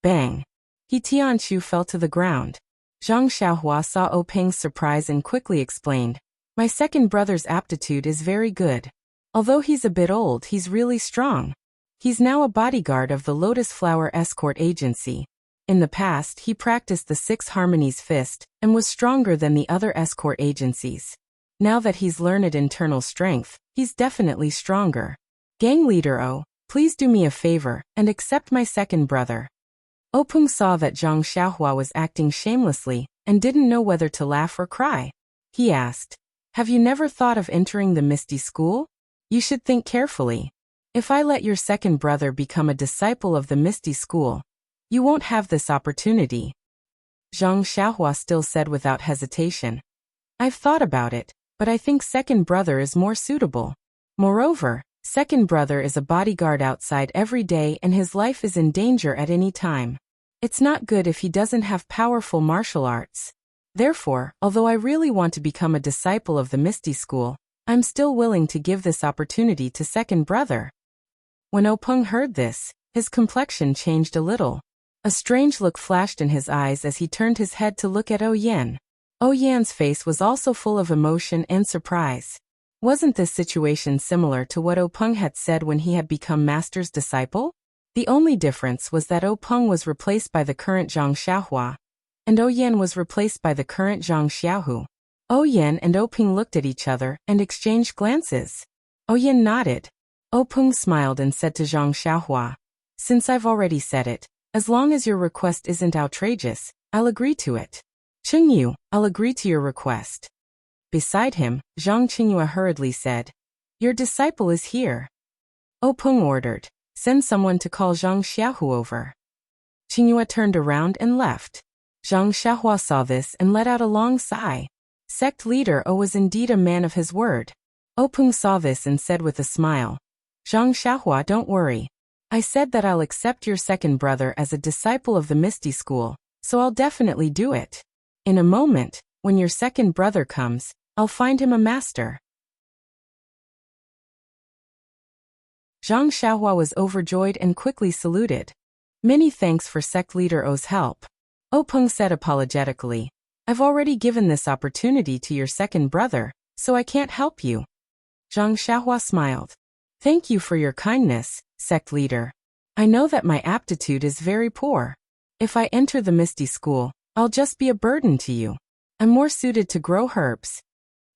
Bang. He Tianqiu fell to the ground. Zhang Xiaohua saw O Peng's surprise and quickly explained, "My second brother's aptitude is very good. Although he's a bit old, he's really strong. He's now a bodyguard of the Lotus Flower Escort Agency. In the past, he practiced the Six Harmonies Fist and was stronger than the other escort agencies. Now that he's learned internal strength, he's definitely stronger. Gang leader O, please do me a favor and accept my second brother." O Peng saw that Zhang Xiaohua was acting shamelessly and didn't know whether to laugh or cry. He asked, "Have you never thought of entering the Misty School? You should think carefully. If I let your second brother become a disciple of the Misty School, you won't have this opportunity." Zhang Xiaohua still said without hesitation, "I've thought about it, but I think second brother is more suitable. Moreover, second brother is a bodyguard outside every day and his life is in danger at any time. It's not good if he doesn't have powerful martial arts. Therefore, although I really want to become a disciple of the Misty School, I'm still willing to give this opportunity to second brother." When O Peng heard this, his complexion changed a little. A strange look flashed in his eyes as he turned his head to look at Oyen. Oyen's face was also full of emotion and surprise. Wasn't this situation similar to what O Peng had said when he had become Master's disciple? The only difference was that O Peng was replaced by the current Zhang Xiaohua, and Oyen was replaced by the current Zhang Xiaohu. Oyen and O Peng looked at each other and exchanged glances. Oyen nodded. O Peng smiled and said to Zhang Xiaohua, "Since I've already said it, as long as your request isn't outrageous, I'll agree to it." "Qingyu, I'll agree to your request." Beside him, Zhang Qingyue hurriedly said, "Your disciple is here." O Peng ordered, "Send someone to call Zhang Xiaohu over." Qingyue turned around and left. Zhang Xiaohua saw this and let out a long sigh. Sect leader O was indeed a man of his word. O Peng saw this and said with a smile, "Zhang Xiaohua, don't worry. I said that I'll accept your second brother as a disciple of the Misty School, so I'll definitely do it. In a moment, when your second brother comes, I'll find him a master." Zhang Xiaohua was overjoyed and quickly saluted. "Many thanks for sect leader O's help." O Peng said apologetically, "I've already given this opportunity to your second brother, so I can't help you." Zhang Xiaohua smiled. "Thank you for your kindness, sect leader. I know that my aptitude is very poor. If I enter the Misty School, I'll just be a burden to you. I'm more suited to grow herbs."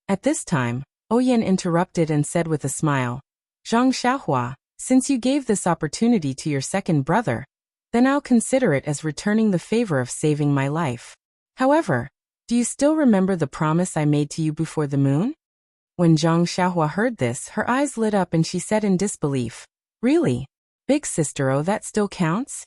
At this time, Oyen interrupted and said with a smile, "Zhang Xiaohua, since you gave this opportunity to your second brother, then I'll consider it as returning the favor of saving my life. However, do you still remember the promise I made to you before the moon?" When Zhang Xiaohua heard this, her eyes lit up and she said in disbelief, "Really? Big sister O, that still counts?"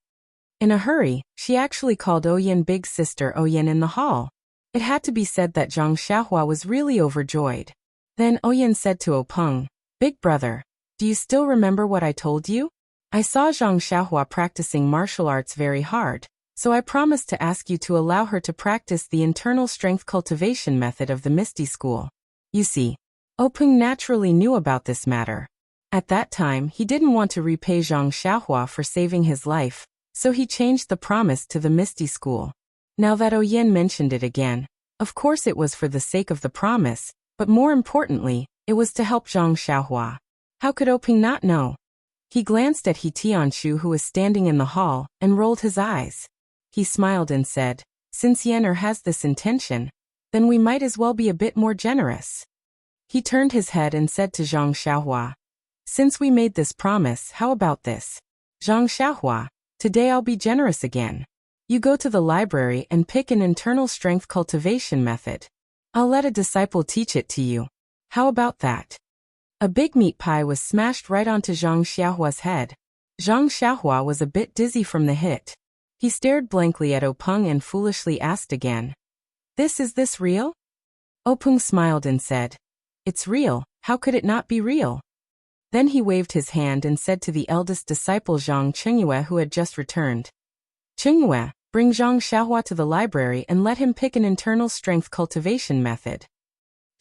In a hurry, she actually called Oyen big sister Oyen in the hall. It had to be said that Zhang Xiaohua was really overjoyed. Then Oyen said to O Peng, "Big brother, do you still remember what I told you? I saw Zhang Xiaohua practicing martial arts very hard, so I promised to ask you to allow her to practice the internal strength cultivation method of the Misty School." You see, O Peng naturally knew about this matter. At that time, he didn't want to repay Zhang Xiaohua for saving his life, so he changed the promise to the Misty School. Now that Oyen mentioned it again, of course it was for the sake of the promise, but more importantly, It was to help Zhang Xiaohua. How could Oping not know? He glanced at He Tianshu, who was standing in the hall, and rolled his eyes. He smiled and said, "Since Yen'er has this intention, then we might as well be a bit more generous." He turned his head and said to Zhang Xiaohua, "Since we made this promise, how about this? Zhang Xiaohua, today I'll be generous again. You go to the library and pick an internal strength cultivation method. I'll let a disciple teach it to you. How about that?" A big meat pie was smashed right onto Zhang Xiaohua's head. Zhang Xiaohua was a bit dizzy from the hit. He stared blankly at Openg and foolishly asked again, Is this real?" Openg smiled and said, "It's real, how could it not be real?" Then he waved his hand and said to the eldest disciple Zhang Qingyue, who had just returned, "Qingyue, bring Zhang Xiaohua to the library and let him pick an internal strength cultivation method."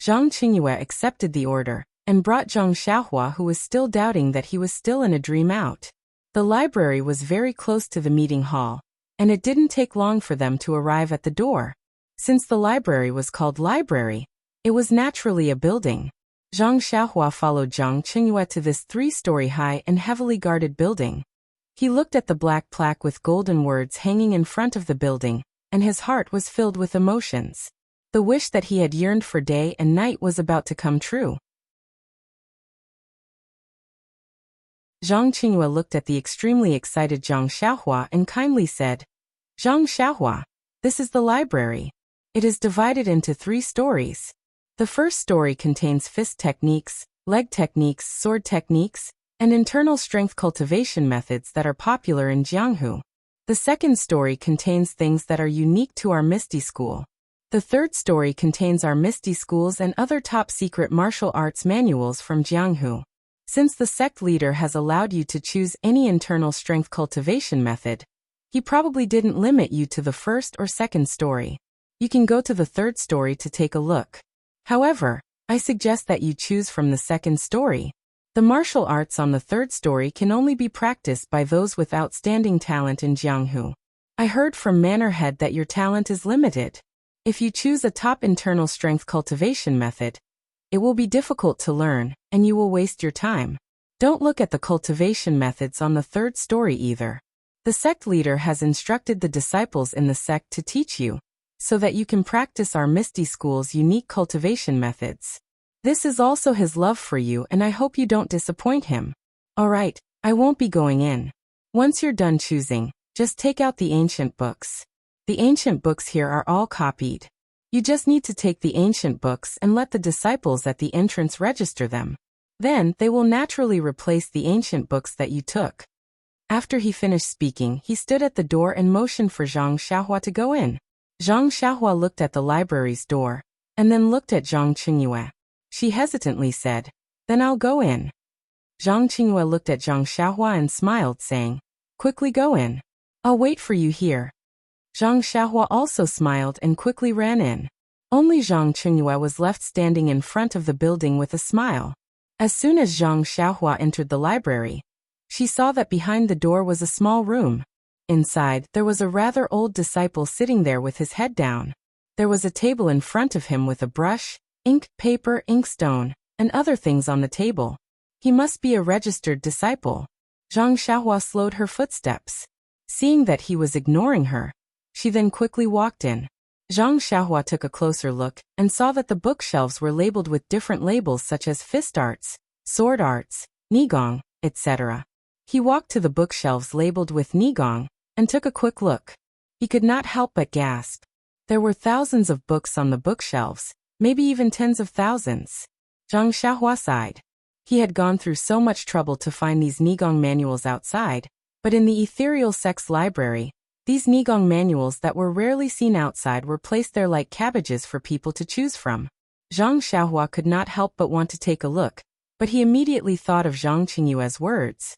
Zhang Qingyue accepted the order and brought Zhang Xiaohua, who was still doubting that he was still in a dream, out. The library was very close to the meeting hall, and it didn't take long for them to arrive at the door. Since the library was called library, it was naturally a building. Zhang Xiaohua followed Zhang Qingyue to this 3-story high and heavily guarded building. He looked at the black plaque with golden words hanging in front of the building, and his heart was filled with emotions. The wish that he had yearned for day and night was about to come true. Zhang Qingyue looked at the extremely excited Zhang Xiaohua and kindly said, "Zhang Xiaohua, this is the library. It is divided into 3 stories. The first story contains fist techniques, leg techniques, sword techniques, and internal strength cultivation methods that are popular in Jianghu. The second story contains things that are unique to our Misty School. The third story contains our Misty Schools and other top-secret martial arts manuals from Jianghu. Since the sect leader has allowed you to choose any internal strength cultivation method, he probably didn't limit you to the first or second story. You can go to the third story to take a look. However, I suggest that you choose from the second story. The martial arts on the third story can only be practiced by those with outstanding talent in Jianghu. I heard from Manor Head that your talent is limited. If you choose a top internal strength cultivation method, it will be difficult to learn, and you will waste your time. Don't look at the cultivation methods on the third story either. The sect leader has instructed the disciples in the sect to teach you, so that you can practice our Misty School's unique cultivation methods. This is also his love for you, and I hope you don't disappoint him. Alright, I won't be going in. Once you're done choosing, just take out the ancient books. The ancient books here are all copied. You just need to take the ancient books and let the disciples at the entrance register them. Then, they will naturally replace the ancient books that you took." After he finished speaking, he stood at the door and motioned for Zhang Xiaohua to go in. Zhang Xiaohua looked at the library's door, and then looked at Zhang Qingyue. She hesitantly said, "Then I'll go in." Zhang Qingyue looked at Zhang Xiaohua and smiled, saying, "Quickly go in. I'll wait for you here." Zhang Xiaohua also smiled and quickly ran in. Only Zhang Qingyue was left standing in front of the building with a smile. As soon as Zhang Xiaohua entered the library, she saw that behind the door was a small room. Inside, there was a rather old disciple sitting there with his head down. There was a table in front of him with a brush, ink, paper, inkstone, and other things on the table. He must be a registered disciple. Zhang Xiaohua slowed her footsteps. Seeing that he was ignoring her, she then quickly walked in. Zhang Xiaohua took a closer look and saw that the bookshelves were labeled with different labels such as fist arts, sword arts, nigong, etc. He walked to the bookshelves labeled with nigong and took a quick look. He could not help but gasp. There were thousands of books on the bookshelves, maybe even tens of thousands. Zhang Xiaohua sighed. He had gone through so much trouble to find these nigong manuals outside, but in the ethereal sect's library, these nigong manuals that were rarely seen outside were placed there like cabbages for people to choose from. Zhang Xiaohua could not help but want to take a look, but he immediately thought of Zhang Qingyue's words.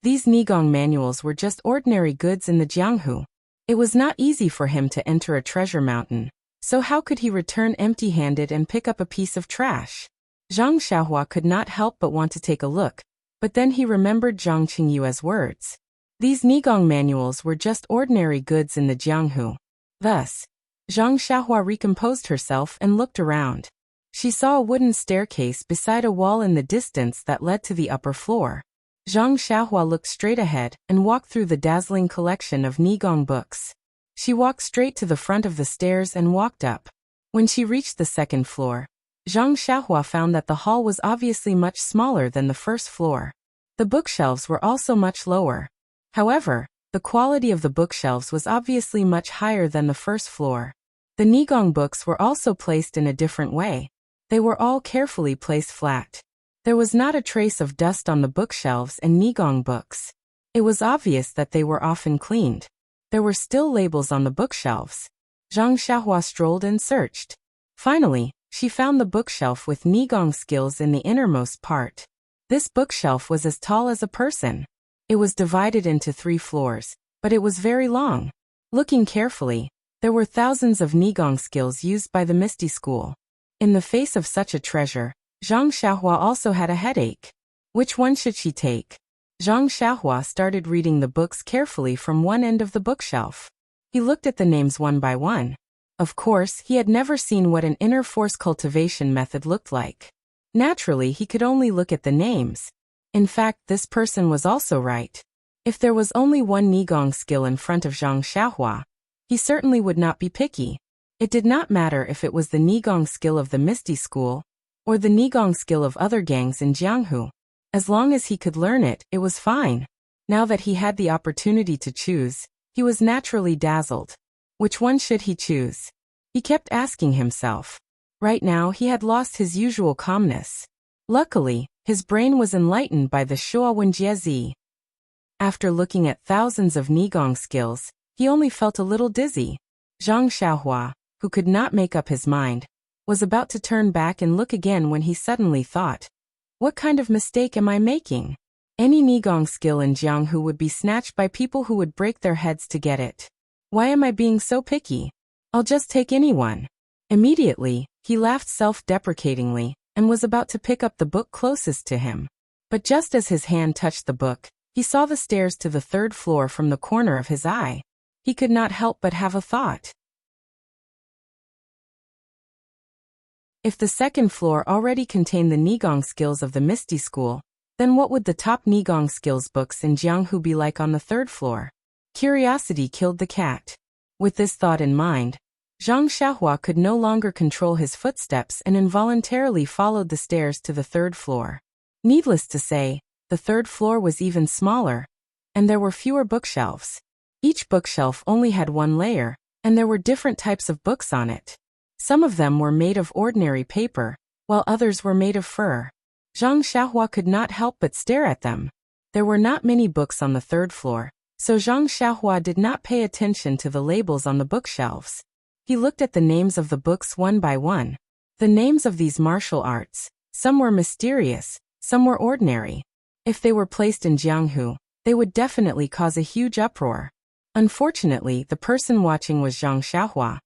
These nigong manuals were just ordinary goods in the Jianghu. It was not easy for him to enter a treasure mountain, so how could he return empty-handed and pick up a piece of trash? Zhang Xiaohua could not help but want to take a look, but then he remembered Zhang Qingyue's words. These nigong manuals were just ordinary goods in the Jianghu. Thus, Zhang Xiaohua recomposed herself and looked around. She saw a wooden staircase beside a wall in the distance that led to the upper floor. Zhang Xiaohua looked straight ahead and walked through the dazzling collection of Nigong books. She walked straight to the front of the stairs and walked up. When she reached the second floor, Zhang Xiaohua found that the hall was obviously much smaller than the first floor. The bookshelves were also much lower. However, the quality of the bookshelves was obviously much higher than the first floor. The Nigong books were also placed in a different way. They were all carefully placed flat. There was not a trace of dust on the bookshelves and Nigong books. It was obvious that they were often cleaned. There were still labels on the bookshelves. Zhang Xiaohua strolled and searched. Finally, she found the bookshelf with Nigong skills in the innermost part. This bookshelf was as tall as a person. It was divided into 3 floors, but it was very long. Looking carefully, there were thousands of Nigong skills used by the Misty School. In the face of such a treasure, Zhang Xiaohua also had a headache. Which one should she take? Zhang Xiaohua started reading the books carefully from one end of the bookshelf. He looked at the names one by one. Of course, he had never seen what an inner force cultivation method looked like. Naturally, he could only look at the names. In fact, this person was also right. If there was only one Nigong skill in front of Zhang Xiaohua, he certainly would not be picky. It did not matter if it was the Nigong skill of the Misty School, or the Nigong skill of other gangs in Jianghu. As long as he could learn it, it was fine. Now that he had the opportunity to choose, he was naturally dazzled. Which one should he choose? He kept asking himself. Right now he had lost his usual calmness. Luckily, his brain was enlightened by the Shuo Wenjie. After looking at thousands of Nigong skills, he only felt a little dizzy. Zhang Xiaohua, who could not make up his mind, was about to turn back and look again when he suddenly thought, what kind of mistake am I making? Any Nigong skill in Jianghu would be snatched by people who would break their heads to get it. Why am I being so picky? I'll just take anyone. Immediately, he laughed self-deprecatingly and was about to pick up the book closest to him. But just as his hand touched the book, he saw the stairs to the 3rd floor from the corner of his eye. He could not help but have a thought. If the 2nd floor already contained the Nigong skills of the Misty School, then what would the top Nigong skills books in Jianghu be like on the 3rd floor? Curiosity killed the cat. With this thought in mind, Zhang Xiaohua could no longer control his footsteps and involuntarily followed the stairs to the 3rd floor. Needless to say, the 3rd floor was even smaller, and there were fewer bookshelves. Each bookshelf only had 1 layer, and there were different types of books on it. Some of them were made of ordinary paper, while others were made of fur. Zhang Xiaohua could not help but stare at them. There were not many books on the 3rd floor, so Zhang Xiaohua did not pay attention to the labels on the bookshelves. He looked at the names of the books one by one. The names of these martial arts, some were mysterious, some were ordinary. If they were placed in Jianghu, they would definitely cause a huge uproar. Unfortunately, the person watching was Zhang Xiaohua,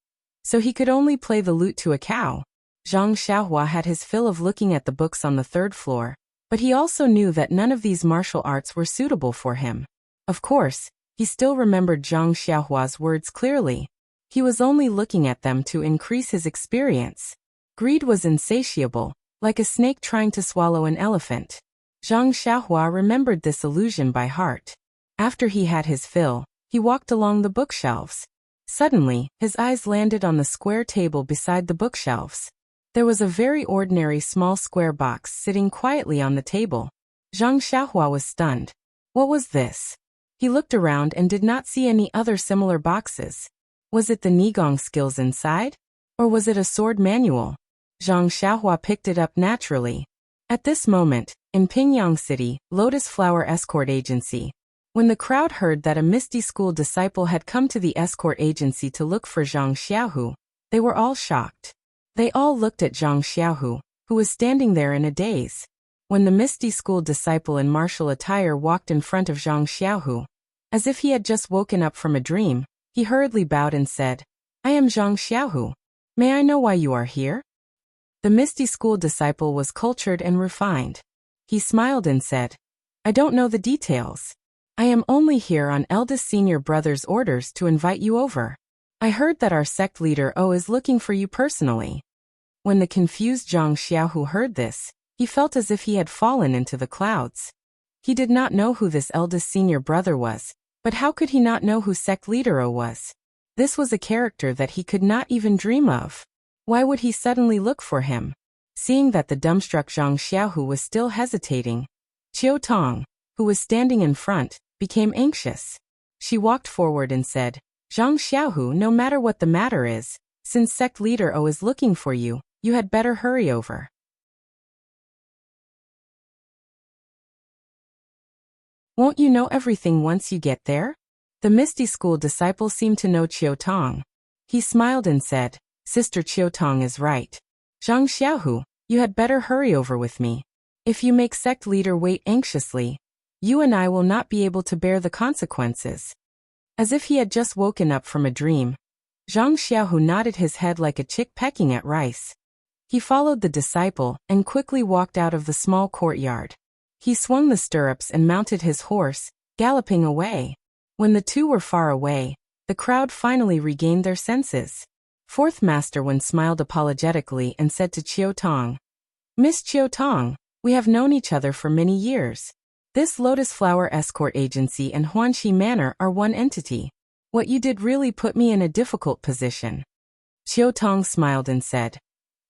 so he could only play the lute to a cow. Zhang Xiaohua had his fill of looking at the books on the 3rd floor, but he also knew that none of these martial arts were suitable for him. Of course, he still remembered Zhang Xiaohua's words clearly. He was only looking at them to increase his experience. Greed was insatiable, like a snake trying to swallow an elephant. Zhang Xiaohua remembered this illusion by heart. After he had his fill, he walked along the bookshelves. Suddenly, his eyes landed on the square table beside the bookshelves. There was a very ordinary small square box sitting quietly on the table. Zhang Xiaohua was stunned. What was this? He looked around and did not see any other similar boxes. Was it the Nigong skills inside? Or was it a sword manual? Zhang Xiaohua picked it up naturally. At this moment, in Pingyang City, Lotus Flower Escort Agency, when the crowd heard that a Misty School disciple had come to the escort agency to look for Zhang Xiaohu, they were all shocked. They all looked at Zhang Xiaohu, who was standing there in a daze. When the Misty School disciple in martial attire walked in front of Zhang Xiaohu, as if he had just woken up from a dream, he hurriedly bowed and said, I am Zhang Xiaohu. May I know why you are here? The Misty School disciple was cultured and refined. He smiled and said, I don't know the details. I am only here on eldest senior brother's orders to invite you over. I heard that our sect leader is looking for you personally. When the confused Zhang Xiaohu heard this, he felt as if he had fallen into the clouds. He did not know who this eldest senior brother was, but how could he not know who sect leader was? This was a character that he could not even dream of. Why would he suddenly look for him? Seeing that the dumbstruck Zhang Xiaohu was still hesitating, Qiu Tong, who was standing in front, became anxious. She walked forward and said, Zhang Xiaohu, no matter what the matter is, since sect leader is looking for you, you had better hurry over. Won't you know everything once you get there? The Misty School disciple seemed to know Qiu Tong. He smiled and said, Sister Qiu Tong is right. Zhang Xiaohu, you had better hurry over with me. If you make sect leader wait anxiously, you and I will not be able to bear the consequences. As if he had just woken up from a dream, Zhang Xiaohu nodded his head like a chick pecking at rice. He followed the disciple and quickly walked out of the small courtyard. He swung the stirrups and mounted his horse, galloping away. When the two were far away, the crowd finally regained their senses. Fourth Master Wen smiled apologetically and said to Qiu Tong, Miss Qiu Tong, we have known each other for many years. This Lotus Flower Escort Agency and Huanxi Manor are one entity. What you did really put me in a difficult position. Qiu Tong smiled and said,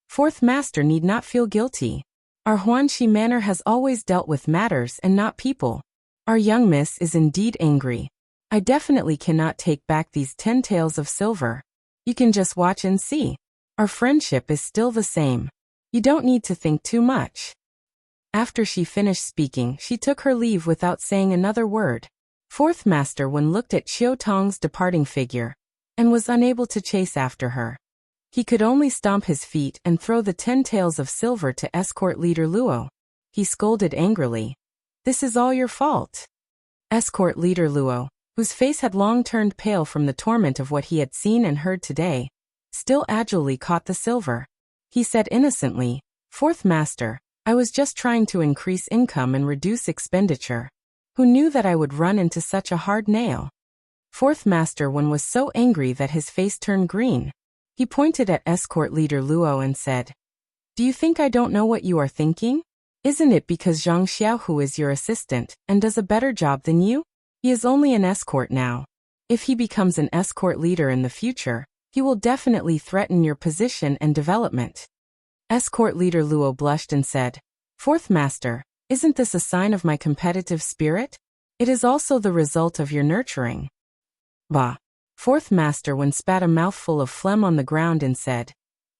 Fourth Master need not feel guilty. Our Huanxi Manor has always dealt with matters and not people. Our young miss is indeed angry. I definitely cannot take back these 10 taels of silver. You can just watch and see. Our friendship is still the same. You don't need to think too much. After she finished speaking, she took her leave without saying another word. Fourth Master Wen looked at Qiu Tong's departing figure and was unable to chase after her. He could only stomp his feet and throw the 10 taels of silver to escort leader Luo. He scolded angrily. This is all your fault. Escort leader Luo, whose face had long turned pale from the torment of what he had seen and heard today, still agilely caught the silver. He said innocently, Fourth Master, I was just trying to increase income and reduce expenditure. Who knew that I would run into such a hard nail? Fourth Master Wen was so angry that his face turned green. He pointed at escort leader Luo and said, Do you think I don't know what you are thinking? Isn't it because Zhang Xiaohu is your assistant and does a better job than you? He is only an escort now. If he becomes an escort leader in the future, he will definitely threaten your position and development. Escort leader Luo blushed and said, Fourth Master, isn't this a sign of my competitive spirit? It is also the result of your nurturing. Bah! Fourth Master Wen spat a mouthful of phlegm on the ground and said,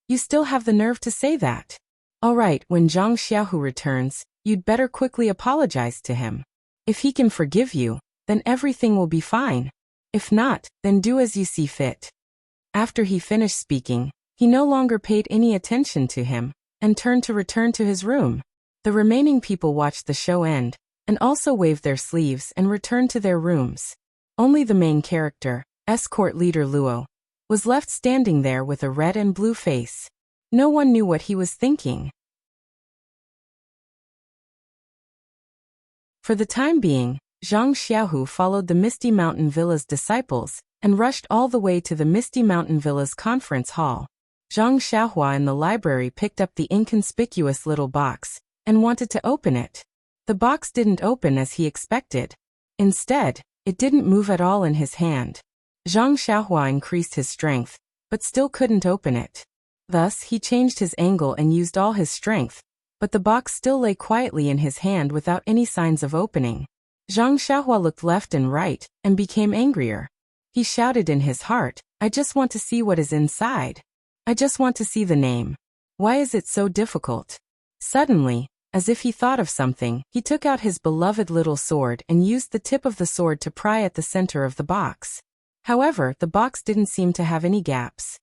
You still have the nerve to say that? All right, when Zhang Xiaohu returns, you'd better quickly apologize to him. If he can forgive you, then everything will be fine. If not, then do as you see fit. After he finished speaking, he no longer paid any attention to him and turned to return to his room. The remaining people watched the show end and also waved their sleeves and returned to their rooms. Only the main character, escort leader Luo, was left standing there with a red and blue face. No one knew what he was thinking. For the time being, Zhang Xiaohu followed the Misty Mountain Villa's disciples and rushed all the way to the Misty Mountain Villa's conference hall. Zhang Xiaohua in the library picked up the inconspicuous little box and wanted to open it. The box didn't open as he expected. Instead, it didn't move at all in his hand. Zhang Xiaohua increased his strength, but still couldn't open it. Thus, he changed his angle and used all his strength, but the box still lay quietly in his hand without any signs of opening. Zhang Xiaohua looked left and right and became angrier. He shouted in his heart, I just want to see what is inside. I just want to see the name. Why is it so difficult? Suddenly, as if he thought of something, he took out his beloved little sword and used the tip of the sword to pry at the center of the box. However, the box didn't seem to have any gaps.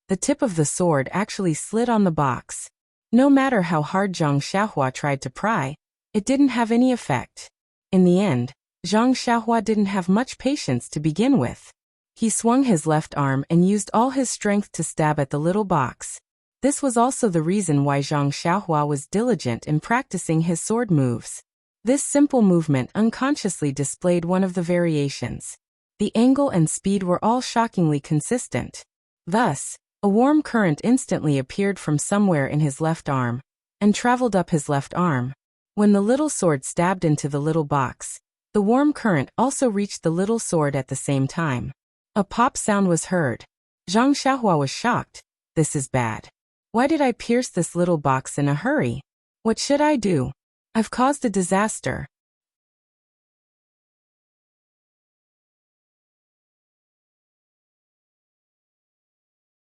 The tip of the sword actually slid on the box. No matter how hard Zhang Xiaohua tried to pry, it didn't have any effect. In the end, Zhang Xiaohua didn't have much patience to begin with. He swung his left arm and used all his strength to stab at the little box. This was also the reason why Zhang Xiaohua was diligent in practicing his sword moves. This simple movement unconsciously displayed one of the variations. The angle and speed were all shockingly consistent. Thus, a warm current instantly appeared from somewhere in his left arm and traveled up his left arm. When the little sword stabbed into the little box, the warm current also reached the little sword at the same time. A pop sound was heard. Zhang Xiaohua was shocked. This is bad. Why did I pierce this little box in a hurry? What should I do? I've caused a disaster.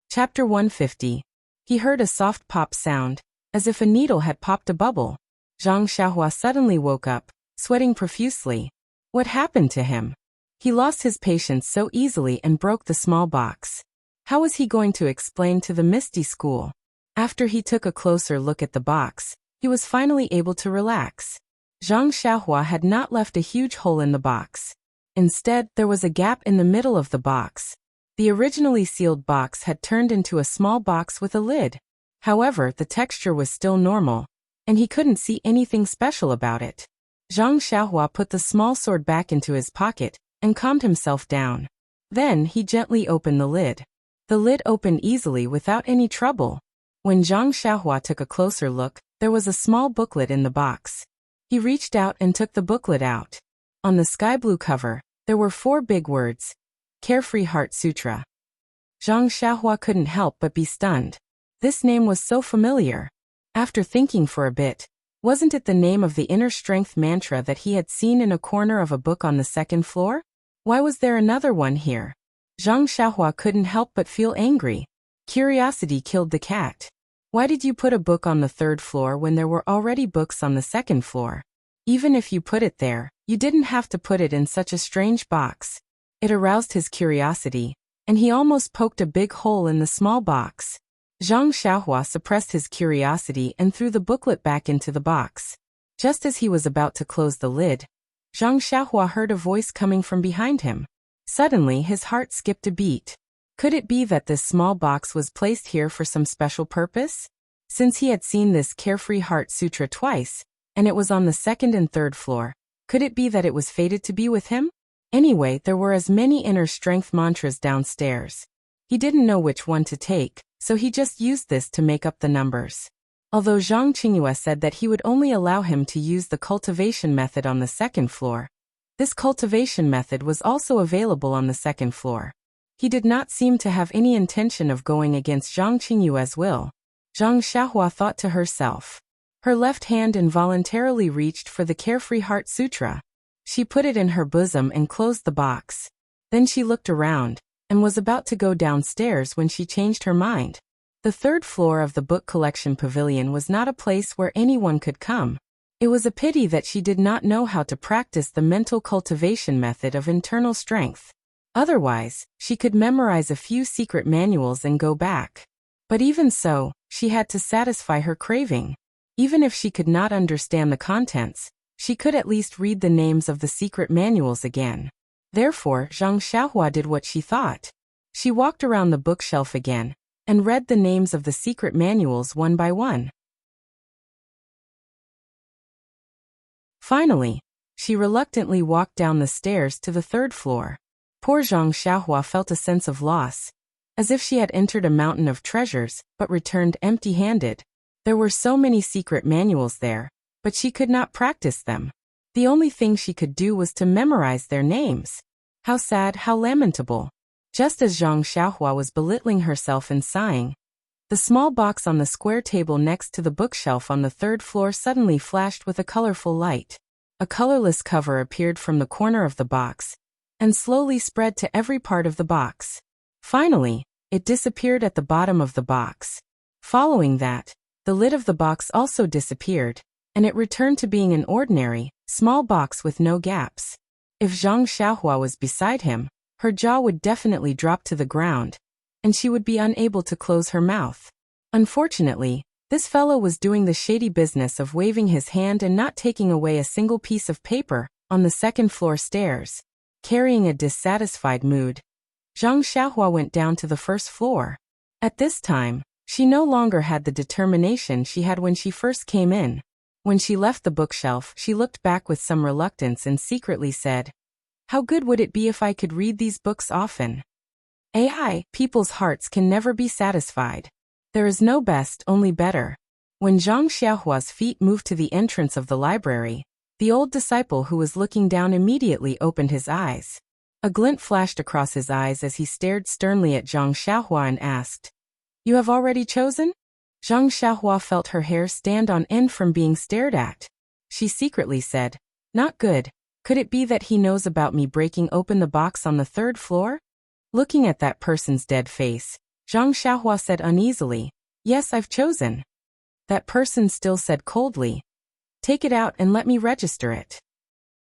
Chapter 150. He heard a soft pop sound, as if a needle had popped a bubble. Zhang Xiaohua suddenly woke up, sweating profusely. What happened to him? He lost his patience so easily and broke the small box. How was he going to explain to the Misty School? After he took a closer look at the box, he was finally able to relax. Zhang Xiaohua had not left a huge hole in the box. Instead, there was a gap in the middle of the box. The originally sealed box had turned into a small box with a lid. However, the texture was still normal, and he couldn't see anything special about it. Zhang Xiaohua put the small sword back into his pocket and calmed himself down. Then he gently opened the lid. The lid opened easily without any trouble. When Zhang Xiaohua took a closer look, there was a small booklet in the box. He reached out and took the booklet out. On the sky blue cover, there were 4 big words: Carefree Heart Sutra. Zhang Xiaohua couldn't help but be stunned. This name was so familiar. After thinking for a bit, wasn't it the name of the inner strength mantra that he had seen in a corner of a book on the 2nd floor? Why was there another one here? Zhang Xiaohua couldn't help but feel angry. Curiosity killed the cat. Why did you put a book on the 3rd floor when there were already books on the 2nd floor? Even if you put it there, you didn't have to put it in such a strange box. It aroused his curiosity, and he almost poked a big hole in the small box. Zhang Xiaohua suppressed his curiosity and threw the booklet back into the box. Just as he was about to close the lid, Zhang Xiaohua heard a voice coming from behind him. Suddenly, his heart skipped a beat. Could it be that this small box was placed here for some special purpose? Since he had seen this Carefree Heart Sutra twice, and it was on the 2nd and 3rd floor, could it be that it was fated to be with him? Anyway, there were as many inner strength mantras downstairs. He didn't know which one to take, so he just used this to make up the numbers. Although Zhang Qingyue said that he would only allow him to use the cultivation method on the 2nd floor, this cultivation method was also available on the 2nd floor. He did not seem to have any intention of going against Zhang Qingyue's will. Zhang Xiaohua thought to herself. Her left hand involuntarily reached for the Carefree Heart Sutra. She put it in her bosom and closed the box. Then she looked around, and was about to go downstairs when she changed her mind. The 3rd floor of the book collection pavilion was not a place where anyone could come. It was a pity that she did not know how to practice the mental cultivation method of internal strength. Otherwise, she could memorize a few secret manuals and go back. But even so, she had to satisfy her craving. Even if she could not understand the contents, she could at least read the names of the secret manuals again. Therefore, Zhang Xiaohua did what she thought. She walked around the bookshelf again, and read the names of the secret manuals one by one. Finally, she reluctantly walked down the stairs to the 3rd floor. Poor Zhang Xiaohua felt a sense of loss, as if she had entered a mountain of treasures but returned empty-handed. There were so many secret manuals there, but she could not practice them. The only thing she could do was to memorize their names. How sad, how lamentable. Just as Zhang Xiaohua was belittling herself and sighing, the small box on the square table next to the bookshelf on the 3rd floor suddenly flashed with a colorful light. A colorless cover appeared from the corner of the box, and slowly spread to every part of the box. Finally, it disappeared at the bottom of the box. Following that, the lid of the box also disappeared, and it returned to being an ordinary, small box with no gaps. If Zhang Xiaohua was beside him, her jaw would definitely drop to the ground, and she would be unable to close her mouth. Unfortunately, this fellow was doing the shady business of waving his hand and not taking away a single piece of paper on the 2nd floor stairs. Carrying a dissatisfied mood, Zhang Xiaohua went down to the 1st floor. At this time, she no longer had the determination she had when she first came in. When she left the bookshelf, she looked back with some reluctance and secretly said, "How good would it be if I could read these books often?" People's hearts can never be satisfied. There is no best, only better. When Zhang Xiaohua's feet moved to the entrance of the library, the old disciple who was looking down immediately opened his eyes. A glint flashed across his eyes as he stared sternly at Zhang Xiaohua and asked, "You have already chosen?" Zhang Xiaohua felt her hair stand on end from being stared at. She secretly said, "Not good. Could it be that he knows about me breaking open the box on the 3rd floor? Looking at that person's dead face, Zhang Xiaohua said uneasily, "Yes, I've chosen." That person still said coldly, "Take it out and let me register it."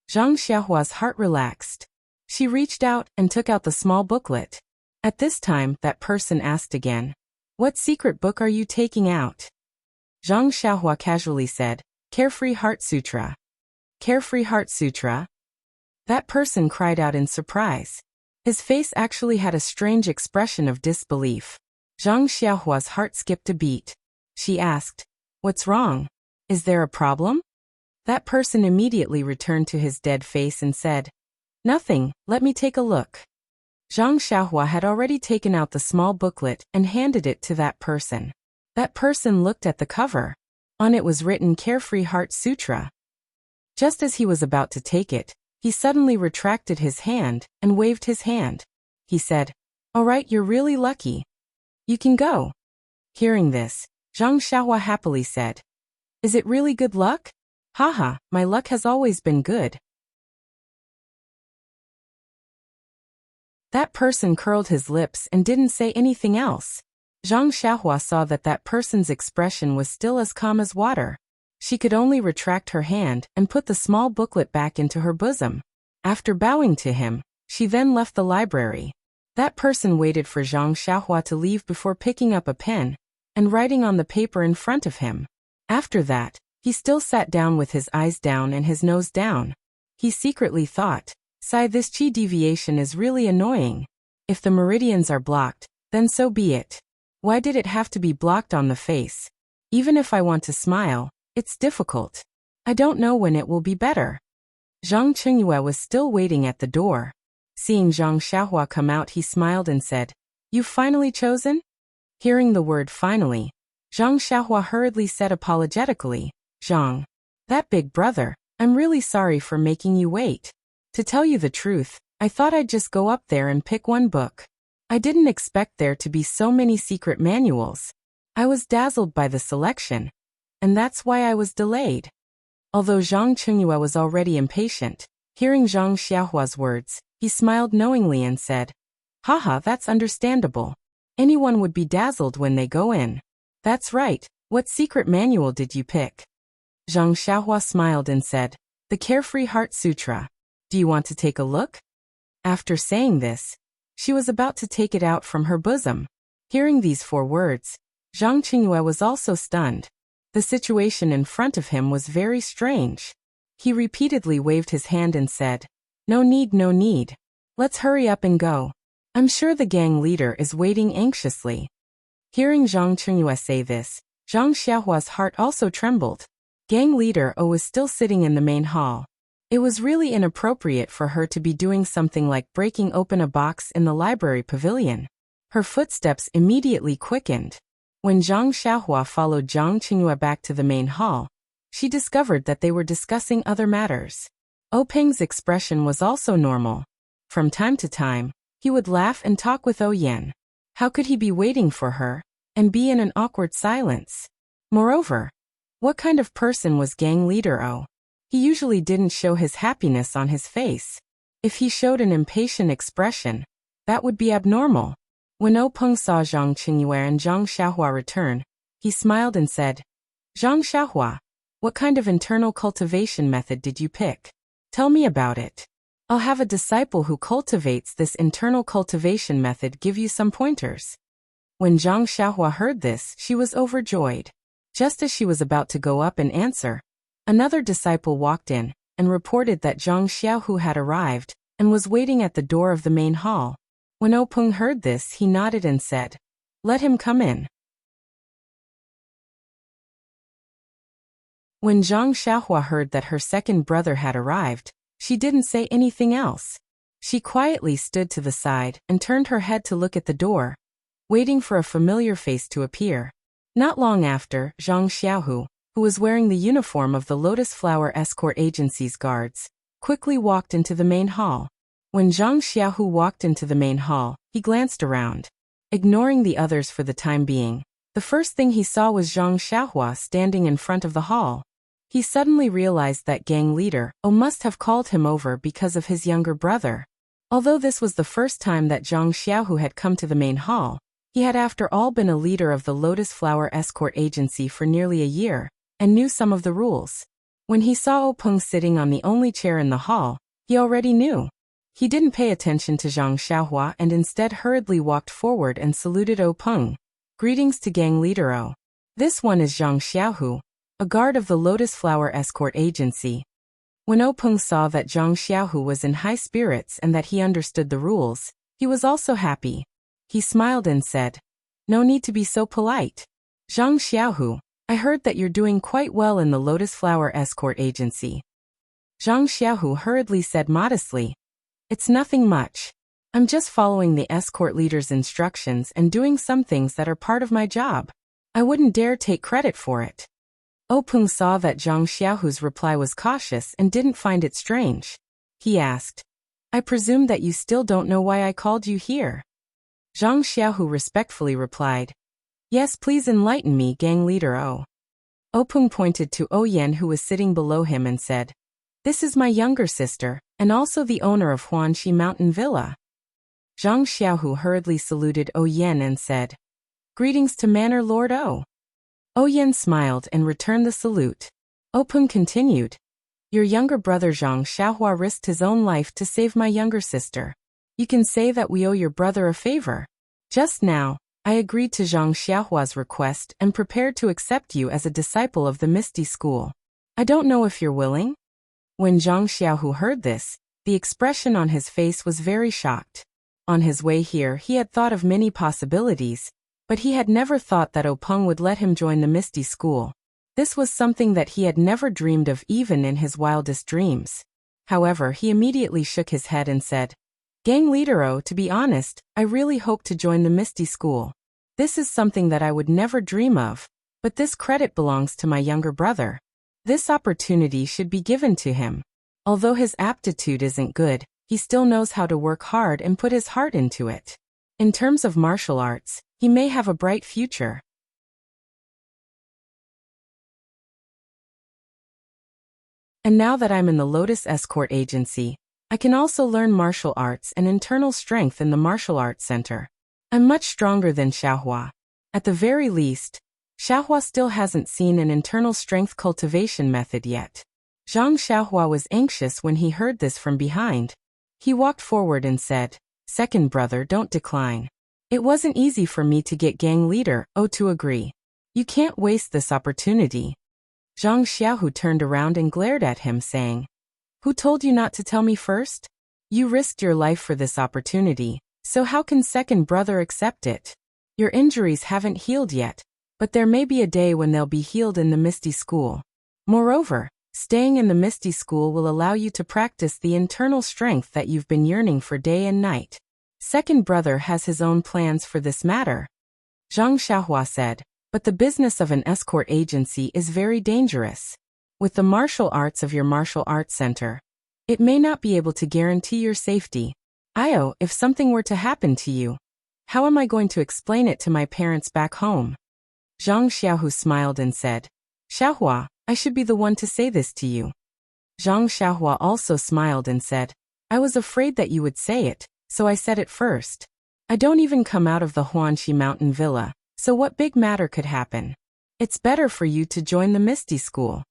Zhang Xiaohua's heart relaxed. She reached out and took out the small booklet. At this time, that person asked again, "What secret book are you taking out?" Zhang Xiaohua casually said, "Carefree Heart Sutra." "Carefree Heart Sutra?" That person cried out in surprise. His face actually had a strange expression of disbelief. Zhang Xiaohua's heart skipped a beat. She asked, "What's wrong? Is there a problem?" That person immediately returned to his dead face and said, "Nothing, let me take a look." Zhang Xiaohua had already taken out the small booklet and handed it to that person. That person looked at the cover. On it was written Carefree Heart Sutra. Just as he was about to take it, he suddenly retracted his hand and waved his hand. He said, "All right, you're really lucky. You can go." Hearing this, Zhang Xiaohua happily said, "Is it really good luck?" "Haha, my luck has always been good." That person curled his lips and didn't say anything else. Zhang Xiaohua saw that that person's expression was still as calm as water. She could only retract her hand and put the small booklet back into her bosom. After bowing to him, she then left the library. That person waited for Zhang Xiaohua to leave before picking up a pen and writing on the paper in front of him. After that, he still sat down with his eyes down and his nose down. He secretly thought, "Sigh, this chi deviation is really annoying. If the meridians are blocked, then so be it. Why did it have to be blocked on the face? Even if I want to smile, it's difficult. I don't know when it will be better." Zhang Qingyue was still waiting at the door. Seeing Zhang Xiaohua come out, he smiled and said, "You've finally chosen?" Hearing the word finally, Zhang Xiaohua hurriedly said apologetically, "Zhang, that big brother, I'm really sorry for making you wait. To tell you the truth, I thought I'd just go up there and pick one book. I didn't expect there to be so many secret manuals. I was dazzled by the selection, and that's why I was delayed." Although Zhang Qingyue was already impatient, hearing Zhang Xiaohua's words, he smiled knowingly and said, "Haha, that's understandable. Anyone would be dazzled when they go in." "That's right. What secret manual did you pick?" Zhang Xiaohua smiled and said, "The Carefree Heart Sutra. Do you want to take a look?" After saying this, she was about to take it out from her bosom. Hearing these 4 words, Zhang Qingyue was also stunned. The situation in front of him was very strange. He repeatedly waved his hand and said, "No need, no need. Let's hurry up and go. I'm sure the gang leader is waiting anxiously." Hearing Zhang Qingyue say this, Zhang Xiaohua's heart also trembled. Gang leader O was still sitting in the main hall. It was really inappropriate for her to be doing something like breaking open a box in the library pavilion. Her footsteps immediately quickened. When Zhang Xiaohua followed Zhang Qingyue back to the main hall, she discovered that they were discussing other matters. O Peng's expression was also normal. From time to time, he would laugh and talk with O Yan. How could he be waiting for her and be in an awkward silence? Moreover, what kind of person was gang leader O? He usually didn't show his happiness on his face. If he showed an impatient expression, that would be abnormal. When O Peng saw Zhang Qingyue and Zhang Xiaohua return, he smiled and said, "Zhang Xiaohua, what kind of internal cultivation method did you pick? Tell me about it. I'll have a disciple who cultivates this internal cultivation method give you some pointers." When Zhang Xiaohua heard this, she was overjoyed. Just as she was about to go up and answer, another disciple walked in and reported that Zhang Xiaohu had arrived and was waiting at the door of the main hall. When O Peng heard this, he nodded and said, "Let him come in." When Zhang Xiaohua heard that her second brother had arrived, she didn't say anything else. She quietly stood to the side and turned her head to look at the door, waiting for a familiar face to appear. Not long after, Zhang Xiaohu, who was wearing the uniform of the Lotus Flower Escort Agency's guards, quickly walked into the main hall. When Zhang Xiaohu walked into the main hall, he glanced around. Ignoring the others for the time being, the first thing he saw was Zhang Xiaohua standing in front of the hall. He suddenly realized that gang leader must have called him over because of his younger brother. Although this was the first time that Zhang Xiaohu had come to the main hall, he had after all been a leader of the Lotus Flower Escort Agency for nearly a year, and knew some of the rules. When he saw Peng sitting on the only chair in the hall, he already knew. He didn't pay attention to Zhang Xiaohua and instead hurriedly walked forward and saluted Peng. Greetings to gang leader O. This one is Zhang Xiaohu, a guard of the Lotus Flower Escort Agency. When Peng saw that Zhang Xiaohu was in high spirits and that he understood the rules, he was also happy. He smiled and said, "No need to be so polite. Zhang Xiaohu, I heard that you're doing quite well in the Lotus Flower Escort Agency." Zhang Xiaohu hurriedly said modestly, "It's nothing much. I'm just following the escort leader's instructions and doing some things that are part of my job. I wouldn't dare take credit for it." Peng saw that Zhang Xiaohu's reply was cautious and didn't find it strange. He asked, "I presume that you still don't know why I called you here?" Zhang Xiaohu respectfully replied, "Yes, please enlighten me, gang leader O." Peng pointed to Yen, who was sitting below him, and said, "This is my younger sister, and also the owner of Huanxi Mountain Villa." Zhang Xiaohu hurriedly saluted Yen and said, "Greetings to Manor Lord O." Yen smiled and returned the salute. Peng continued, "Your younger brother Zhang Xiaohua risked his own life to save my younger sister. You can say that we owe your brother a favor. Just now, I agreed to Zhang Xiaohua's request and prepared to accept you as a disciple of the Misty School. I don't know if you're willing?" When Zhang Xiaohu heard this, the expression on his face was very shocked. On his way here, he had thought of many possibilities, but he had never thought that Peng would let him join the Misty School. This was something that he had never dreamed of even in his wildest dreams. However, he immediately shook his head and said, "Gang leader O, to be honest, I really hope to join the Misty School. This is something that I would never dream of, but this credit belongs to my younger brother. This opportunity should be given to him. Although his aptitude isn't good, he still knows how to work hard and put his heart into it. In terms of martial arts, he may have a bright future." And now that I'm in the Lotus Escort Agency, I can also learn martial arts and internal strength in the Martial Arts Center. I'm much stronger than Xiaohua. At the very least, Xiaohua still hasn't seen an internal strength cultivation method yet. Zhang Xiaohua was anxious when he heard this from behind. He walked forward and said, "Second brother, don't decline. It wasn't easy for me to get gang leader O to agree. You can't waste this opportunity." Zhang Xiaohu turned around and glared at him, saying, "Who told you not to tell me first? You risked your life for this opportunity, so how can second brother accept it? Your injuries haven't healed yet, but there may be a day when they'll be healed in the Misty School. Moreover, staying in the Misty School will allow you to practice the internal strength that you've been yearning for day and night. Second brother has his own plans for this matter." Zhang Xiaohua said, "But the business of an escort agency is very dangerous. With the martial arts of your martial arts center, it may not be able to guarantee your safety. If something were to happen to you, how am I going to explain it to my parents back home?" Zhang Xiaohu smiled and said, "Xiaohua, I should be the one to say this to you." Zhang Xiaohua also smiled and said, "I was afraid that you would say it, so I said it first. I don't even come out of the Huanxi Mountain Villa, so what big matter could happen? It's better for you to join the Misty School."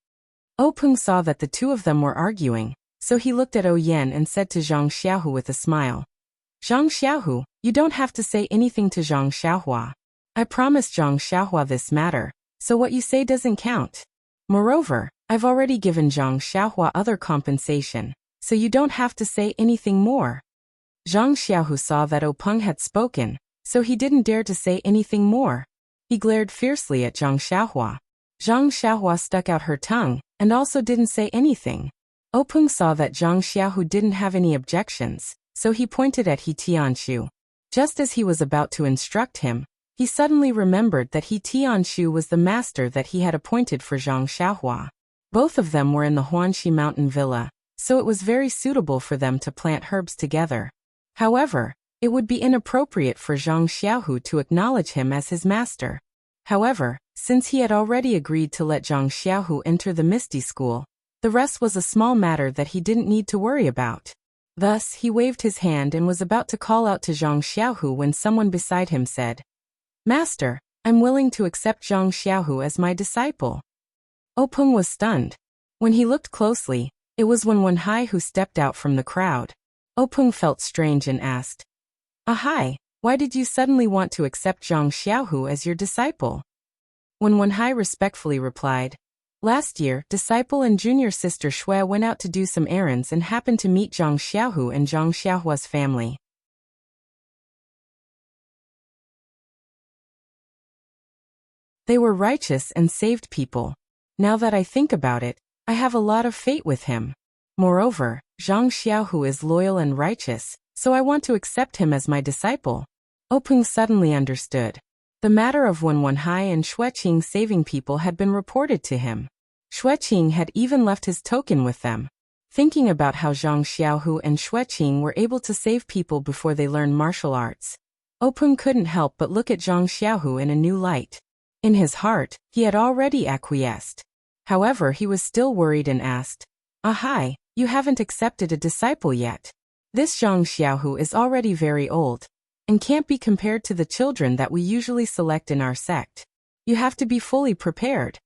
Peng saw that the two of them were arguing, so he looked at Yen and said to Zhang Xiaohu with a smile, "Zhang Xiaohu, you don't have to say anything to Zhang Xiaohua. I promised Zhang Xiaohua this matter, so what you say doesn't count. Moreover, I've already given Zhang Xiaohua other compensation, so you don't have to say anything more." Zhang Xiaohu saw that Peng had spoken, so he didn't dare to say anything more. He glared fiercely at Zhang Xiaohua. Zhang Xiaohua stuck out her tongue, and also didn't say anything. Openg saw that Zhang Xiaohu didn't have any objections, so he pointed at He Tianshu. Just as he was about to instruct him, he suddenly remembered that He Tianshu was the master that he had appointed for Zhang Xiaohua. Both of them were in the Huanxi mountain villa, so it was very suitable for them to plant herbs together. However, it would be inappropriate for Zhang Xiaohu to acknowledge him as his master. However, since he had already agreed to let Zhang Xiaohu enter the Misty School, the rest was a small matter that he didn't need to worry about. Thus, he waved his hand and was about to call out to Zhang Xiaohu when someone beside him said, "Master, I'm willing to accept Zhang Xiaohu as my disciple." Openg was stunned. When he looked closely, it was Wenwenhai who stepped out from the crowd. Openg felt strange and asked, "Ahai, why did you suddenly want to accept Zhang Xiaohu as your disciple?" Wenwenhai respectfully replied, "Last year, disciple and junior sister Shui went out to do some errands and happened to meet Zhang Xiaohu and Zhang Xiaohua's family. They were righteous and saved people. Now that I think about it, I have a lot of faith with him. Moreover, Zhang Xiaohu is loyal and righteous, so I want to accept him as my disciple." Openg suddenly understood. The matter of Wenwenhai and Xueqing saving people had been reported to him. Xueqing had even left his token with them. Thinking about how Zhang Xiaohu and Xueqing were able to save people before they learned martial arts, Openg couldn't help but look at Zhang Xiaohu in a new light. In his heart, he had already acquiesced. However, he was still worried and asked, "Ahai, you haven't accepted a disciple yet. This Zhang Xiaohu is already very old, and can't be compared to the children that we usually select in our sect. You have to be fully prepared."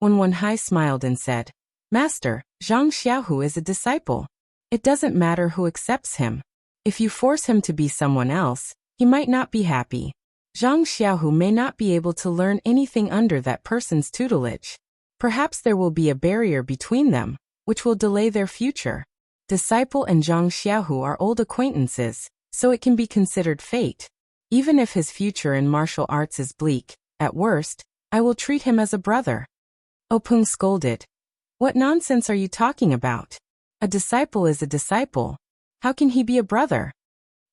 Wenwenhai smiled and said, "Master, Zhang Xiaohu is a disciple. It doesn't matter who accepts him. If you force him to be someone else, he might not be happy. Zhang Xiaohu may not be able to learn anything under that person's tutelage. Perhaps there will be a barrier between them, which will delay their future. Disciple and Zhang Xiaohu are old acquaintances, so it can be considered fate. Even if his future in martial arts is bleak, at worst, I will treat him as a brother." Openg scolded. "What nonsense are you talking about? A disciple is a disciple. How can he be a brother?"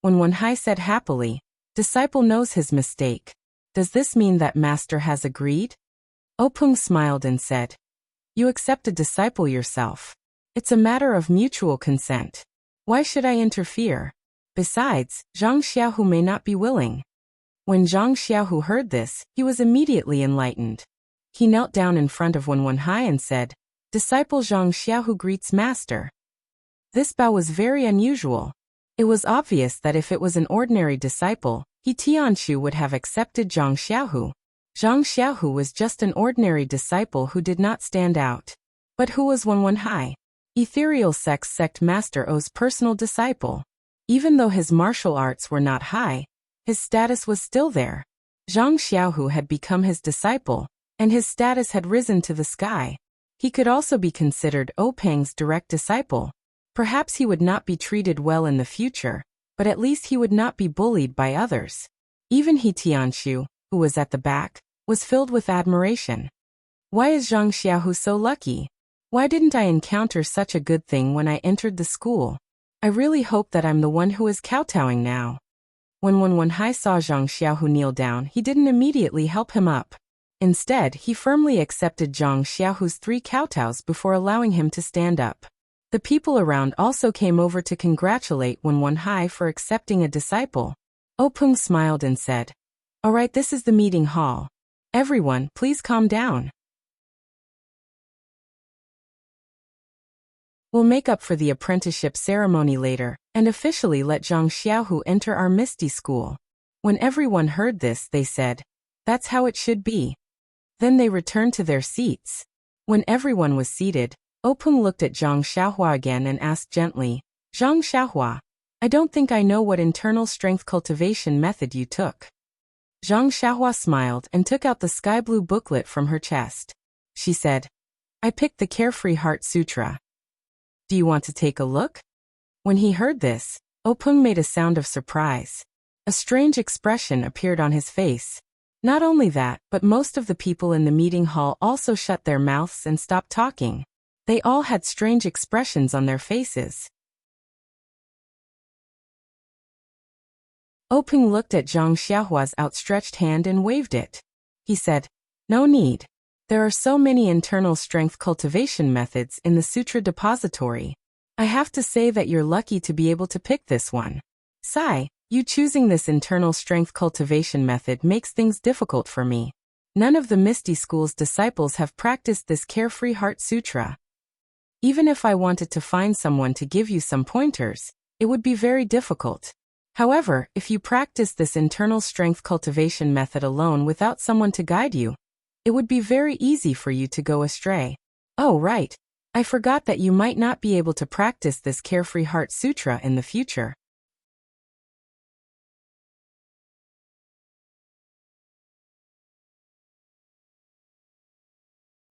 Wenwenhai said happily, "Disciple knows his mistake. Does this mean that master has agreed?" Openg smiled and said, "You accept a disciple yourself. It's a matter of mutual consent. Why should I interfere? Besides, Zhang Xiaohu may not be willing." When Zhang Xiaohu heard this, he was immediately enlightened. He knelt down in front of Wenwenhai and said, "Disciple Zhang Xiaohu greets master." This bow was very unusual. It was obvious that if it was an ordinary disciple, He Tianshu would have accepted Zhang Xiaohu. Zhang Xiaohu was just an ordinary disciple who did not stand out. But who was Wenwenhai? Ethereal sect Master O's personal disciple. Even though his martial arts were not high, his status was still there. Zhang Xiaohu had become his disciple, and his status had risen to the sky. He could also be considered Openg's direct disciple. Perhaps he would not be treated well in the future, but at least he would not be bullied by others. Even He Tianshu, who was at the back, was filled with admiration. Why is Zhang Xiaohu so lucky? Why didn't I encounter such a good thing when I entered the school? I really hope that I'm the one who is kowtowing now. When Wenwenhai saw Zhang Xiaohu kneel down, he didn't immediately help him up. Instead, he firmly accepted Zhang Xiaohu's 3 kowtows before allowing him to stand up. The people around also came over to congratulate Wenwenhai for accepting a disciple. Openg smiled and said, "All right, this is the meeting hall. Everyone, please calm down. We'll make up for the apprenticeship ceremony later, and officially let Zhang Xiaohu enter our Misty School." When everyone heard this, they said, "That's how it should be." Then they returned to their seats. When everyone was seated, Openg looked at Zhang Xiaohua again and asked gently, "Zhang Xiaohua, I don't think I know what internal strength cultivation method you took." Zhang Xiaohua smiled and took out the sky blue booklet from her chest. She said, "I picked the Carefree Heart Sutra. Do you want to take a look?" When he heard this, Openg made a sound of surprise. A strange expression appeared on his face. Not only that, but most of the people in the meeting hall also shut their mouths and stopped talking. They all had strange expressions on their faces. Openg looked at Zhang Xiaohua's outstretched hand and waved it. He said, "No need. There are so many internal strength cultivation methods in the Sutra Depository. I have to say that you're lucky to be able to pick this one. Sai, you choosing this internal strength cultivation method makes things difficult for me. None of the Misty School's disciples have practiced this Carefree Heart Sutra. Even if I wanted to find someone to give you some pointers, it would be very difficult. However, if you practice this internal strength cultivation method alone without someone to guide you, it would be very easy for you to go astray. Oh right, I forgot that you might not be able to practice this Carefree Heart Sutra in the future."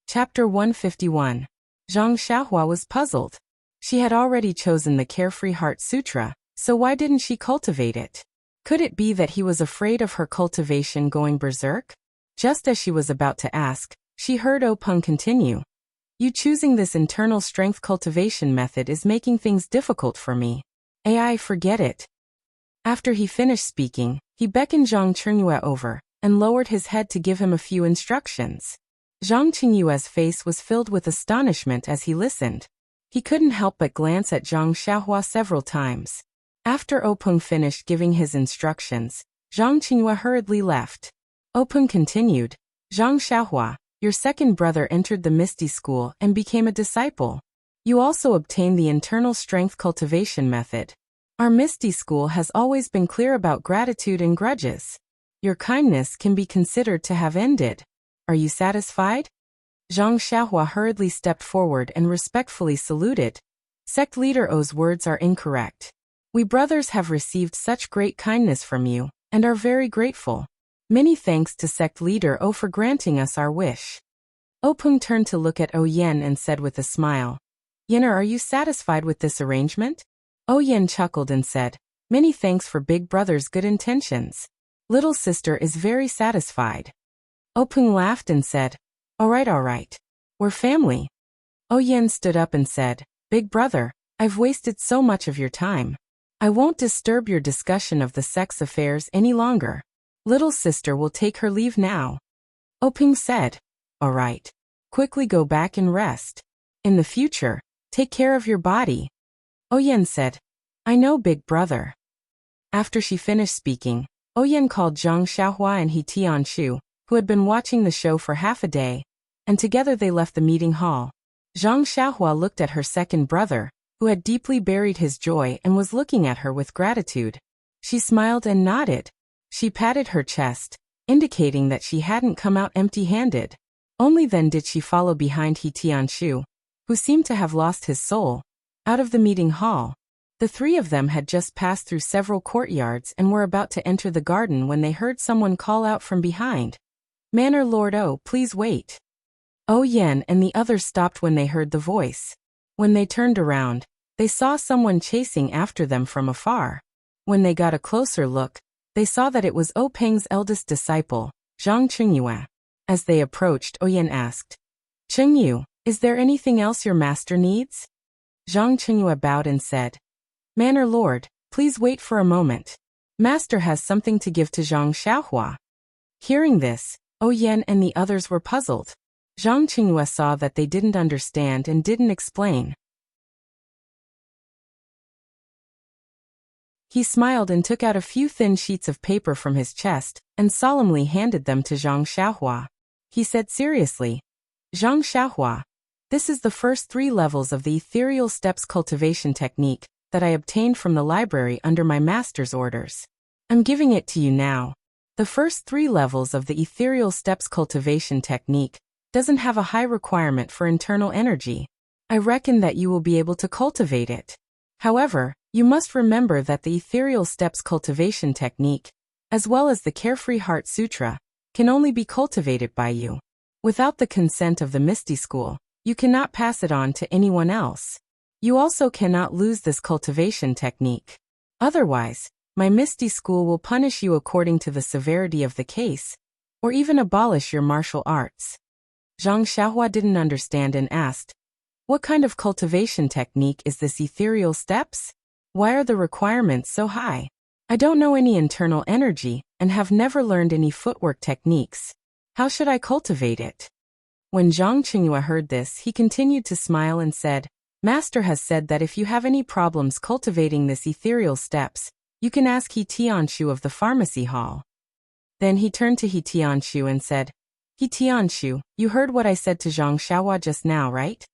Chapter 151. Zhang Xiaohua was puzzled. She had already chosen the Carefree Heart Sutra, so why didn't she cultivate it? Could it be that he was afraid of her cultivation going berserk? Just as she was about to ask, she heard Openg continue. "You choosing this internal strength cultivation method is making things difficult for me. AI, forget it." After he finished speaking, he beckoned Zhang Qingyue over and lowered his head to give him a few instructions. Zhang Qingyue's face was filled with astonishment as he listened. He couldn't help but glance at Zhang Xiaohua several times. After Openg finished giving his instructions, Zhang Qingyue hurriedly left. Openg continued, "Zhang Xiaohua, your second brother entered the Misty School and became a disciple. You also obtained the internal strength cultivation method. Our Misty School has always been clear about gratitude and grudges. Your kindness can be considered to have ended. Are you satisfied?" Zhang Xiaohua hurriedly stepped forward and respectfully saluted. "Sect Leader O's words are incorrect. We brothers have received such great kindness from you, and are very grateful. Many thanks to Sect Leader O for granting us our wish." Openg turned to look at O Yen and said with a smile, "Yenner, are you satisfied with this arrangement?" O Yen chuckled and said, "Many thanks for big brother's good intentions. Little sister is very satisfied." Openg laughed and said, all right. We're family." O Yen stood up and said, "Big brother, I've wasted so much of your time. I won't disturb your discussion of the sex affairs any longer. Little sister will take her leave now." Openg said, "All right. Quickly go back and rest. In the future, take care of your body." O Yen said, "I know, big brother." After she finished speaking, O Yen called Zhang Xiaohua and He Tianshu, who had been watching the show for half a day, and together they left the meeting hall. Zhang Xiaohua looked at her second brother, who had deeply buried his joy and was looking at her with gratitude. She smiled and nodded. She patted her chest, indicating that she hadn't come out empty-handed. Only then did she follow behind He Tianshu, who seemed to have lost his soul, out of the meeting hall. The three of them had just passed through several courtyards and were about to enter the garden when they heard someone call out from behind, "Manor Lord O, please wait." O Yen and the others stopped when they heard the voice. When they turned around, they saw someone chasing after them from afar. When they got a closer look, they saw that it was Openg's eldest disciple, Zhang Qingyue. As they approached, O Yen asked, "Qingyu, is there anything else your master needs?" Zhang Qingyue bowed and said, "Manor Lord, please wait for a moment. Master has something to give to Zhang Xiaohua." Hearing this, O Yen and the others were puzzled. Zhang Qingyue saw that they didn't understand and didn't explain. He smiled and took out a few thin sheets of paper from his chest and solemnly handed them to Zhang Xiaohua. He said seriously, "Zhang Xiaohua, this is the first 3 levels of the Ethereal Steps cultivation technique that I obtained from the library under my master's orders. I'm giving it to you now. The first 3 levels of the Ethereal Steps cultivation technique doesn't have a high requirement for internal energy. I reckon that you will be able to cultivate it. However, you must remember that the Ethereal Steps cultivation technique, as well as the Carefree Heart Sutra, can only be cultivated by you. Without the consent of the Misty School, you cannot pass it on to anyone else. You also cannot lose this cultivation technique. Otherwise, my Misty School will punish you according to the severity of the case, or even abolish your martial arts. Zhang Xiaohua didn't understand and asked, "What kind of cultivation technique is this ethereal steps? Why are the requirements so high? I don't know any internal energy and have never learned any footwork techniques. How should I cultivate it?" When Zhang Qingyue heard this, he continued to smile and said, "Master has said that if you have any problems cultivating this ethereal steps, you can ask He Tianshu of the pharmacy hall." Then he turned to He Tianshu and said, "He Tianshu, you heard what I said to Zhang Xiaohua just now, right?"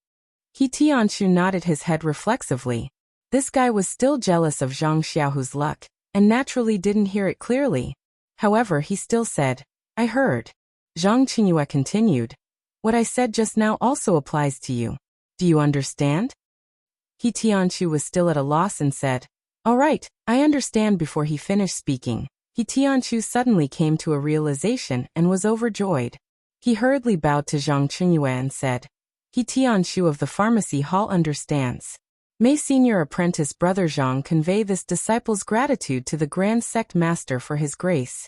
He Tianshu nodded his head reflexively. This guy was still jealous of Zhang Xiaohu's luck, and naturally didn't hear it clearly. However, he still said, "I heard." Zhang Qingyue continued, "What I said just now also applies to you. Do you understand?" He Tianshu was still at a loss and said, "All right, I understand." Before he finished speaking, He Tianshu suddenly came to a realization and was overjoyed. He hurriedly bowed to Zhang Qingyue and said, "He Tianshu of the pharmacy hall understands. May senior apprentice brother Zhang convey this disciple's gratitude to the Grand Sect Master for his grace."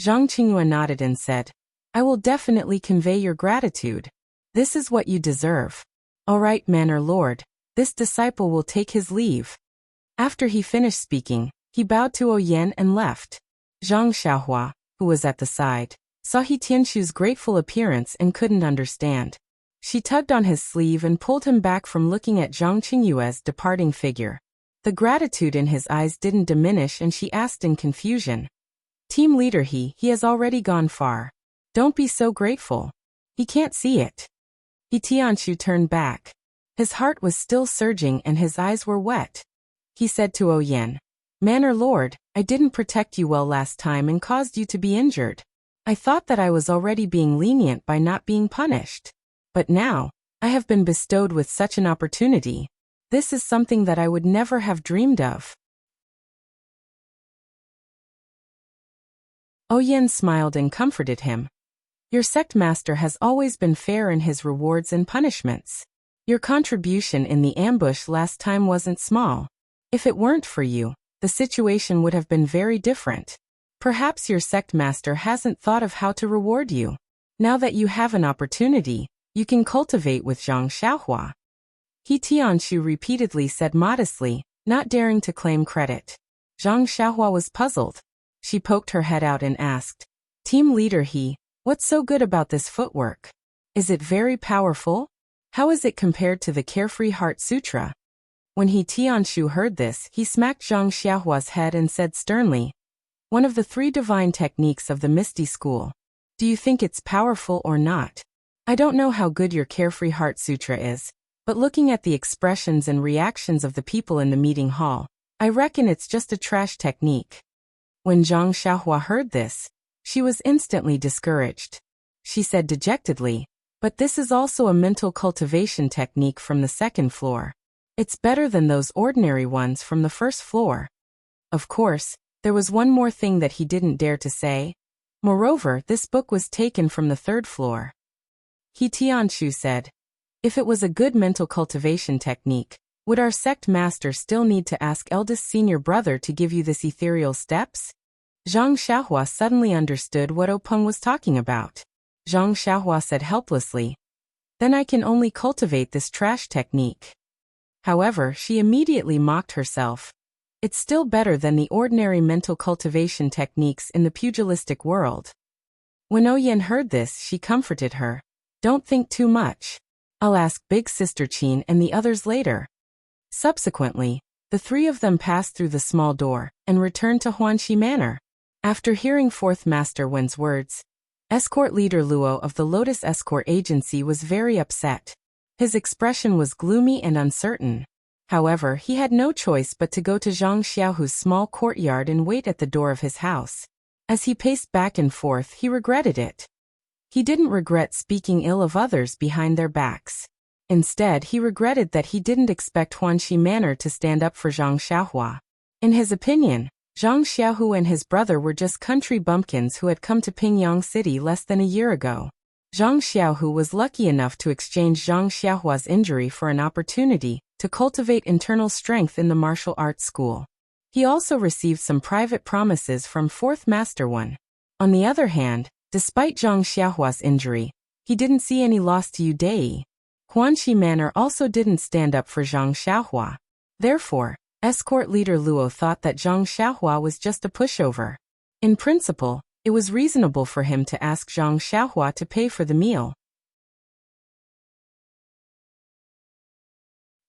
Zhang Qingyue nodded and said, "I will definitely convey your gratitude. This is what you deserve. All right, Manor Lord, this disciple will take his leave." After he finished speaking, he bowed to Oyen and left. Zhang Xiaohua, who was at the side, saw He Tianshu's grateful appearance and couldn't understand. She tugged on his sleeve and pulled him back from looking at Zhang Qingyue's departing figure. The gratitude in his eyes didn't diminish and she asked in confusion, "Team leader, he has already gone far. Don't be so grateful. He can't see it." He Tianshu turned back. His heart was still surging and his eyes were wet. He said to Oyen, "Manor Lord, I didn't protect you well last time and caused you to be injured. I thought that I was already being lenient by not being punished. But now, I have been bestowed with such an opportunity. This is something that I would never have dreamed of." Oyen smiled and comforted him. "Your sect master has always been fair in his rewards and punishments. Your contribution in the ambush last time wasn't small. If it weren't for you, the situation would have been very different. Perhaps your sect master hasn't thought of how to reward you. Now that you have an opportunity, you can cultivate with Zhang Xiaohua." He Tianshu repeatedly said modestly, not daring to claim credit. Zhang Xiaohua was puzzled. She poked her head out and asked, "Team leader what's so good about this footwork? Is it very powerful? How is it compared to the Carefree Heart Sutra?" When He Tianshu heard this, he smacked Zhang Xiaohua's head and said sternly, "One of the 3 divine techniques of the Misty School. Do you think it's powerful or not? I don't know how good your Carefree Heart Sutra is, but looking at the expressions and reactions of the people in the meeting hall, I reckon it's just a trash technique." When Zhang Xiaohua heard this, she was instantly discouraged. She said dejectedly, "But this is also a mental cultivation technique from the 2nd floor. It's better than those ordinary ones from the 1st floor." Of course, there was one more thing that he didn't dare to say. Moreover, this book was taken from the 3rd floor. He Tianshu said, "If it was a good mental cultivation technique, would our sect master still need to ask eldest senior brother to give you this ethereal steps?" Zhang Xiaohua suddenly understood what Openg was talking about. Zhang Xiaohua said helplessly, "Then I can only cultivate this trash technique." However, she immediately mocked herself. It's still better than the ordinary mental cultivation techniques in the pugilistic world. When Oyen heard this, she comforted her. "Don't think too much. I'll ask Big Sister Qin and the others later." Subsequently, the 3 of them passed through the small door and returned to Huanxi Manor. After hearing 4th Master Wen's words, escort leader Luo of the Lotus Escort Agency was very upset. His expression was gloomy and uncertain. However, he had no choice but to go to Zhang Xiaohu's small courtyard and wait at the door of his house. As he paced back and forth, he regretted it. He didn't regret speaking ill of others behind their backs. Instead, he regretted that he didn't expect Huanxi Manor to stand up for Zhang Xiaohua. In his opinion, Zhang Xiaohu and his brother were just country bumpkins who had come to Pingyang City less than a year ago. Zhang Xiaohu was lucky enough to exchange Zhang Xiaohua's injury for an opportunity to cultivate internal strength in the martial arts school. He also received some private promises from 4th Master Wen. On the other hand, Despite Zhang Xiaohua's injury, he didn't see any loss to Yu Dai. Huanxi Manor also didn't stand up for Zhang Xiaohua. Therefore, escort leader Luo thought that Zhang Xiaohua was just a pushover. In principle, it was reasonable for him to ask Zhang Xiaohua to pay for the meal.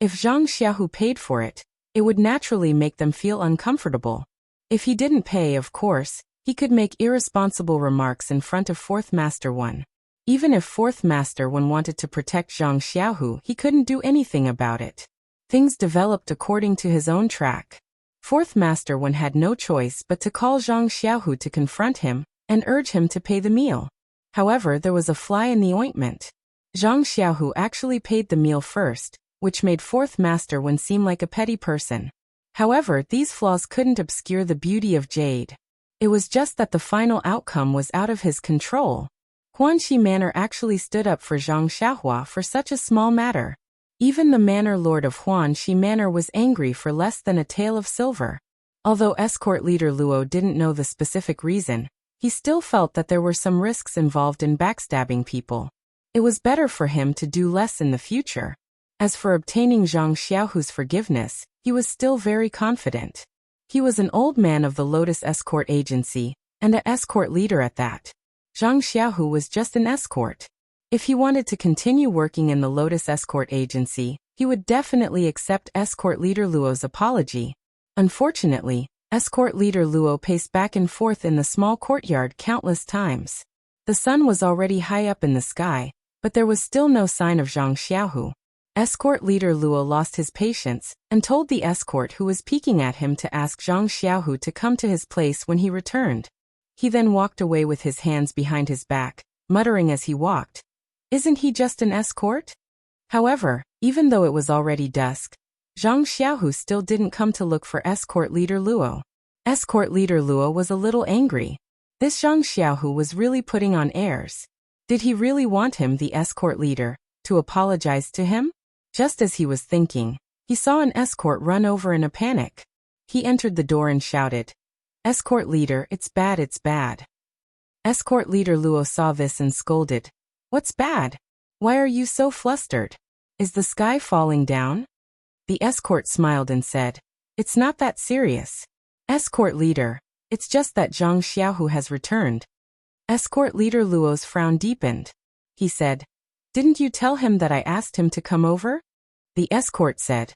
If Zhang Xiaohu paid for it, it would naturally make them feel uncomfortable. If he didn't pay, of course, he could make irresponsible remarks in front of Fourth Master Wen. Even if Fourth Master Wen wanted to protect Zhang Xiaohu, he couldn't do anything about it. Things developed according to his own track. Fourth Master Wen had no choice but to call Zhang Xiaohu to confront him and urge him to pay the meal. However, there was a fly in the ointment. Zhang Xiaohu actually paid the meal first, which made Fourth Master Wen seem like a petty person. However, these flaws couldn't obscure the beauty of Jade. It was just that the final outcome was out of his control. Huanxi Manor actually stood up for Zhang Xiaohua for such a small matter. Even the manor lord of Huanxi Manor was angry for less than a tael of silver. Although escort leader Luo didn't know the specific reason, he still felt that there were some risks involved in backstabbing people. It was better for him to do less in the future. As for obtaining Zhang Xiaohu's forgiveness, he was still very confident. He was an old man of the Lotus Escort Agency, and an escort leader at that. Zhang Xiaohu was just an escort. If he wanted to continue working in the Lotus Escort Agency, he would definitely accept escort leader Luo's apology. Unfortunately, escort leader Luo paced back and forth in the small courtyard countless times. The sun was already high up in the sky, but there was still no sign of Zhang Xiaohu. Escort leader Luo lost his patience and told the escort who was peeking at him to ask Zhang Xiaohu to come to his place when he returned. He then walked away with his hands behind his back, muttering as he walked, "Isn't he just an escort?" However, even though it was already dusk, Zhang Xiaohu still didn't come to look for escort leader Luo. Escort leader Luo was a little angry. This Zhang Xiaohu was really putting on airs. Did he really want him, the escort leader, to apologize to him? Just as he was thinking, he saw an escort run over in a panic. He entered the door and shouted, "Escort leader, it's bad, it's bad." Escort leader Luo saw this and scolded, "What's bad? Why are you so flustered? Is the sky falling down?" The escort smiled and said, "It's not that serious. Escort leader, it's just that Zhang Xiaohu has returned." Escort leader Luo's frown deepened. He said, "Didn't you tell him that I asked him to come over?" The escort said,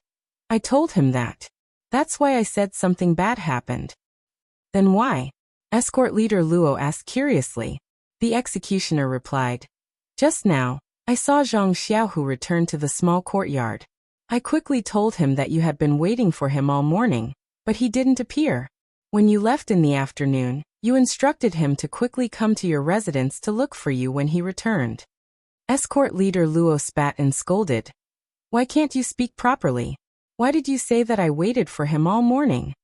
"I told him that. That's why I said something bad happened." "Then why?" Escort leader Luo asked curiously. The executioner replied, "Just now, I saw Zhang Xiaohu return to the small courtyard. I quickly told him that you had been waiting for him all morning, but he didn't appear. When you left in the afternoon, you instructed him to quickly come to your residence to look for you when he returned." Escort leader Luo spat and scolded, "Why can't you speak properly? Why did you say that I waited for him all morning?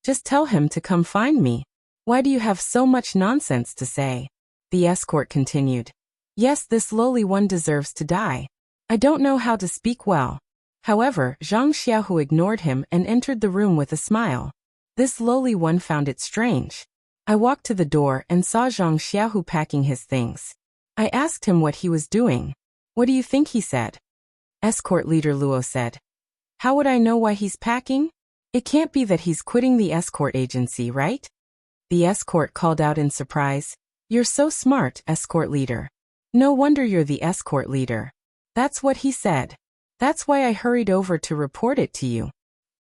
Just tell him to come find me. Why do you have so much nonsense to say?" The escort continued, "Yes, this lowly one deserves to die. I don't know how to speak well." However, Zhang Xiaohu ignored him and entered the room with a smile. This lowly one found it strange. I walked to the door and saw Zhang Xiaohu packing his things. I asked him what he was doing. "What do you think he said?" Escort leader Luo said, "How would I know why he's packing? It can't be that he's quitting the escort agency, right?" The escort called out in surprise, "You're so smart, escort leader. No wonder you're the escort leader. That's what he said. That's why I hurried over to report it to you."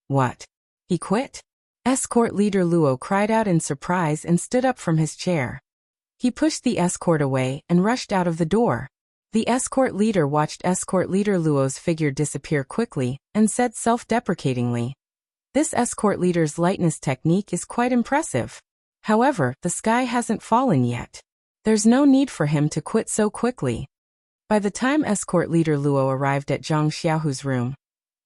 "What? He quit?" Escort leader Luo cried out in surprise and stood up from his chair. He pushed the escort away and rushed out of the door. The escort leader watched escort leader Luo's figure disappear quickly and said self-deprecatingly, "This escort leader's lightness technique is quite impressive. However, the sky hasn't fallen yet. There's no need for him to quit so quickly." By the time escort leader Luo arrived at Zhang Xiaohu's room,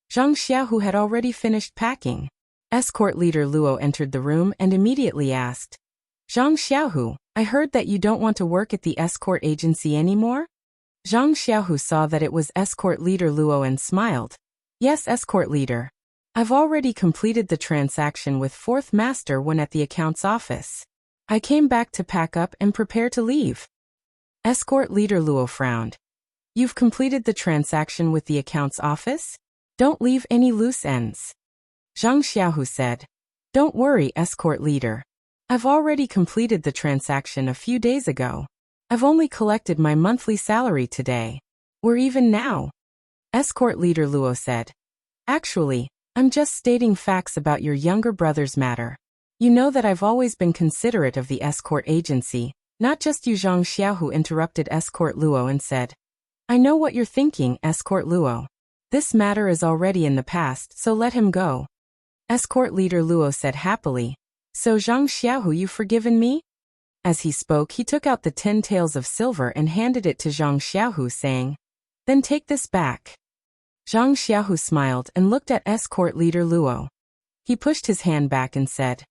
Zhang Xiaohu had already finished packing. Escort leader Luo entered the room and immediately asked, "Zhang Xiaohu, I heard that you don't want to work at the escort agency anymore?" Zhang Xiaohu saw that it was escort leader Luo and smiled. "Yes, escort leader. I've already completed the transaction with fourth master when at the accounts office. I came back to pack up and prepare to leave. Escort leader Luo frowned. You've completed the transaction with the accounts office? Don't leave any loose ends. Zhang Xiaohu said. Don't worry, escort leader. I've already completed the transaction a few days ago. I've only collected my monthly salary today. We're even now. Escort leader Luo said. Actually, I'm just stating facts about your younger brother's matter. You know that I've always been considerate of the escort agency, not just you. Zhang Xiaohu interrupted escort Luo and said. I know what you're thinking, escort Luo. This matter is already in the past, so let him go. Escort leader Luo said happily. So Zhang Xiaohu, you've forgiven me? As he spoke, he took out the 10 taels of silver and handed it to Zhang Xiaohu, saying, Then take this back. Zhang Xiaohu smiled and looked at escort leader Luo. He pushed his hand back and said,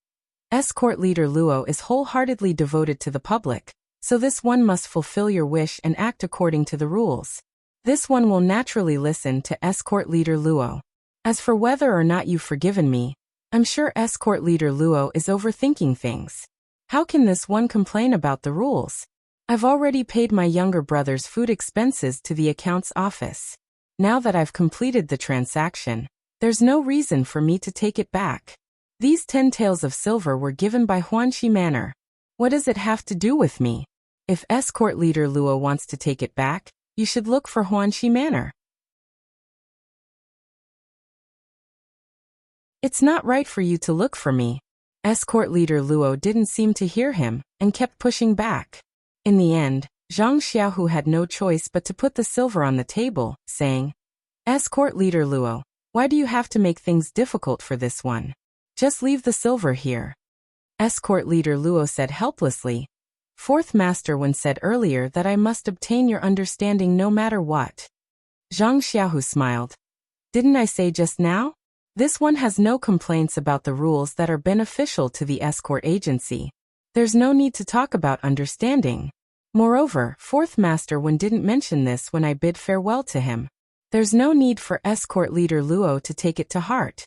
Escort leader Luo is wholeheartedly devoted to the public, so this one must fulfill your wish and act according to the rules. This one will naturally listen to escort leader Luo. As for whether or not you've forgiven me, I'm sure escort leader Luo is overthinking things. How can this one complain about the rules? I've already paid my younger brother's food expenses to the accounts office. Now that I've completed the transaction, there's no reason for me to take it back. These 10 taels of silver were given by Huanxi Manor. What does it have to do with me? If escort leader Luo wants to take it back, you should look for Huanxi Manor. It's not right for you to look for me. Escort leader Luo didn't seem to hear him and kept pushing back. In the end, Zhang Xiaohu had no choice but to put the silver on the table, saying, Escort leader Luo, why do you have to make things difficult for this one? Just leave the silver here. Escort leader Luo said helplessly, Fourth master Wen said earlier that I must obtain your understanding no matter what. Zhang Xiaohu smiled. Didn't I say just now? This one has no complaints about the rules that are beneficial to the escort agency. There's no need to talk about understanding. Moreover, fourth master Wen didn't mention this when I bid farewell to him. There's no need for escort leader Luo to take it to heart.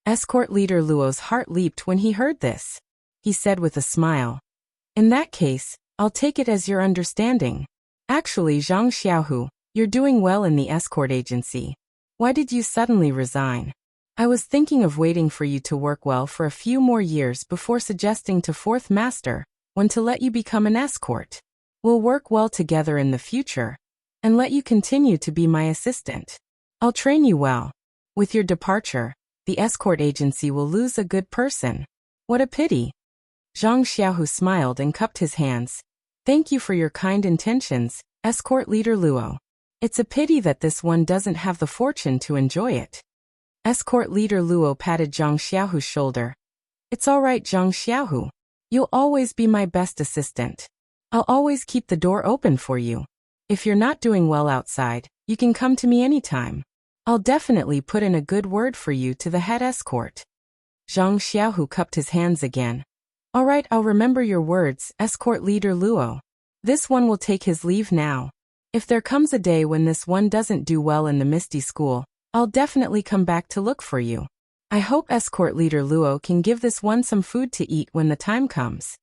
Escort leader Luo's heart leaped when he heard this. He said with a smile, In that case, I'll take it as your understanding. Actually, Zhang Xiaohu, you're doing well in the escort agency. Why did you suddenly resign? I was thinking of waiting for you to work well for a few more years before suggesting to fourth master Wen to let you become an escort. We'll work well together in the future, and let you continue to be my assistant. I'll train you well. With your departure, the escort agency will lose a good person. What a pity. Zhang Xiaohu smiled and cupped his hands. Thank you for your kind intentions, escort leader Luo. It's a pity that this one doesn't have the fortune to enjoy it. Escort leader Luo patted Zhang Xiaohu's shoulder. It's all right, Zhang Xiaohu. You'll always be my best assistant. I'll always keep the door open for you. If you're not doing well outside, you can come to me anytime. I'll definitely put in a good word for you to the head escort. Zhang Xiaohu cupped his hands again. All right, I'll remember your words, escort leader Luo. This one will take his leave now. If there comes a day when this one doesn't do well in the Misty School, I'll definitely come back to look for you. I hope escort leader Luo can give this one some food to eat when the time comes.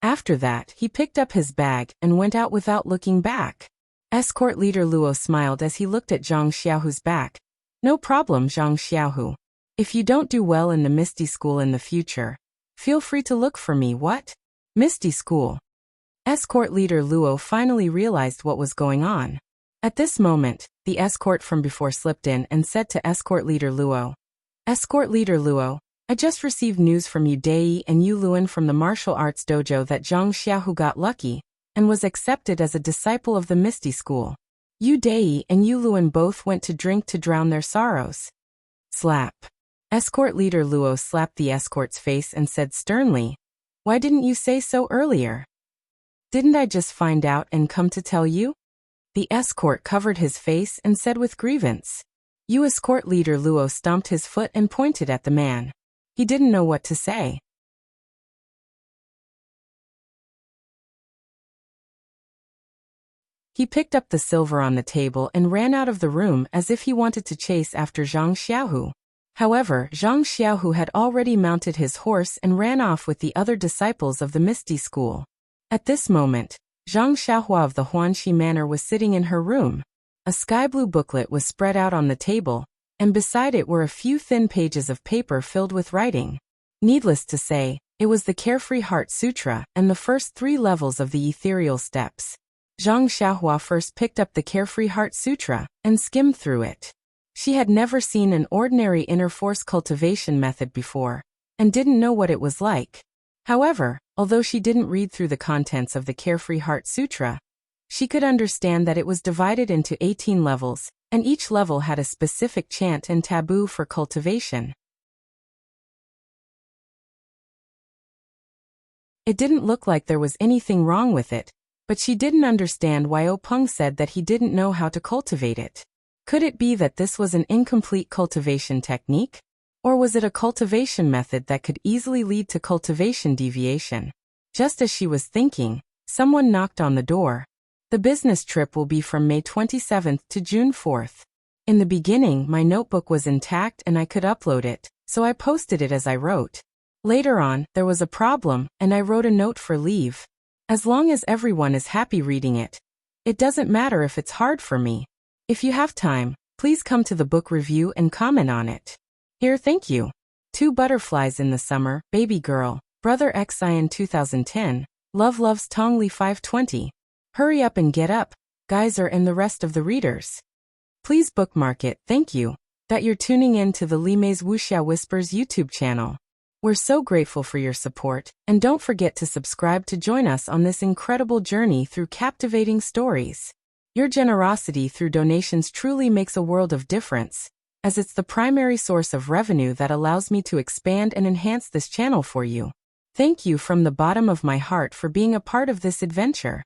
After that, he picked up his bag and went out without looking back. Escort leader Luo smiled as he looked at Zhang Xiaohu's back. No problem, Zhang Xiaohu. If you don't do well in the Misty School in the future, feel free to look for me. What? Misty School. Escort leader Luo finally realized what was going on. At this moment, the escort from before slipped in and said to escort leader Luo, Escort leader Luo, I just received news from Yu Dai and Yu Luan from the martial arts dojo that Zhang Xiaohu got lucky and was accepted as a disciple of the Misty School. Yu Dai and Yu Luan both went to drink to drown their sorrows. Slap. Escort leader Luo slapped the escort's face and said sternly, Why didn't you say so earlier? Didn't I just find out and come to tell you? The escort covered his face and said with grievance. You escort leader Luo stomped his foot and pointed at the man. He didn't know what to say. He picked up the silver on the table and ran out of the room as if he wanted to chase after Zhang Xiaohu. However, Zhang Xiaohu had already mounted his horse and ran off with the other disciples of the Misty School. At this moment, Zhang Xiaohua of the Huanxi Manor was sitting in her room. A sky-blue booklet was spread out on the table, and beside it were a few thin pages of paper filled with writing. Needless to say, it was the Carefree Heart Sutra and the first 3 levels of the ethereal steps. Zhang Xiaohua first picked up the Carefree Heart Sutra and skimmed through it. She had never seen an ordinary inner force cultivation method before, and didn't know what it was like. However, although she didn't read through the contents of the Carefree Heart Sutra, she could understand that it was divided into 18 levels, and each level had a specific chant and taboo for cultivation. It didn't look like there was anything wrong with it, but she didn't understand why Openg said that he didn't know how to cultivate it. Could it be that this was an incomplete cultivation technique? Or was it a cultivation method that could easily lead to cultivation deviation? Just as she was thinking, someone knocked on the door. The business trip will be from May 27th to June 4th. In the beginning, my notebook was intact and I could upload it, so I posted it as I wrote. Later on, there was a problem, and I wrote a note for leave. As long as everyone is happy reading it, it doesn't matter if it's hard for me. If you have time, please come to the book review and comment on it. Here, thank you. 2 Butterflies in the Summer, Baby Girl, Brother Xian 2010, Love Loves Tongli 520. Hurry up and get up, Geyser and the rest of the readers. Please bookmark it, thank you, that you're tuning in to the Limei's Wuxia Whispers YouTube channel. We're so grateful for your support, and don't forget to subscribe to join us on this incredible journey through captivating stories. Your generosity through donations truly makes a world of difference, as it's the primary source of revenue that allows me to expand and enhance this channel for you. Thank you from the bottom of my heart for being a part of this adventure.